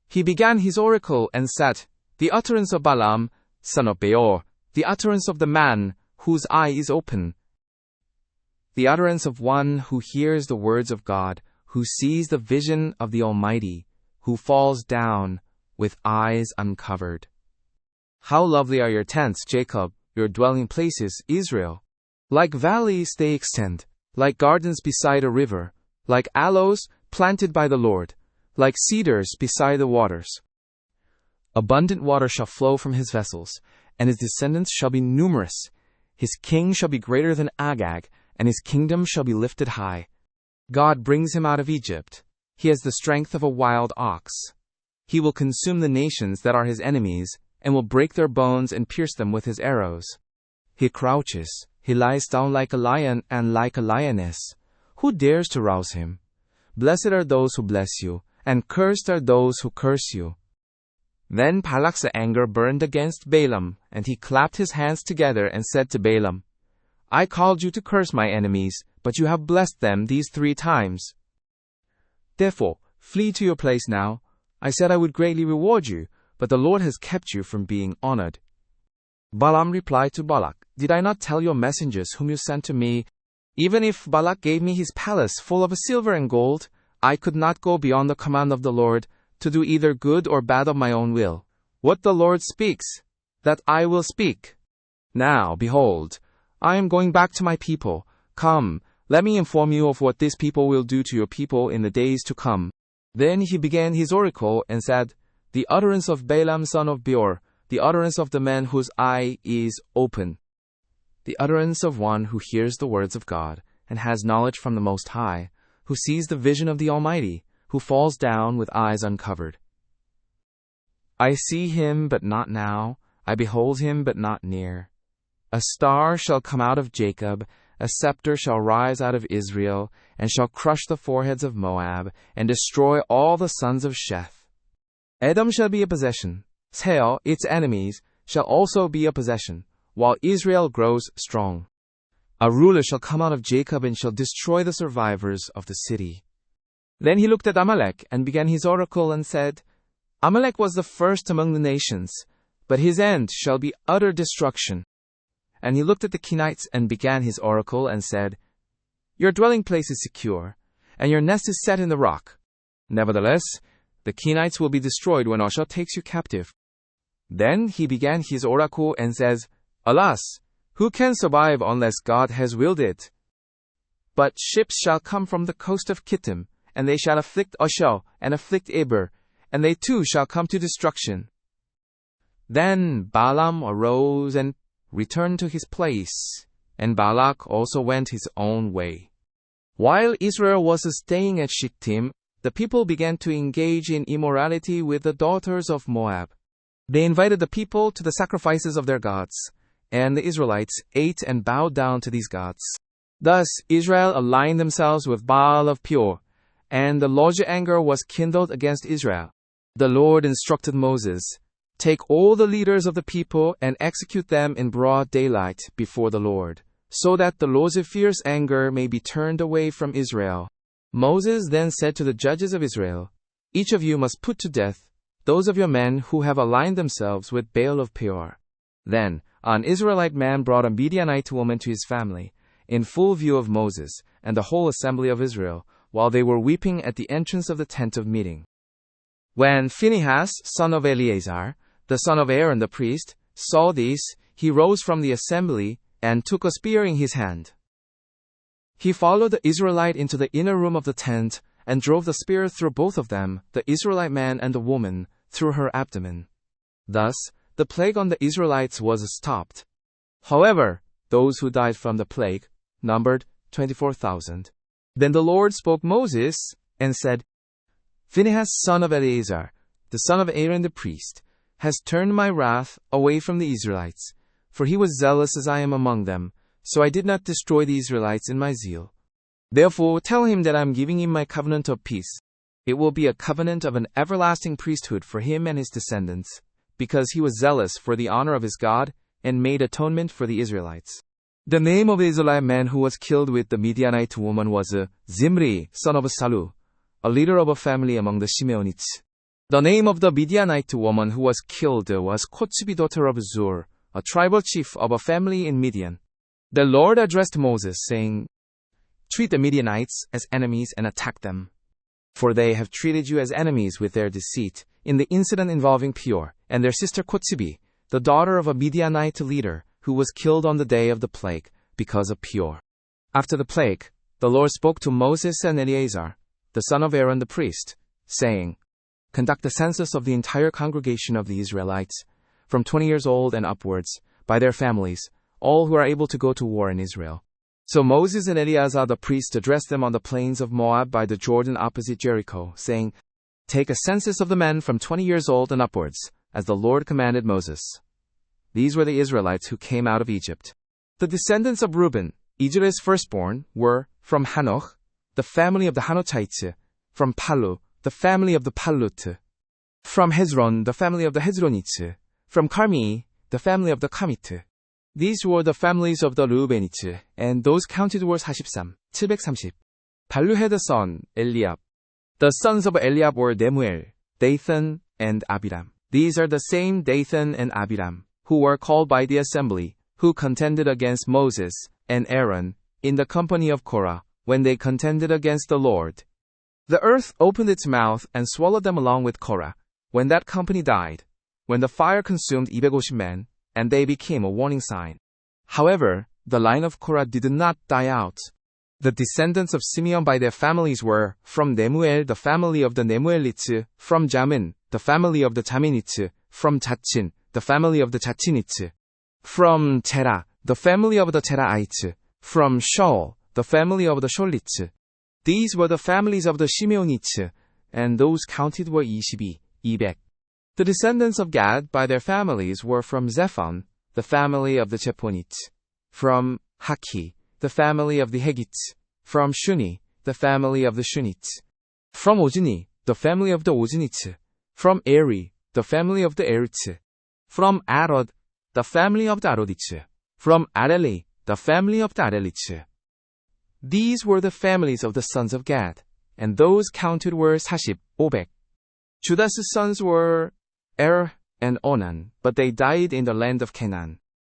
He began his oracle and said, the utterance of Balaam, son of Beor, the utterance of the man whose eye is open, the utterance of one who hears the words of God, who sees the vision of the Almighty, who falls down with eyes uncovered. How lovely are your tents, Jacob, your dwelling places, Israel. Like valleys they extend, like gardens beside a river, like aloes planted by the Lord, like cedars beside the waters. Abundant water shall flow from his vessels, and his descendants shall be numerous. His king shall be greater than Agag, and his kingdom shall be lifted high. God brings him out of Egypt. He has the strength of a wild ox. He will consume the nations that are his enemies, and will break their bones and pierce them with his arrows. He crouches, he lies down like a lion and like a lioness. Who dares to rouse him? Blessed are those who bless you, and cursed are those who curse you. Then Balak's anger burned against Balaam, and he clapped his hands together and said to Balaam, I called you to curse my enemies, but you have blessed them these 3 times. Therefore, flee to your place now. I said I would greatly reward you, but the Lord has kept you from being honored. Balaam replied to Balak, did I not tell your messengers whom you sent to me, even if Balak gave me his palace full of silver and gold, I could not go beyond the command of the Lord, to do either good or bad of my own will. What the Lord speaks, that I will speak. Now, behold, I am going back to my people. Come, let me inform you of what this people will do to your people in the days to come. Then he began his oracle and said, the utterance of Balaam son of Beor, the utterance of the man whose eye is open, the utterance of one who hears the words of God, and has knowledge from the Most High, who sees the vision of the Almighty, who falls down with eyes uncovered. I see him, but not now. I behold him, but not near. A star shall come out of Jacob, a scepter shall rise out of Israel, and shall crush the foreheads of Moab, and destroy all the sons of Sheth. Edom shall be a possession. Seir, its enemies, shall also be a possession, while Israel grows strong. A ruler shall come out of Jacob and shall destroy the survivors of the city. Then he looked at Amalek and began his oracle and said, Amalek was the first among the nations, but his end shall be utter destruction. And he looked at the Kenites and began his oracle and said, your dwelling place is secure, and your nest is set in the rock. Nevertheless, the Kenites will be destroyed when Ashur takes you captive. Then he began his oracle and says, alas, who can survive unless God has willed it? But ships shall come from the coast of Kittim, and they shall afflict Ashur and afflict Eber, and they too shall come to destruction. Then Balaam arose and returned to his place, and Balak also went his own way. While Israel was staying at Shittim, the people began to engage in immorality with the daughters of Moab. They invited the people to the sacrifices of their gods, and the Israelites ate and bowed down to these gods. Thus Israel aligned themselves with Baal of Peor, and the Lord's anger was kindled against Israel. The Lord instructed Moses, Take all the leaders of the people and execute them in broad daylight before the Lord, so that the Lord's fierce anger may be turned away from Israel." Moses then said to the judges of Israel, "Each of you must put to death those of your men who have aligned themselves with Baal of Peor." Then an Israelite man brought a Midianite woman to his family, in full view of Moses and the whole assembly of Israel, while they were weeping at the entrance of the tent of meeting. When Phinehas, son of Eleazar, the son of Aaron the priest, saw this, he rose from the assembly and took a spear in his hand. He followed the Israelite into the inner room of the tent and drove the spear through both of them, the Israelite man and the woman, through her abdomen. Thus, the plague on the Israelites was stopped. However, those who died from the plague numbered 24,000. Then the Lord spoke to Moses and said, "Phinehas, son of Eleazar, the son of Aaron the priest, has turned my wrath away from the Israelites, for he was zealous as I am among them, so I did not destroy the Israelites in my zeal. Therefore tell him that I am giving him my covenant of peace. It will be a covenant of an everlasting priesthood for him and his descendants, because he was zealous for the honor of his God and made atonement for the Israelites." The name of the Israelite man who was killed with the Midianite woman was Zimri, son of Salu, a leader of a family among the Shimeonites. The name of the Midianite woman who was killed was Kotzbi, daughter of Zur, a tribal chief of a family in Midian. The Lord addressed Moses, saying, "Treat the Midianites as enemies and attack them. For they have treated you as enemies with their deceit in the incident involving Peor and their sister Kotzbi, the daughter of a Midianite leader who was killed on the day of the plague because of Peor." After the plague, the Lord spoke to Moses and Eleazar, the son of Aaron the priest, saying, "Conduct a census of the entire congregation of the Israelites, from 20 years old and upwards, by their families, all who are able to go to war in Israel." So Moses and Eleazar the priest addressed them on the plains of Moab by the Jordan opposite Jericho, saying, "Take a census of the men from 20 years old and upwards, as the Lord commanded Moses." These were the Israelites who came out of Egypt. The descendants of Reuben, Israel's firstborn, were from Hanoch, the family of the Hanochites; from Palu, the family of the Paluite; from Hezron, the family of the Hezronites; from Carmi, the family of the Carmite. These were the families of the Reubenites, and those counted were 43, 730. Palu had a son, Eliab. The sons of Eliab were Nemuel, Dathan, and Abiram. These are the same Dathan and Abiram, who were called by the assembly, who contended against Moses and Aaron, in the company of Korah, when they contended against the Lord. The earth opened its mouth and swallowed them along with Korah, when that company died, when the fire consumed 250 men, and they became a warning sign. However, the line of Korah did not die out. The descendants of Simeon by their families were, from Nemuel, the family of the Nemuelites; from Jamin, the family of the Jaminites; from Jachin, the family of the Jachinites; from Terah, the family of the Terahites; from Shaul, the family of the Shaulites. These were the families of the Shimeonites, and those counted were 200. The descendants of Gad by their families were from Zephon, the family of the Chephonites; from Haki, the family of the Hegites; from Shuni, the family of the Shunites; from Ozini, the family of the Ozinites; from Eri, the family of the Erites; from Arod, the family of the Arodites; from Areli, the family of the Arelites. These were the families of the sons of Gad, and those counted were 45. Judah's sons were Er and Onan, but they died in the land of Canaan.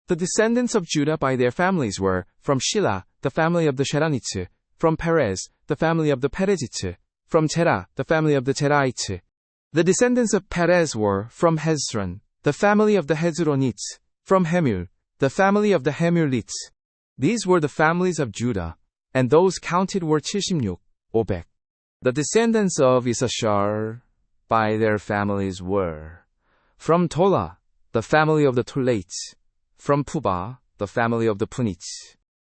The descendants of Judah by their families were, from Shelah, the family of the Sheranites; from Perez, the family of the Perezites; from Terah, the family of the Terahites. The descendants of Perez were, from Hezron, the family of the Hezronites; from Hemul, the family of the Hemulites. These were the families of Judah, and those counted were 76, 500. The descendants of Issachar by their families were, from Tola, the family of the Tolaites; from Puba, the family of the Punites;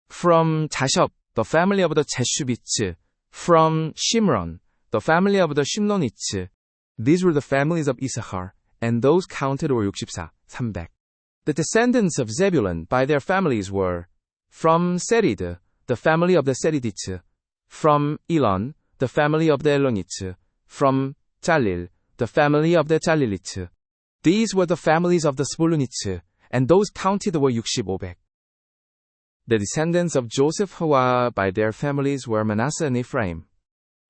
from Jashub, the family of the Jeshubites; from Shimron, the family of the Shimlonites. These were the families of Issachar, and those counted were 64, 300. The descendants of Zebulun by their families were, from Serid, the family of the Seridites; from Elon, the family of the Elonites; from Jalil, the family of the Jalilites; These were the families of the Smolunites, and those counted were 6500. The descendants of Joseph by their families were Manasseh and Ephraim.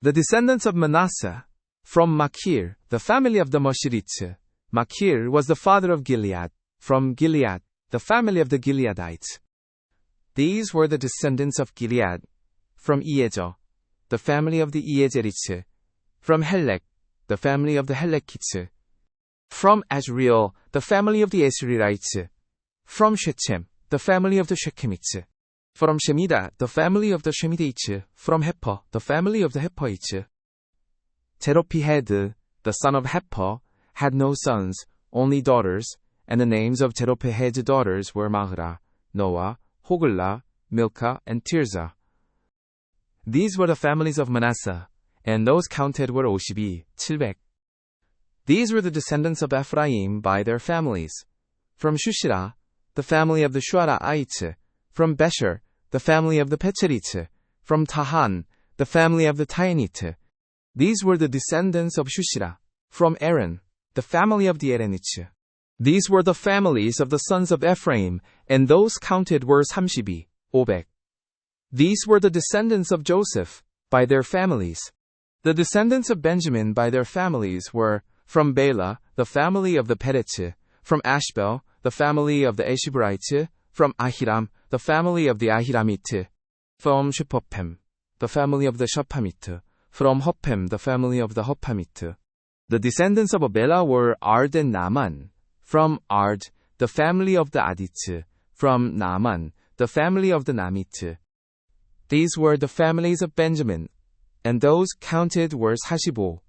The descendants of Manasseh, from Machir, the family of the Moshirites. Machir was the father of Gilead. From Gilead, the family of the Gileadites. These were the descendants of Gilead. From Iezer, the family of the Iezerites. From Helek, the family of the Helekites. From Asriel, the family of the Asrielites. From Shechem, the family of the Shechemites. From Shemida, the family of the Shemidites. From Hepher, the family of the Heperites. Zelophehad, the son of Hepher, had no sons, only daughters, and the names of Zelophehad's daughters were Mahlah, Noah, Hoglah, Milcah, and Tirzah. These were the families of Manasseh, and those counted were 700. These were the descendants of Ephraim by their families. From Shushirah, the family of the Shuaraites. From Besher, the family of the Pecherites. From Tahan, the family of the Tahanite. These were the descendants of Shushirah. From Aaron, the family of the Erenites. These were the families of the sons of Ephraim, and those counted were 500. These were the descendants of Joseph, by their families. The descendants of Benjamin by their families were, from Bela, the family of the Peretze. From Ashbel, the family of the Ashbelites. From Ahiram, the family of the Ahiramite. From Shepophem, the family of the Shaphamite. From Hophem, the family of the Hophamite. The descendants of Bela were Ard and Naaman. From Ard, the family of the Adite. From Naaman, the family of the Namite. These were the families of Benjamin, and those counted were 600.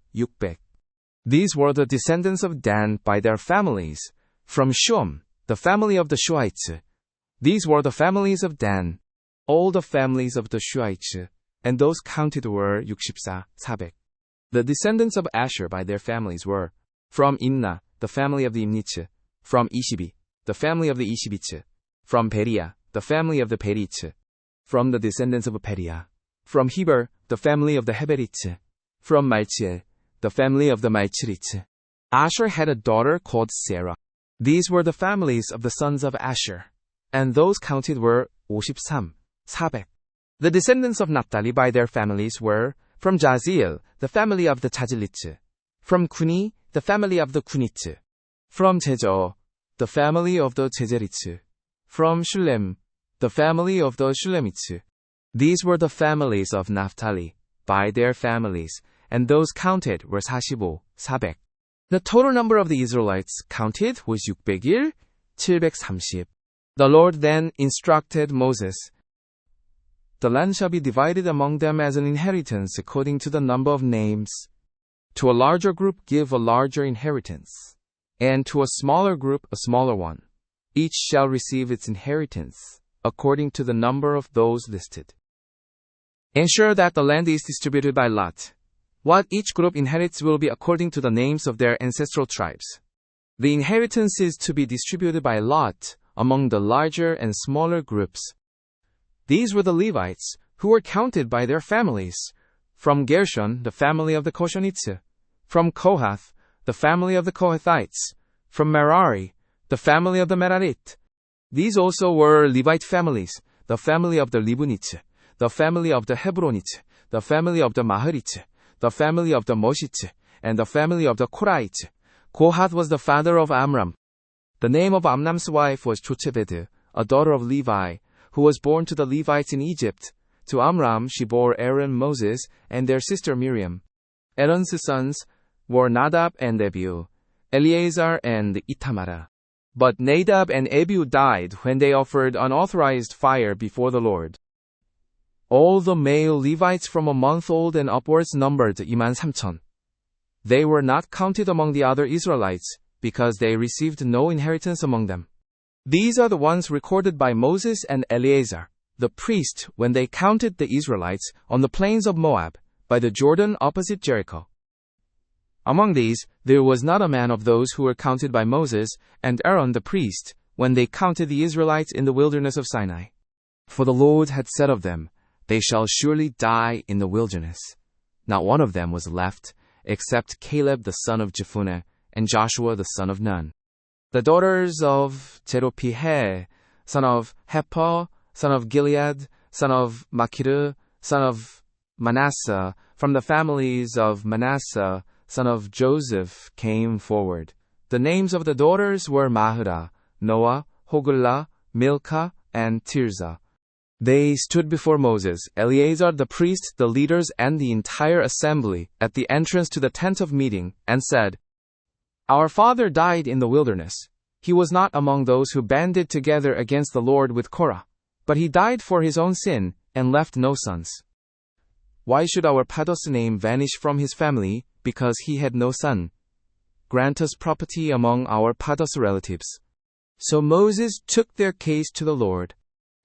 These were the descendants of Dan by their families. From Shuam, the family of the Shuites. These were the families of Dan, all the families of the Shuites, and those counted were 400. The descendants of Asher by their families were, from Imnah, the family of the Imnites. From Ishibi, the family of the Ishibites. From Beriah, the family of the Berites. From the descendants of Beriah. From Heber, the family of the Heberites. From Malchiel, the family of the Malchirites. Asher had a daughter called Sarah. These were the families of the sons of Asher, and those counted were 400. The descendants of Naphtali by their families were, from Jaziel, the family of the Jazilites. From Guni, the family of the Gunites. From Jezer, the family of the Jezerites. From Shulem, the family of the Shulemites. These were the families of Naphtali, by their families, and those counted were 400. The total number of the Israelites counted was 730. The Lord then instructed Moses, "The land shall be divided among them as an inheritance according to the number of names. To a larger group give a larger inheritance, and to a smaller group a smaller one. Each shall receive its inheritance according to the number of those listed. Ensure that the land is distributed by lot. What each group inherits will be according to the names of their ancestral tribes. The inheritance is to be distributed by lot among the larger and smaller groups." These were the Levites, who were counted by their families. From Gershon, the family of the Koshonites. From Kohath, the family of the Kohathites. From Merari, the family of the Merarites. These also were Levite families, the family of the Libunites, the family of the Hebronites, the family of the Maharites, the family of the Moshites, and the family of the Koraites. Kohath was the father of Amram. The name of Amram's wife was Jochebed, a daughter of Levi, who was born to the Levites in Egypt. To Amram she bore Aaron, Moses, and their sister Miriam. Aaron's sons were Nadab and Abihu, Eleazar and Ithamar. But Nadab and Abihu died when they offered unauthorized fire before the Lord. All the male Levites from a month old and upwards numbered 23,000. They were not counted among the other Israelites, because they received no inheritance among them. These are the ones recorded by Moses and Eleazar, the priest, when they counted the Israelites on the plains of Moab, by the Jordan opposite Jericho. Among these, there was not a man of those who were counted by Moses and Aaron the priest, when they counted the Israelites in the wilderness of Sinai. For the Lord had said of them, "They shall surely die in the wilderness." Not one of them was left, except Caleb the son of Jephunneh, and Joshua the son of Nun. The daughters of Zerubbabel, son of Hepher, son of Gilead, son of Machir, son of Manasseh, from the families of Manasseh, son of Joseph, came forward. The names of the daughters were Mahirah, Noah, Hoglah, Milcah, and Tirzah. They stood before Moses, Eleazar the priest, the leaders, and the entire assembly at the entrance to the tent of meeting, and said, "Our father died in the wilderness. He was not among those who banded together against the Lord with Korah, but he died for his own sin and left no sons. Why should our paddos name vanish from his family because he had no son? Grant us property among our paddos relatives." So Moses took their case to the Lord.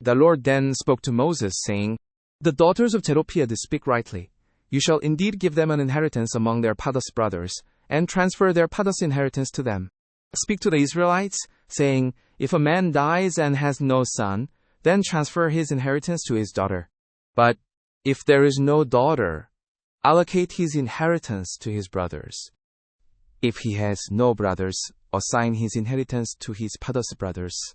The Lord then spoke to Moses, saying, "The daughters of Zerubbabel speak rightly. You shall indeed give them an inheritance among their paddos brothers, and transfer their paddos inheritance to them. Speak to the Israelites, saying, if a man dies and has no son, then transfer his inheritance to his daughter. But if there is no daughter, allocate his inheritance to his brothers. If he has no brothers, assign his inheritance to his paddos brothers.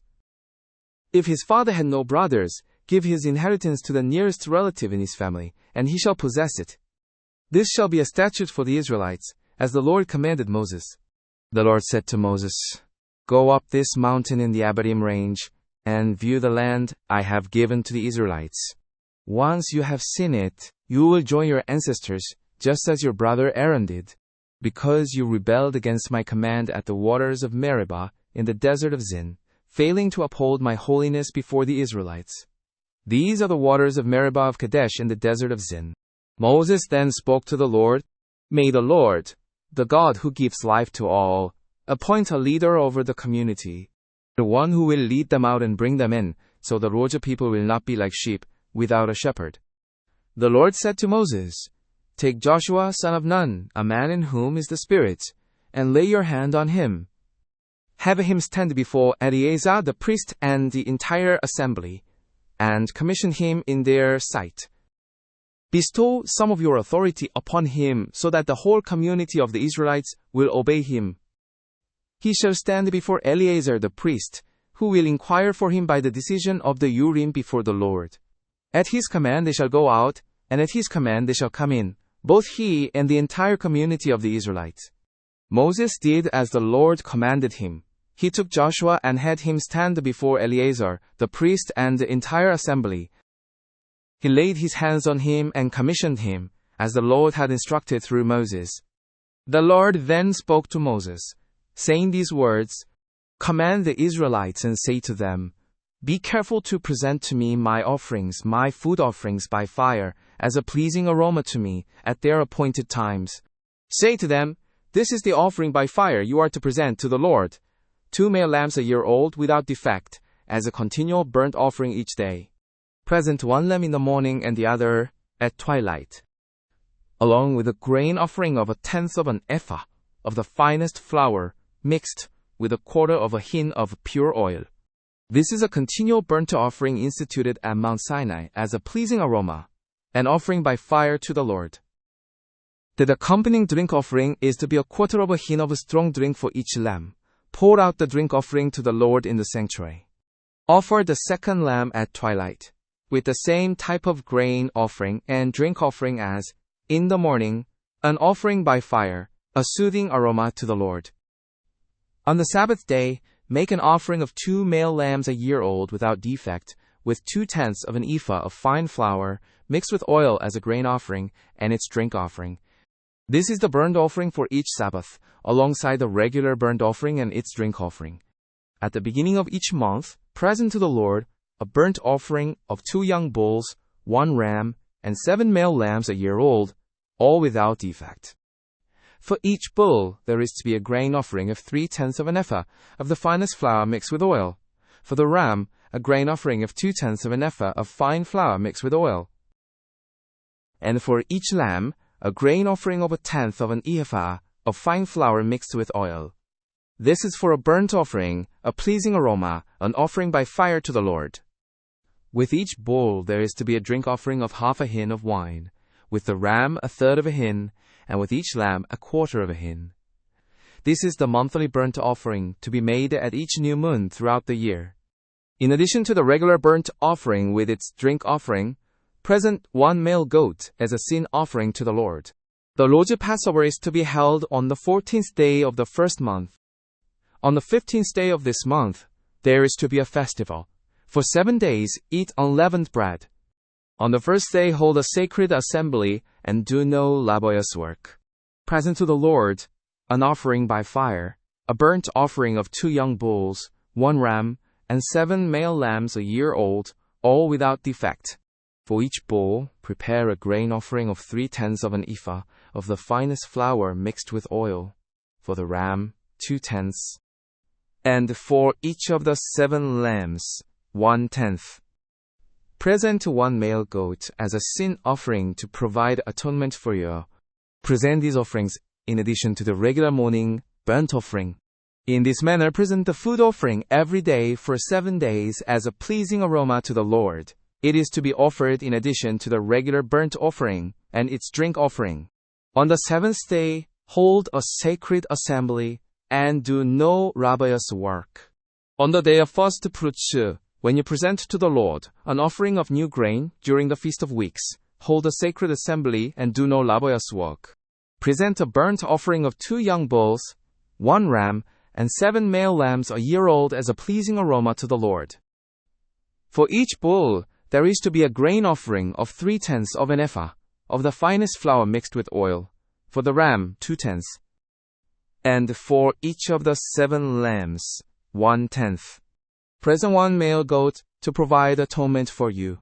If his father had no brothers, give his inheritance to the nearest relative in his family, and he shall possess it. This shall be a statute for the Israelites, as the Lord commanded Moses." The Lord said to Moses, "Go up this mountain in the Abarim range, and view the land I have given to the Israelites. Once you have seen it, you will join your ancestors, just as your brother Aaron did, because you rebelled against my command at the waters of Meribah in the desert of Zin, failing to uphold my holiness before the Israelites. These are the waters of Meribah of Kadesh in the desert of Zin." Moses then spoke to the Lord, "May the Lord, the God who gives life to all, appoint a leader over the community, the one who will lead them out and bring them in, so the Roja people will not be like sheep without a shepherd." The Lord said to Moses, "Take Joshua son of Nun, a man in whom is the Spirit, and lay your hand on him. Have him stand before Eleazar the priest and the entire assembly, and commission him in their sight. Bestow some of your authority upon him so that the whole community of the Israelites will obey him. He shall stand before Eleazar the priest, who will inquire for him by the decision of the Urim before the Lord. At his command they shall go out, and at his command they shall come in, both he and the entire community of the Israelites." Moses did as the Lord commanded him. He took Joshua and had him stand before Eleazar, the priest, and the entire assembly. He laid his hands on him and commissioned him, as the Lord had instructed through Moses. The Lord then spoke to Moses, saying these words, "Command the Israelites and say to them, be careful to present to me my offerings, my food offerings by fire, as a pleasing aroma to me, at their appointed times. Say to them, this is the offering by fire you are to present to the Lord. 2 male lambs a year old without defect, as a continual burnt offering each day. Present 1 lamb in the morning and the other at twilight, along with a grain offering of 1/10 of an ephah of the finest flour, mixed with 1/4 of a hin of pure oil. This is a continual burnt offering instituted at Mount Sinai as a pleasing aroma, an offering by fire to the Lord. The accompanying drink offering is to be 1/4 of a hin of a strong drink for each lamb. Pour out the drink offering to the Lord in the sanctuary. Offer the second lamb at twilight, with the same type of grain offering and drink offering as, in the morning, an offering by fire, a soothing aroma to the Lord. On the Sabbath day, make an offering of 2 male lambs a year old without defect, with 2/10 of an ephah of fine flour, mixed with oil as a grain offering, and its drink offering. This is the burnt offering for each Sabbath, alongside the regular burnt offering and its drink offering. At the beginning of each month, present to the Lord, a burnt offering of 2 young bulls, 1 ram, and 7 male lambs a year old, all without defect. For each bull, there is to be a grain offering of 3/10 of an ephah of the finest flour mixed with oil. For the ram, a grain offering of 2/10 of an ephah of fine flour mixed with oil. And for each lamb, a grain offering of 1/10 of an ephah of fine flour mixed with oil. This is for a burnt offering, a pleasing aroma, an offering by fire to the Lord. With each bull there is to be a drink offering of 1/2 a hin of wine, with the ram 1/3 of a hin, and with each lamb 1/4 of a hin. This is the monthly burnt offering to be made at each new moon throughout the year. In addition to the regular burnt offering with its drink offering, present one male goat as a sin offering to the Lord. The Lord's Passover is to be held on the 14th day of the first month. On the 15th day of this month, there is to be a festival. For 7 days, eat unleavened bread. On the first day, hold a sacred assembly and do no laborious work. Present to the Lord, an offering by fire, a burnt offering of 2 young bulls, 1 ram, and 7 male lambs a year old, all without defect. For each bull, prepare a grain offering of 3/10 of an ephah of the finest flour mixed with oil. For the ram, 2/10. And for each of the 7 lambs, 1/10. Present 1 male goat as a sin offering to provide atonement for you. Present these offerings in addition to the regular morning burnt offering. In this manner, present the food offering every day for 7 days as a pleasing aroma to the Lord. It is to be offered in addition to the regular burnt offering and its drink offering. On the 7th day, hold a sacred assembly and do no laborious work. On the day of first fruits, when you present to the Lord an offering of new grain during the Feast of Weeks, hold a sacred assembly and do no laborious work. Present a burnt offering of 2 young bulls, 1 ram, and 7 male lambs a year old as a pleasing aroma to the Lord. For each bull, there is to be a grain offering of 3/10 of an ephah of the finest flour mixed with oil. For the ram, 2/10. And for each of the 7 lambs, 1/10. Present 1 male goat to provide atonement for you.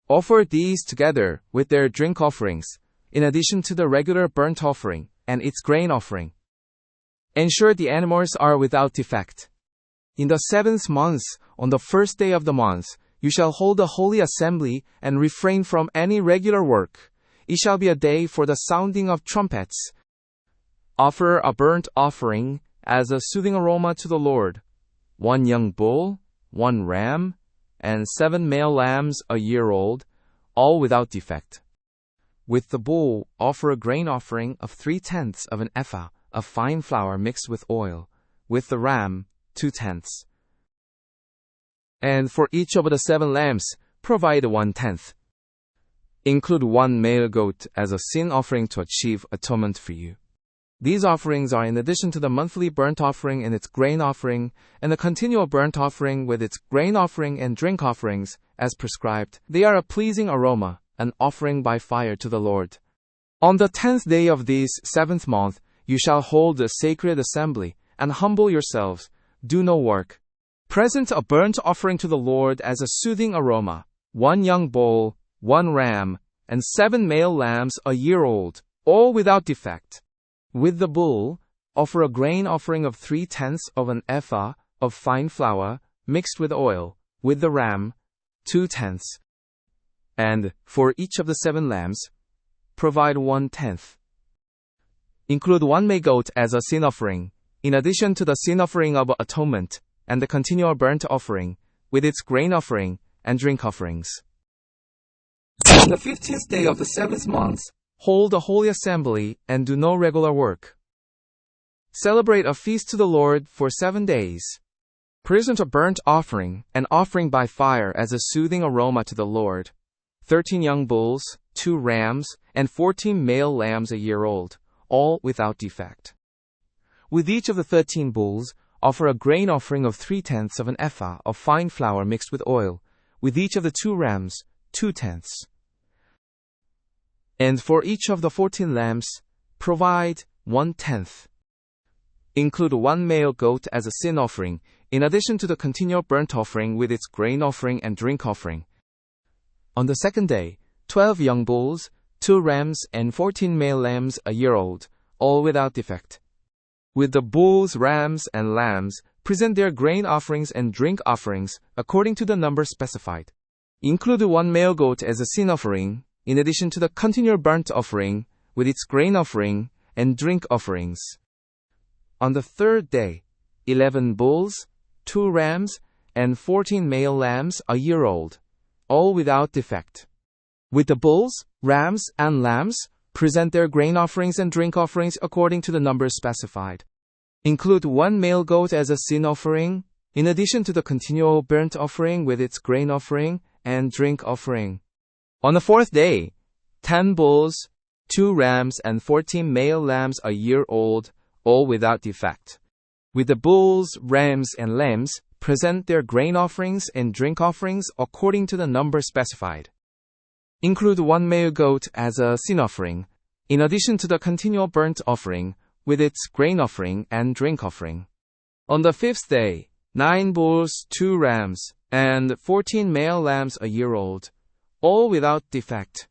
Offer these together with their drink offerings, in addition to the regular burnt offering and its grain offering. Ensure the animals are without defect. In the 7th month, on the first day of the month, you shall hold a holy assembly and refrain from any regular work. It shall be a day for the sounding of trumpets. Offer a burnt offering as a soothing aroma to the Lord. 1 young bull, 1 ram, and 7 male lambs a year old, all without defect. With the bull, offer a grain offering of 3/10 of an ephah of fine flour mixed with oil. With the ram, 2/10. And for each of the 7 lambs, provide 1/10. Include 1 male goat as a sin offering to achieve atonement for you. These offerings are in addition to the monthly burnt offering and its grain offering, and the continual burnt offering with its grain offering and drink offerings, as prescribed. They are a pleasing aroma, an offering by fire to the Lord. On the 10th day of this 7th month, you shall hold a sacred assembly, and humble yourselves, do no work. Present a burnt offering to the Lord as a soothing aroma, 1 young bull, 1 ram, and 7 male lambs a year old, all without defect. With the bull, offer a grain offering of 3/10 of an ephah of fine flour mixed with oil. With the ram, 2/10. And for each of the 7 lambs, provide 1/10. Include 1 male goat as a sin offering, in addition to the sin offering of atonement, and the continual burnt offering, with its grain offering and drink offerings. On the 15th day of the 7th month, hold a holy assembly and do no regular work. Celebrate a feast to the Lord for 7 days. Present a burnt offering, an offering by fire as a soothing aroma to the Lord. 13 young bulls, 2 rams, and 14 male lambs a year old, all without defect. With each of the 13 bulls, offer a grain offering of 3/10 of an ephah of fine flour mixed with oil. With each of the 2 rams, 2/10. And for each of the 14 lambs, provide 1/10. Include 1 male goat as a sin offering, in addition to the continual burnt offering with its grain offering and drink offering. On the 2nd day, 12 young bulls, 2 rams, and 14 male lambs a year old, all without defect. With the bulls, rams, and lambs, present their grain offerings and drink offerings according to the number specified. Include 1 male goat as a sin offering, in addition to the continual burnt offering with its grain offering and drink offerings. On the 3rd day, 11 bulls, 2 rams, and 14 male lambs a year old, all without defect. With the bulls, rams, and lambs, present their grain offerings and drink offerings according to the numbers specified. Include one male goat as a sin offering, in addition to the continual burnt offering with its grain offering and drink offering. On the fourth day, 10 bulls, 2 rams, and 14 male lambs a year old, all without defect. With the bulls, rams, and lambs, present their grain offerings and drink offerings according to the number specified. Include one male goat as a sin offering, in addition to the continual burnt offering, with its grain offering and drink offering. On the fifth day, 9 bulls, 2 rams, and 14 male lambs a year old, all without defect.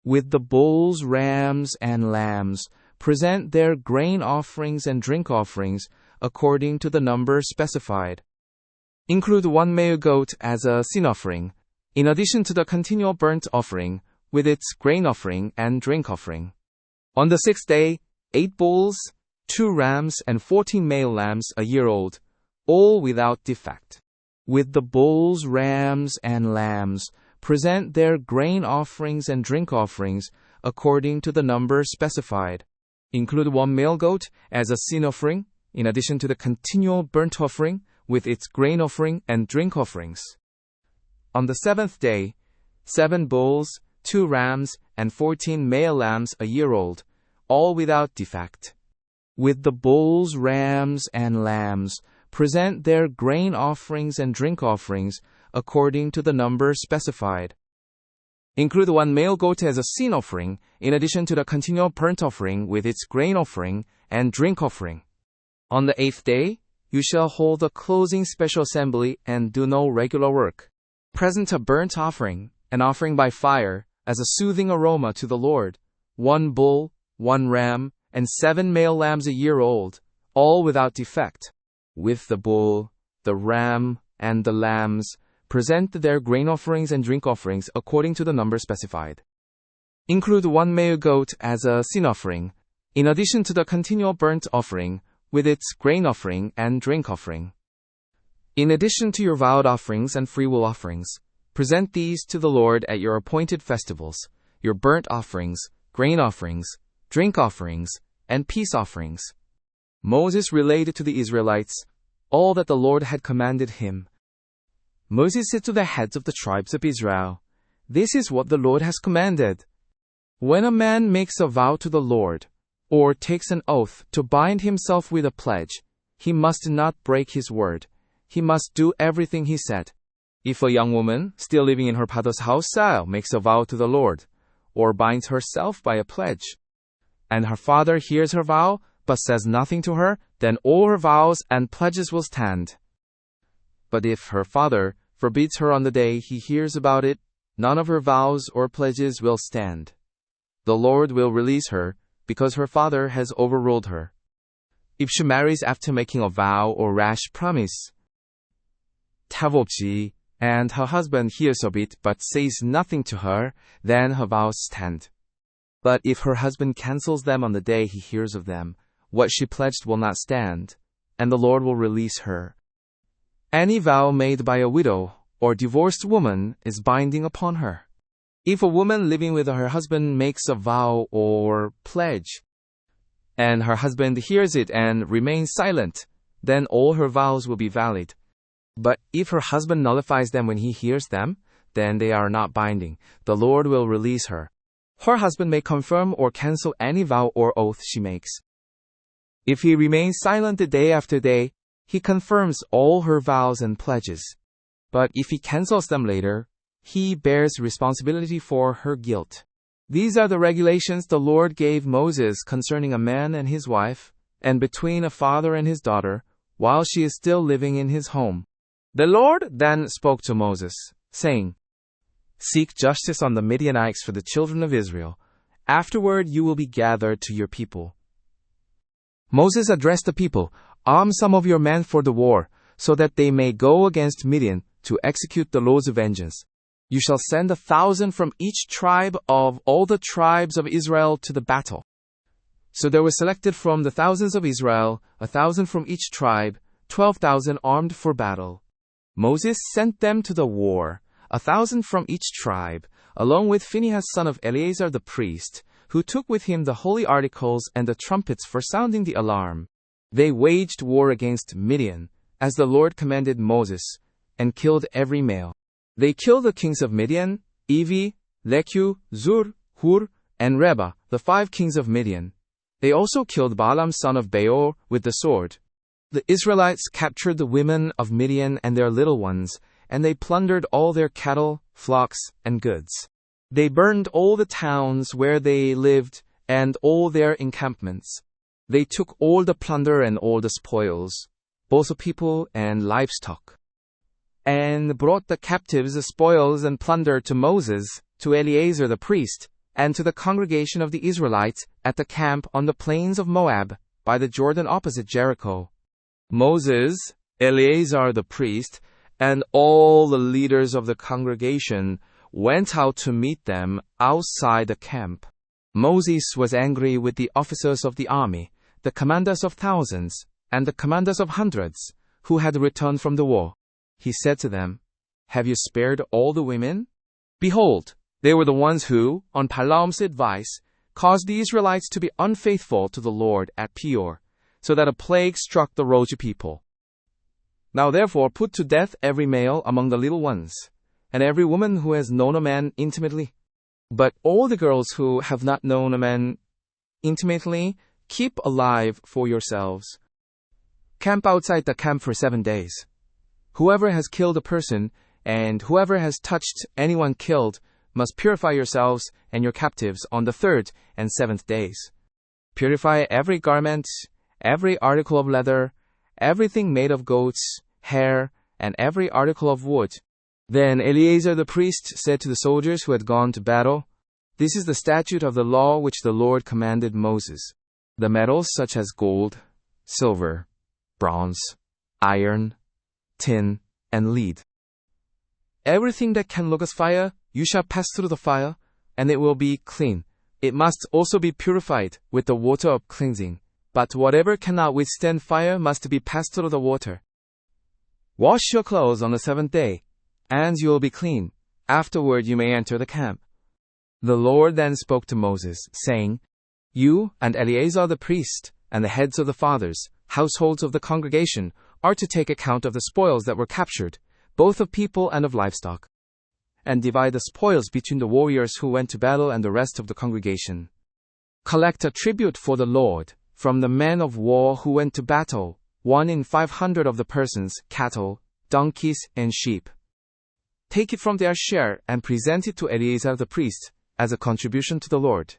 With the bulls, rams, and lambs, present their grain offerings and drink offerings according to the number specified. Include one male goat as a sin offering, in addition to the continual burnt offering, with its grain offering and drink offering. On the sixth day, 8 bulls, 2 rams, and 14 male lambs a year old, all without defect. With the bulls, rams, and lambs, present their grain offerings and drink offerings according to the number specified. Include one male goat as a sin offering, in addition to the continual burnt offering, with its grain offering and drink offerings. On the seventh day, 7 bulls, 2 rams, and 14 male lambs a year old, all without defect. With the bulls, rams, and lambs, present their grain offerings and drink offerings according to the number specified. Include one male goat as a sin offering, in addition to the continual burnt offering with its grain offering and drink offering. On the eighth day, you shall hold a closing special assembly and do no regular work. Present a burnt offering, an offering by fire, as a soothing aroma to the Lord, 1 bull, 1 ram, and 7 male lambs a year old, all without defect. With the bull, the ram, and the lambs, present their grain offerings and drink offerings according to the number specified. Include one male goat as a sin offering, in addition to the continual burnt offering, with its grain offering and drink offering. In addition to your vowed offerings and freewill offerings, present these to the Lord at your appointed festivals, your burnt offerings, grain offerings, drink offerings, and peace offerings. Moses related to the Israelites all that the Lord had commanded him. Moses said to the heads of the tribes of Israel, "This is what the Lord has commanded. When a man makes a vow to the Lord, or takes an oath to bind himself with a pledge, he must not break his word. He must do everything he said. If a young woman, still living in her father's house, makes a vow to the Lord, or binds herself by a pledge, and her father hears her vow, but says nothing to her, then all her vows and pledges will stand. But if her father forbids her on the day he hears about it, none of her vows or pledges will stand. The Lord will release her, because her father has overruled her. If she marries after making a vow or rash promise, 없이, and her husband hears of it but says nothing to her, then her vows stand. But if her husband cancels them on the day he hears of them, what she pledged will not stand, and the Lord will release her. Any vow made by a widow or divorced woman is binding upon her. If a woman living with her husband makes a vow or pledge, and her husband hears it and remains silent, then all her vows will be valid. But if her husband nullifies them when he hears them, then they are not binding. The Lord will release her. Her husband may confirm or cancel any vow or oath she makes. If he remains silent day after day, he confirms all her vows and pledges. But if he cancels them later, he bears responsibility for her guilt. These are the regulations the Lord gave Moses concerning a man and his wife, and between a father and his daughter, while she is still living in his home. The Lord then spoke to Moses, saying, "Seek justice on the Midianites for the children of Israel. Afterward you will be gathered to your people." Moses addressed the people, "Arm some of your men for the war, so that they may go against Midian to execute the Lord's vengeance. You shall send 1,000 from each tribe of all the tribes of Israel to the battle." So there were selected from the thousands of Israel, 1,000 from each tribe, 12,000 armed for battle. Moses sent them to the war, 1,000 from each tribe, along with Phinehas son of Eleazar the priest, who took with him the holy articles and the trumpets for sounding the alarm. They waged war against Midian, as the Lord commanded Moses, and killed every male. They killed the kings of Midian, Evi, Leku, Zur, Hur, and Reba, the 5 kings of Midian. They also killed Balaam son of Beor with the sword. The Israelites captured the women of Midian and their little ones, and they plundered all their cattle, flocks, and goods. They burned all the towns where they lived and all their encampments. They took all the plunder and all the spoils, both of people and livestock, and brought the captives, the spoils and plunder to Moses, to Eleazar the priest, and to the congregation of the Israelites at the camp on the plains of Moab, by the Jordan opposite Jericho. Moses, Eleazar the priest, and all the leaders of the congregation went out to meet them outside the camp. Moses was angry with the officers of the army, the commanders of thousands, and the commanders of hundreds, who had returned from the war. He said to them, "Have you spared all the women? Behold, they were the ones who, on Balaam's advice, caused the Israelites to be unfaithful to the Lord at Peor, so that a plague struck the Roju people. Now therefore put to death every male among the little ones, and every woman who has known a man intimately. But all the girls who have not known a man intimately, keep alive for yourselves. Camp outside the camp for 7 days. Whoever has killed a person, and whoever has touched anyone killed, must purify yourselves and your captives on the 3rd and 7th days. Purify every garment, every article of leather, everything made of goats' hair, and every article of wood." Then Eleazar the priest said to the soldiers who had gone to battle, "This is the statute of the law which the Lord commanded Moses. The metals such as gold, silver, bronze, iron, tin, and lead. Everything that can look as fire, you shall pass through the fire, and it will be clean. It must also be purified with the water of cleansing. But whatever cannot withstand fire must be passed through the water. Wash your clothes on the 7th day, and you will be clean. Afterward you may enter the camp." The Lord then spoke to Moses, saying, "You and Eleazar the priest, and the heads of the fathers, households of the congregation, are to take account of the spoils that were captured, both of people and of livestock, and divide the spoils between the warriors who went to battle and the rest of the congregation. Collect a tribute for the Lord from the men of war who went to battle, 1 in 500 of the persons, cattle, donkeys, and sheep. Take it from their share and present it to Eleazar the priest as a contribution to the Lord.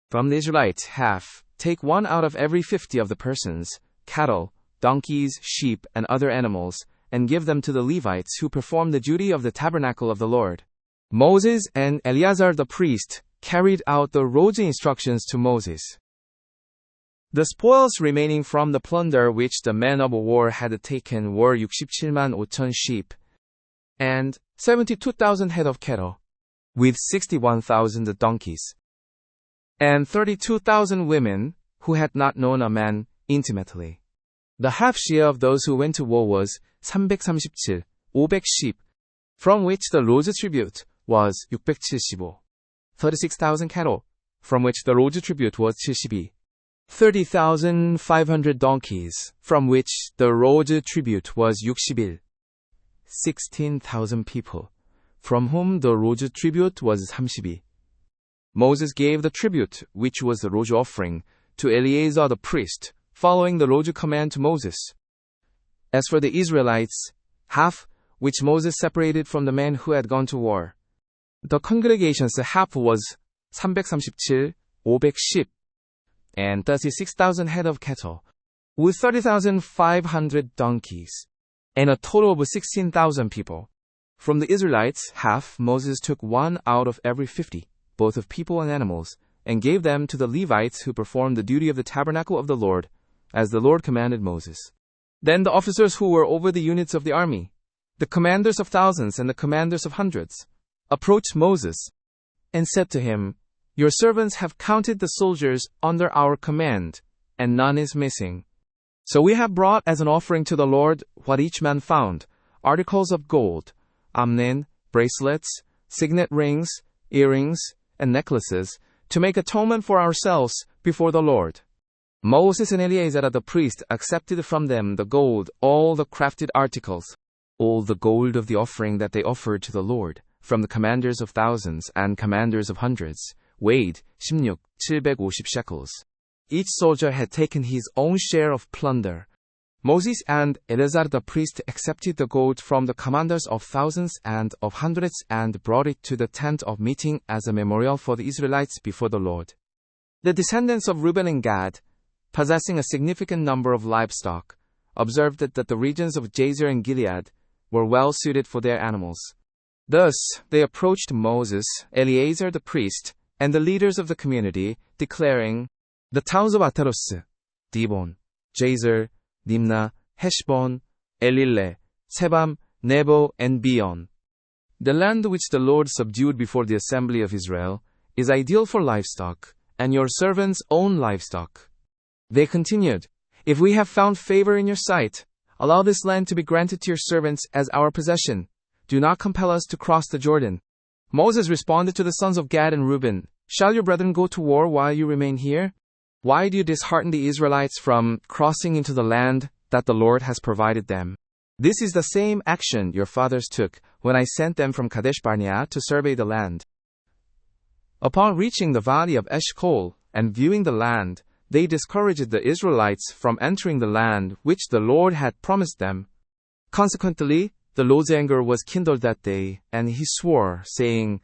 From the Israelites half, take 1 out of every 50 of the persons, cattle, donkeys, sheep, and other animals, and give them to the Levites who perform the duty of the tabernacle of the Lord." Moses and Eleazar the priest carried out the Roju instructions to Moses. The spoils remaining from the plunder which the men of war had taken were 67만 5천 sheep, and 72,000 head of cattle, with 61,000 donkeys, and 32,000 women who had not known a man intimately. The half share of those who went to war was 337, 500 sheep, from which the Roju tribute was 675, 36,000 cattle, from which the Roju tribute was 72, 30,500 donkeys, from which the Roju tribute was 61, 16,000 people, from whom the Roju tribute was 32. Moses gave the tribute, which was the Roju offering, to Eleazar the priest, following the Roju command to Moses. As for the Israelites, half, which Moses separated from the men who had gone to war, the congregation's half was 337, 500 sheep, and 36,000 head of cattle, with 30,500 donkeys, and a total of 16,000 people. From the Israelites, half Moses took 1 out of every 50, both of people and animals, and gave them to the Levites who performed the duty of the tabernacle of the Lord, as the Lord commanded Moses. Then the officers who were over the units of the army, the commanders of thousands and the commanders of hundreds, approached Moses and said to him, "Your servants have counted the soldiers under our command, and none is missing. So we have brought as an offering to the Lord what each man found, articles of gold, amnen, bracelets, signet rings, earrings, and necklaces, to make atonement for ourselves before the Lord. Moses and Eleazar the priest accepted from them the gold, all the crafted articles, all the gold of the offering that they offered to the Lord, from the commanders of thousands and commanders of hundreds, weighed 750 shekels. Each soldier had taken his own share of plunder. Moses and Eleazar the priest accepted the gold from the commanders of thousands and of hundreds and brought it to the tent of meeting as a memorial for the Israelites before the Lord. The descendants of Reuben and Gad, possessing a significant number of livestock, observed that the regions of Jazer and Gilead were well suited for their animals. Thus, they approached Moses, Eleazar the priest, and the leaders of the community, declaring, "The towns of Ataros, Dibon, Jazer, Nimna, Heshbon, Elileh, Sebam, Nebo, and Beon. The land which the Lord subdued before the assembly of Israel is ideal for livestock, and your servants own livestock." They continued, "If we have found favor in your sight, allow this land to be granted to your servants as our possession. Do not compel us to cross the Jordan." Moses responded to the sons of Gad and Reuben, "Shall your brethren go to war while you remain here? Why do you dishearten the Israelites from crossing into the land that the Lord has provided them? This is the same action your fathers took when I sent them from Kadesh Barnea to survey the land." Upon reaching the valley of Eshcol and viewing the land, they discouraged the Israelites from entering the land which the Lord had promised them. Consequently, the Lord's anger was kindled that day, and he swore, saying,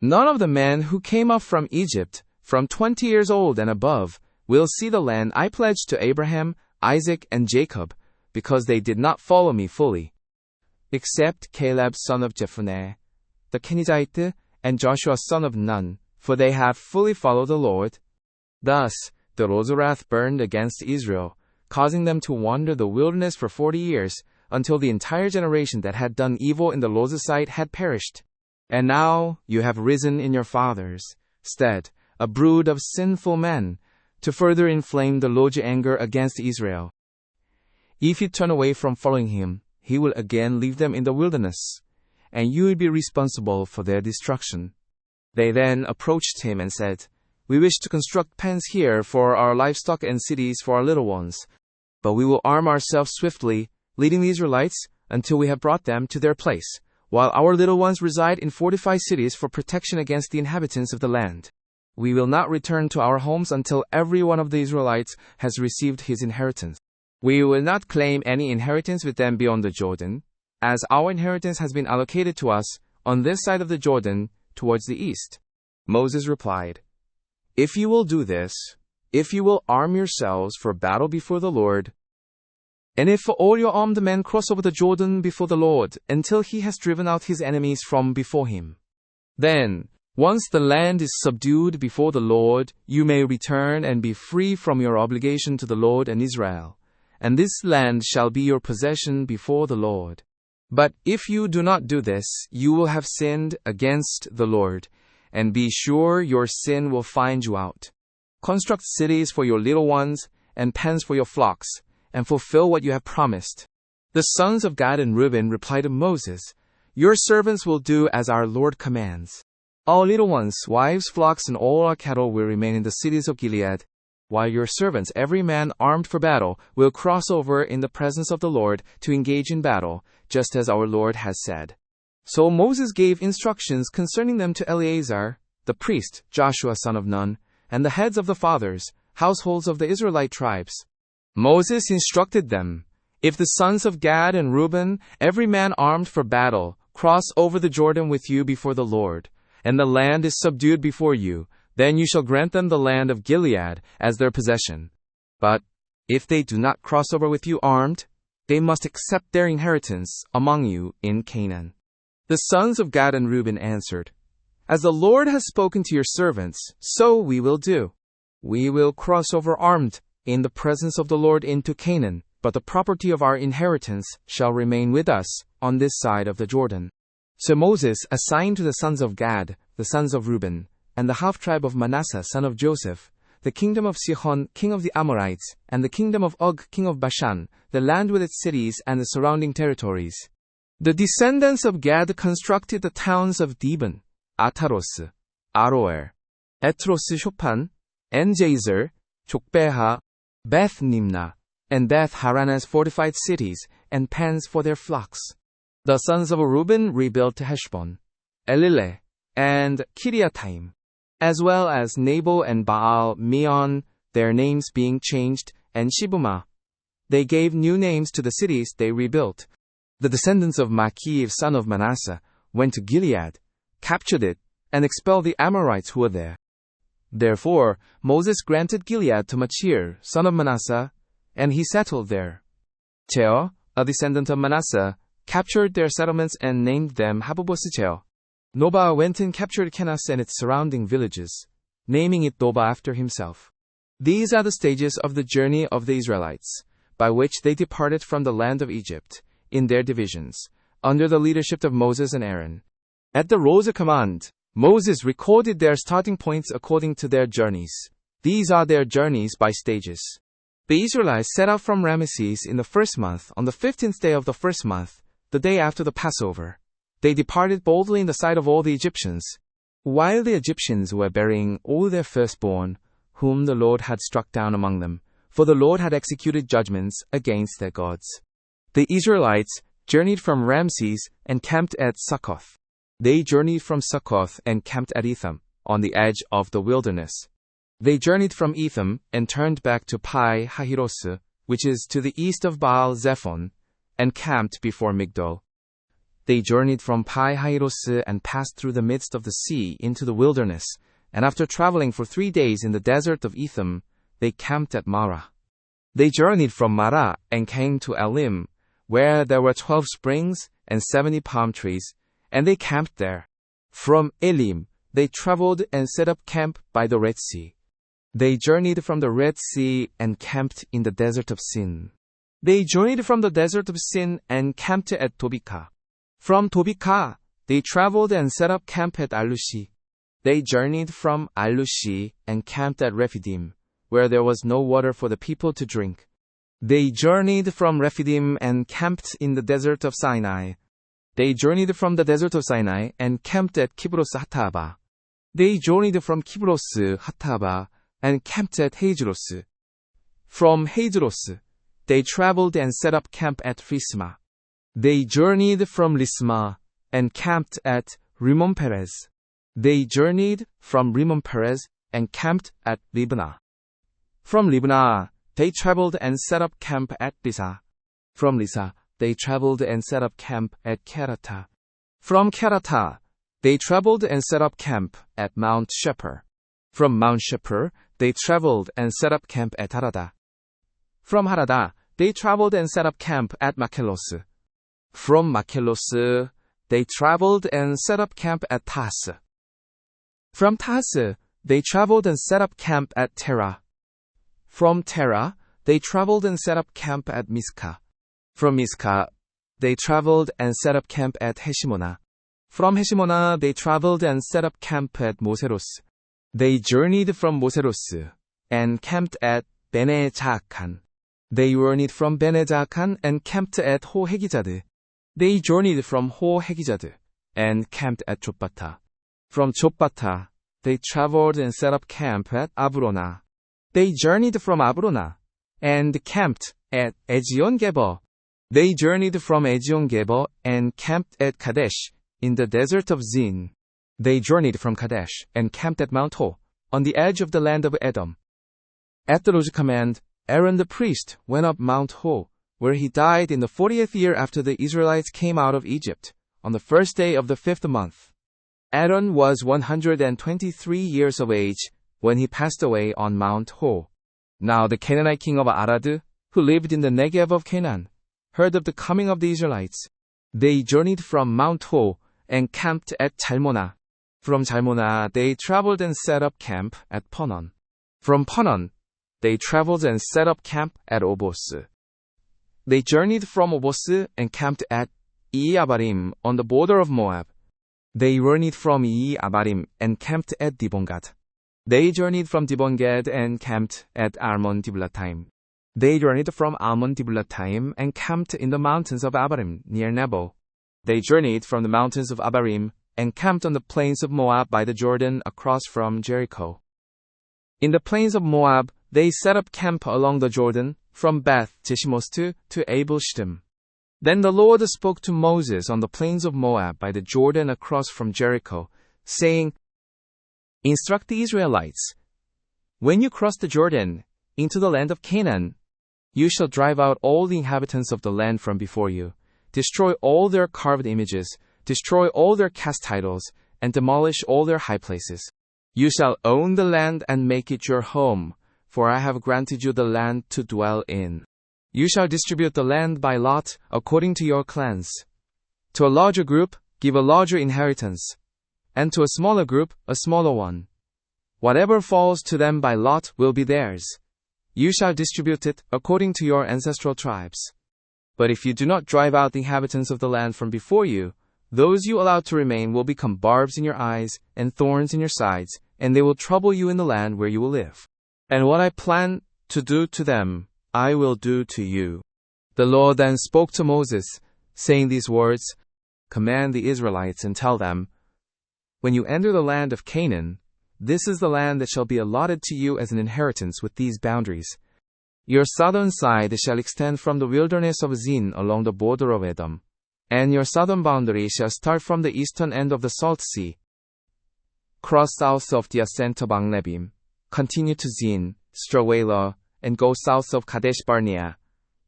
"None of the men who came up from Egypt, from 20 years old and above, will see the land I pledged to Abraham, Isaac, and Jacob, because they did not follow me fully, except Caleb son of Jephunneh, the Kenizzite, and Joshua son of Nun, for they have fully followed the Lord." Thus, the Lord's wrath burned against Israel, causing them to wander the wilderness for 40 years, until the entire generation that had done evil in the Lord's sight had perished. And now you have risen in your fathers' stead, a brood of sinful men, to further inflame the Lord's anger against Israel. If you turn away from following him, he will again leave them in the wilderness, and you will be responsible for their destruction. They then approached him and said, "We wish to construct pens here for our livestock and cities for our little ones, but we will arm ourselves swiftly, leading the Israelites until we have brought them to their place, while our little ones reside in fortified cities for protection against the inhabitants of the land. We will not return to our homes until every one of the Israelites has received his inheritance. We will not claim any inheritance with them beyond the Jordan, as our inheritance has been allocated to us on this side of the Jordan towards the east." Moses replied, "If you will do this, if you will arm yourselves for battle before the Lord, and if all your armed men cross over the Jordan before the Lord until he has driven out his enemies from before him, then, once the land is subdued before the Lord, you may return and be free from your obligation to the Lord and Israel, and this land shall be your possession before the Lord. But if you do not do this, you will have sinned against the Lord, and be sure your sin will find you out. Construct cities for your little ones, and pens for your flocks, and fulfill what you have promised." The sons of Gad and Reuben replied to Moses, "Your servants will do as our Lord commands. Our little ones, wives, flocks, and all our cattle will remain in the cities of Gilead, while your servants, every man armed for battle, will cross over in the presence of the Lord to engage in battle, just as our Lord has said." So Moses gave instructions concerning them to Eleazar, the priest, Joshua son of Nun, and the heads of the fathers, households of the Israelite tribes. Moses instructed them, "If the sons of Gad and Reuben, every man armed for battle, cross over the Jordan with you before the Lord, and the land is subdued before you, then you shall grant them the land of Gilead as their possession. But if they do not cross over with you armed, they must accept their inheritance among you in Canaan." The sons of Gad and Reuben answered, "As the Lord has spoken to your servants, so we will do. We will cross over armed in the presence of the Lord into Canaan, but the property of our inheritance shall remain with us on this side of the Jordan." So Moses assigned to the sons of Gad, the sons of Reuben, and the half-tribe of Manasseh son of Joseph, the kingdom of Sihon king of the Amorites, and the kingdom of Og king of Bashan, the land with its cities and the surrounding territories. The descendants of Gad constructed the towns of Dibon, Ataros, Aroer, Etros Shophan, and Jazer, Chokbeha, Beth Nimnah, and Beth Haran as fortified cities, and pens for their flocks. The sons of Reuben rebuilt Heshbon, Elileh, and Kiriataim, as well as Nebo and Baal Meon, their names being changed, and Shibumah. They gave new names to the cities they rebuilt. The descendants of Machir, son of Manasseh, went to Gilead, captured it, and expelled the Amorites who were there. Therefore, Moses granted Gilead to Machir, son of Manasseh, and he settled there. Jeor, a descendant of Manasseh, captured their settlements and named them Haboboth-jeor. Nobah went and captured Kenas and its surrounding villages, naming it Nobah after himself. These are the stages of the journey of the Israelites, by which they departed from the land of Egypt, in their divisions, under the leadership of Moses and Aaron. At the roy's command, Moses recorded their starting points according to their journeys. These are their journeys by stages. The Israelites set out from Ramesses in the first month on the 15th day of the first month, the day after the Passover. They departed boldly in the sight of all the Egyptians, while the Egyptians were burying all their firstborn, whom the Lord had struck down among them, for the Lord had executed judgments against their gods. The Israelites journeyed from Ramses and camped at Succoth. They journeyed from Succoth and camped at Etham, on the edge of the wilderness. They journeyed from Etham and turned back to Pi Hahiroth, which is to the east of Baal Zephon, and camped before Migdol. They journeyed from Pi Hahiroth and passed through the midst of the sea into the wilderness, and after traveling for 3 days in the desert of Etham, they camped at Marah. They journeyed from Marah and came to Elim, where there were 12 springs and 70 palm trees, and they camped there. From Elim, they traveled and set up camp by the Red Sea. They journeyed from the Red Sea and camped in the desert of Sin. They journeyed from the desert of Sin and camped at Tobika. From Tobika, they traveled and set up camp at Alushi. They journeyed from Alushi and camped at Rephidim, where there was no water for the people to drink. They journeyed from Rephidim and camped in the desert of Sinai. They journeyed from the desert of Sinai and camped at Kibroth Hattaavah. They journeyed from Kibroth Hattaavah and camped at Hazeroth. From Hazeroth, they traveled and set up camp at Risma. They journeyed from Risma and camped at Rimmon Perez. They journeyed from Rimmon Perez and camped at Libnah. From Libnah, they traveled and set up camp at Lisa. From Lisa, they traveled and set up camp at Keratah. From Keratah, they traveled and set up camp at Mount Shepher. From Mount Shepher, they traveled and set up camp at Haradah. From Haradah, they traveled and set up camp at Makhelos. From Makhelos, they traveled and set up camp at Tas. From Tas, they traveled and set up camp at Terah. From Terah, they traveled and set up camp at Miska. From Miska, they traveled and set up camp at Heshimona. From Heshimona, they traveled and set up camp at Moseros. They journeyed from Moseros and camped at Bene Jaakan. They journeyed from Bene Jaakan and camped at Ho Hegizad. They journeyed from Ho Hegizad and camped at Jotbatha. From Jotbatha, they traveled and set up camp at Abrona. They journeyed from Abrona and camped at Ezion-Geber. They journeyed from Ezion-Geber and camped at Kadesh in the desert of Zin. They journeyed from Kadesh and camped at Mount Ho, on the edge of the land of Edom. At the Lord's command, Aaron the priest went up Mount Ho, where he died in the 40th year after the Israelites came out of Egypt, on the first day of the 5th month. Aaron was 123 years of age when he passed away on Mount Ho. Now the Canaanite king of Arad, who lived in the Negev of Canaan, heard of the coming of the Israelites. They journeyed from Mount Ho and camped at Jalmonah. From Jalmonah, they traveled and set up camp at Punon. From Punon, they traveled and set up camp at Obos. They journeyed from Obos and camped at Iye-Abarim on the border of Moab. They journeyed from Iye-Abarim and camped at Dibon-Gad. They journeyed from Dibon-Gad and camped at Almon-Diblathaim. They journeyed from Almon-Diblathaim and camped in the mountains of Abarim near Nebo. They journeyed from the mountains of Abarim and camped on the plains of Moab by the Jordan across from Jericho. In the plains of Moab, they set up camp along the Jordan, from Beth Jeshimoth to Abel Shittim. Then the Lord spoke to Moses on the plains of Moab by the Jordan across from Jericho, saying, Instruct the Israelites. When you cross the Jordan into the land of Canaan, you shall drive out all the inhabitants of the land from before you, destroy all their carved images, destroy all their cast idols, and demolish all their high places. You shall own the land and make it your home, for I have granted you the land to dwell in. You shall distribute the land by lot according to your clans. To a larger group, give a larger inheritance, and to a smaller group, a smaller one. Whatever falls to them by lot will be theirs. You shall distribute it according to your ancestral tribes. But if you do not drive out the inhabitants of the land from before you, those you allow to remain will become barbs in your eyes and thorns in your sides, and they will trouble you in the land where you will live. And what I plan to do to them, I will do to you. The Lord then spoke to Moses, saying these words, Command the Israelites and tell them, When you enter the land of Canaan, this is the land that shall be allotted to you as an inheritance with these boundaries. Your southern side shall extend from the wilderness of Zin along the border of Edom, and your southern boundary shall start from the eastern end of the Salt Sea. Cross south of the ascent of Anglebim, continue to Zin, Strowela, and go south of Kadesh Barnea.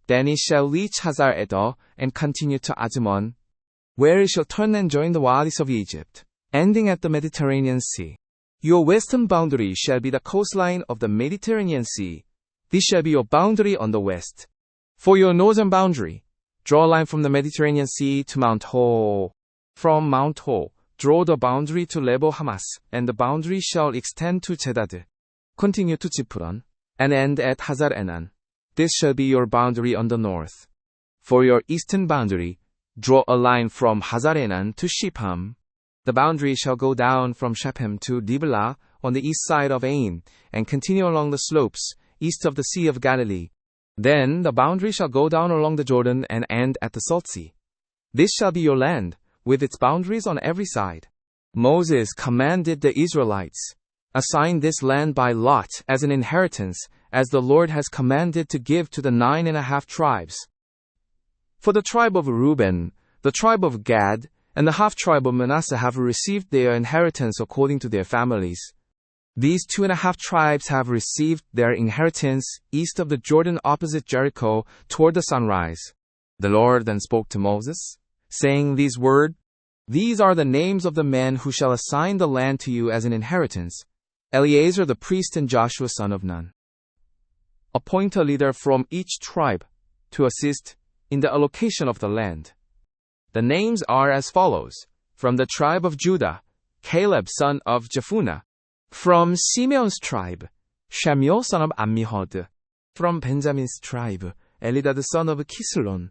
Then it shall reach Hazar Edor and continue to Azimon, where it shall turn and join the valleys of Egypt, ending at the Mediterranean Sea. Your western boundary shall be the coastline of the Mediterranean Sea. This shall be your boundary on the west. For your northern boundary, draw a line from the Mediterranean Sea to Mount Ho. From Mount Ho, draw the boundary to Lebo Hamas, and the boundary shall extend to Zedad. Continue to Zippuron, and end at Hazar Enan. This shall be your boundary on the north. For your eastern boundary, draw a line from Hazar Enan to Shipham. The boundary shall go down from Shephem to Diblah on the east side of Ain, and continue along the slopes, east of the Sea of Galilee. Then the boundary shall go down along the Jordan and end at the Salt Sea. This shall be your land, with its boundaries on every side. Moses commanded the Israelites, Assign this land by lot as an inheritance, as the Lord has commanded to give to the 9.5 tribes. For the tribe of Reuben, the tribe of Gad, and the half-tribe of Manasseh have received their inheritance according to their families. These 2.5 tribes have received their inheritance east of the Jordan opposite Jericho toward the sunrise. The Lord then spoke to Moses, saying these words, These are the names of the men who shall assign the land to you as an inheritance. Eleazar the priest and Joshua son of Nun. Appoint a leader from each tribe to assist in the allocation of the land. The names are as follows. From the tribe of Judah, Caleb son of Jephunneh. From Simeon's tribe, Shemuel son of Ammihud. From Benjamin's tribe, Elidad son of Kislon.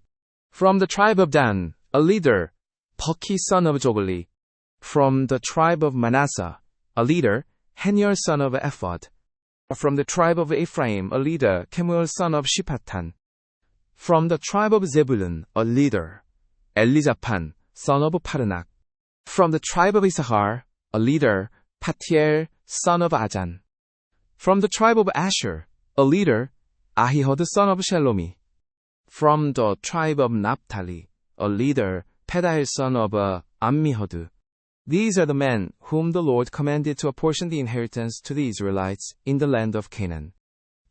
From the tribe of Dan, a leader, Buki son of Jogli. From the tribe of Manasseh, a leader, Heniel son of Ephod. From the tribe of Ephraim, a leader, Kemuel son of Shiphatan. From the tribe of Zebulun, a leader, Elizaphan, son of Paranach. From the tribe of Issachar, a leader, Patiel, son of Ajan. From the tribe of Asher, a leader, Ahihud, son of Shelomi. From the tribe of Naphtali, a leader, Pedael, son of Ammihud. These are the men whom the Lord commanded to apportion the inheritance to the Israelites in the land of Canaan.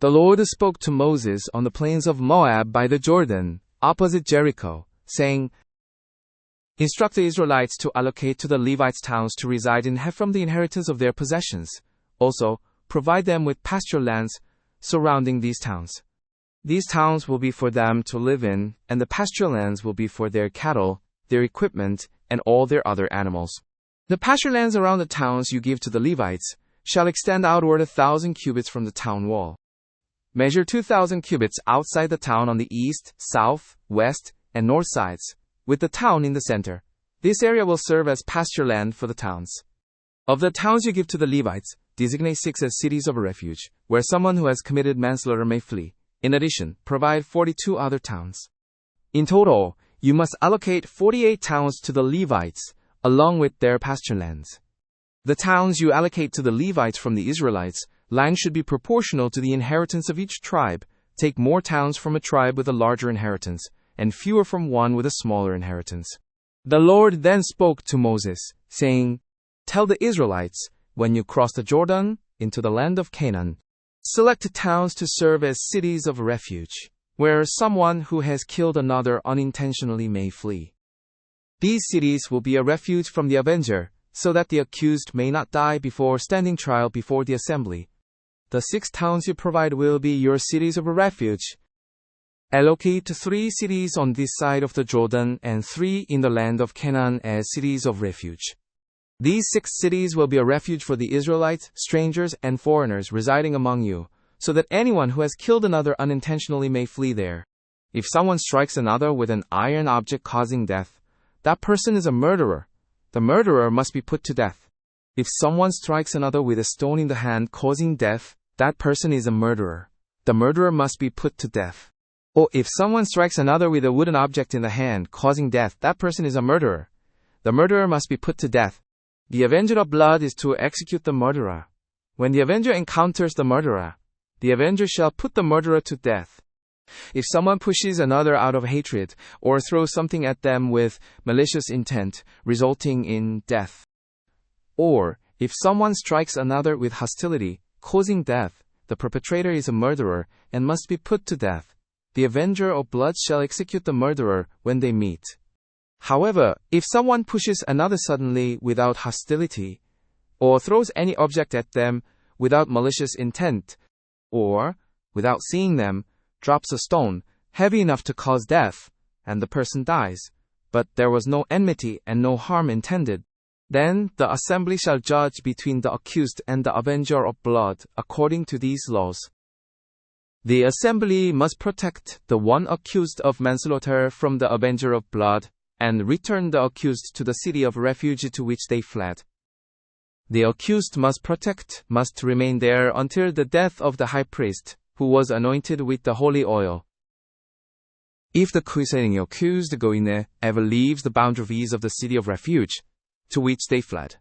The Lord spoke to Moses on the plains of Moab by the Jordan, opposite Jericho, saying, Instruct the Israelites to allocate to the Levites towns to reside in from the inheritance of their possessions. Also, provide them with pasture lands surrounding these towns. These towns will be for them to live in, and the pasture lands will be for their cattle, their equipment, and all their other animals. The pasture lands around the towns you give to the Levites shall extend outward 1,000 cubits from the town wall. Measure 2,000 cubits outside the town on the east, south, west, and north sides, with the town in the center. This area will serve as pasture land for the towns. Of the towns you give to the Levites, designate 6 as cities of refuge, where someone who has committed manslaughter may flee. In addition, provide 42 other towns. In total, you must allocate 48 towns to the Levites, along with their pasture lands. The towns you allocate to the Levites from the Israelites, land should be proportional to the inheritance of each tribe. Take more towns from a tribe with a larger inheritance, and fewer from one with a smaller inheritance. The Lord then spoke to Moses, saying, Tell the Israelites, when you cross the Jordan into the land of Canaan, select towns to serve as cities of refuge, where someone who has killed another unintentionally may flee. These cities will be a refuge from the avenger, so that the accused may not die before standing trial before the assembly. The 6 towns you provide will be your cities of refuge. Allocate 3 cities on this side of the Jordan and 3 in the land of Canaan as cities of refuge. These 6 cities will be a refuge for the Israelites, strangers, and foreigners residing among you, so that anyone who has killed another unintentionally may flee there. If someone strikes another with an iron object causing death, that person is a murderer. The murderer must be put to death. If someone strikes another with a stone in the hand causing death, that person is a murderer. The murderer must be put to death. Or if someone strikes another with a wooden object in the hand causing death, that person is a murderer. The murderer must be put to death. The avenger of blood is to execute the murderer. When the avenger encounters the murderer, the avenger shall put the murderer to death. If someone pushes another out of hatred, or throws something at them with malicious intent, resulting in death, or if someone strikes another with hostility, causing death, the perpetrator is a murderer and must be put to death. The avenger of blood shall execute the murderer when they meet. However, if someone pushes another suddenly without hostility, or throws any object at them without malicious intent, or, without seeing them, drops a stone heavy enough to cause death, and the person dies, but there was no enmity and no harm intended, then the assembly shall judge between the accused and the avenger of blood according to these laws. The assembly must protect the one accused of manslaughter from the avenger of blood, and return the accused to the city of refuge to which they fled. The accused must remain there until the death of the high priest, who was anointed with the holy oil. If the accused goine ever leaves the boundaries of the city of refuge, to which they fled,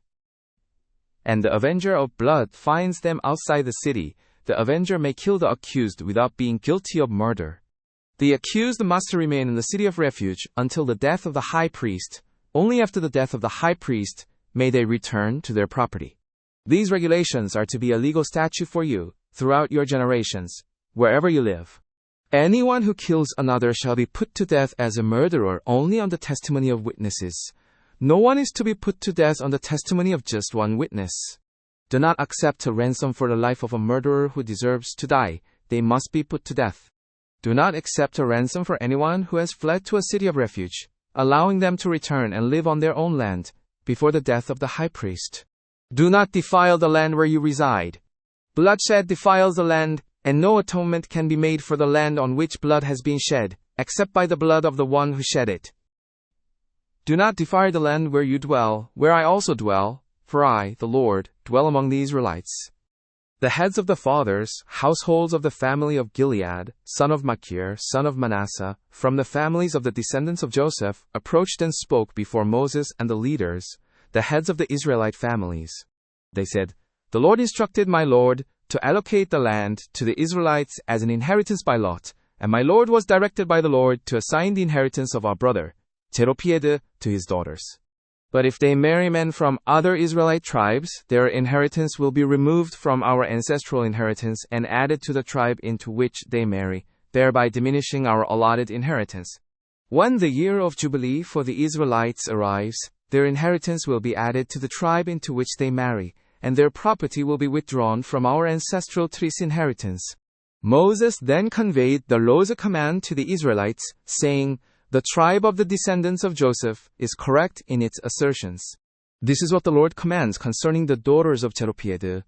and the avenger of blood finds them outside the city, the avenger may kill the accused without being guilty of murder. The accused must remain in the city of refuge until the death of the high priest. Only after the death of the high priest may they return to their property. These regulations are to be a legal statute for you throughout your generations, wherever you live. Anyone who kills another shall be put to death as a murderer only on the testimony of witnesses. No one is to be put to death on the testimony of just one witness. Do not accept a ransom for the life of a murderer who deserves to die. They must be put to death. Do not accept a ransom for anyone who has fled to a city of refuge, allowing them to return and live on their own land before the death of the high priest. Do not defile the land where you reside. Bloodshed defiles the land, and no atonement can be made for the land on which blood has been shed, except by the blood of the one who shed it. Do not defile the land where you dwell, where I also dwell, for I, the Lord, dwell among the Israelites. The heads of the fathers, households of the family of Gilead, son of Machir, son of Manasseh, from the families of the descendants of Joseph, approached and spoke before Moses and the leaders, the heads of the Israelite families. They said, The Lord instructed my Lord to allocate the land to the Israelites as an inheritance by lot, and my Lord was directed by the Lord to assign the inheritance of our brother, Zelophehad, to his daughters. But if they marry men from other Israelite tribes, their inheritance will be removed from our ancestral inheritance and added to the tribe into which they marry, thereby diminishing our allotted inheritance. When the year of Jubilee for the Israelites arrives, their inheritance will be added to the tribe into which they marry, and their property will be withdrawn from our ancestral tree's inheritance. Moses then conveyed the law's command to the Israelites, saying, The tribe of the descendants of Joseph is correct in its assertions. This is what the Lord commands concerning the daughters of Zelophehad.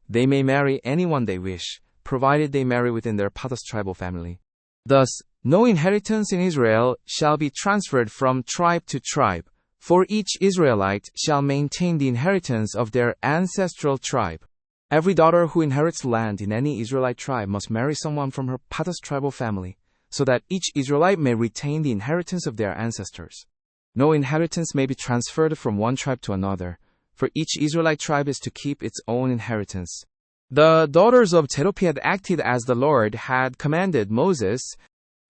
They may marry anyone they wish, provided they marry within their father's tribal family. Thus, no inheritance in Israel shall be transferred from tribe to tribe, for each Israelite shall maintain the inheritance of their ancestral tribe. Every daughter who inherits land in any Israelite tribe must marry someone from her father's tribal family, so that each Israelite may retain the inheritance of their ancestors. No inheritance may be transferred from one tribe to another, for each Israelite tribe is to keep its own inheritance. The daughters of Zelophehad acted as the Lord had commanded Moses.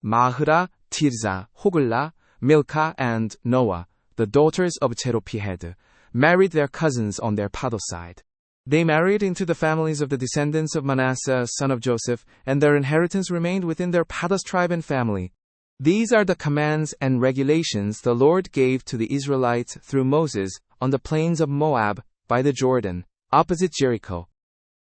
Mahlah, Tirzah, Hoglah, Milcah, and Noah, the daughters of Zelophehad, married their cousins on their father's side. They married into the families of the descendants of Manasseh, son of Joseph, and their inheritance remained within their father's tribe and family. These are the commands and regulations the Lord gave to the Israelites through Moses on the plains of Moab, by the Jordan, opposite Jericho,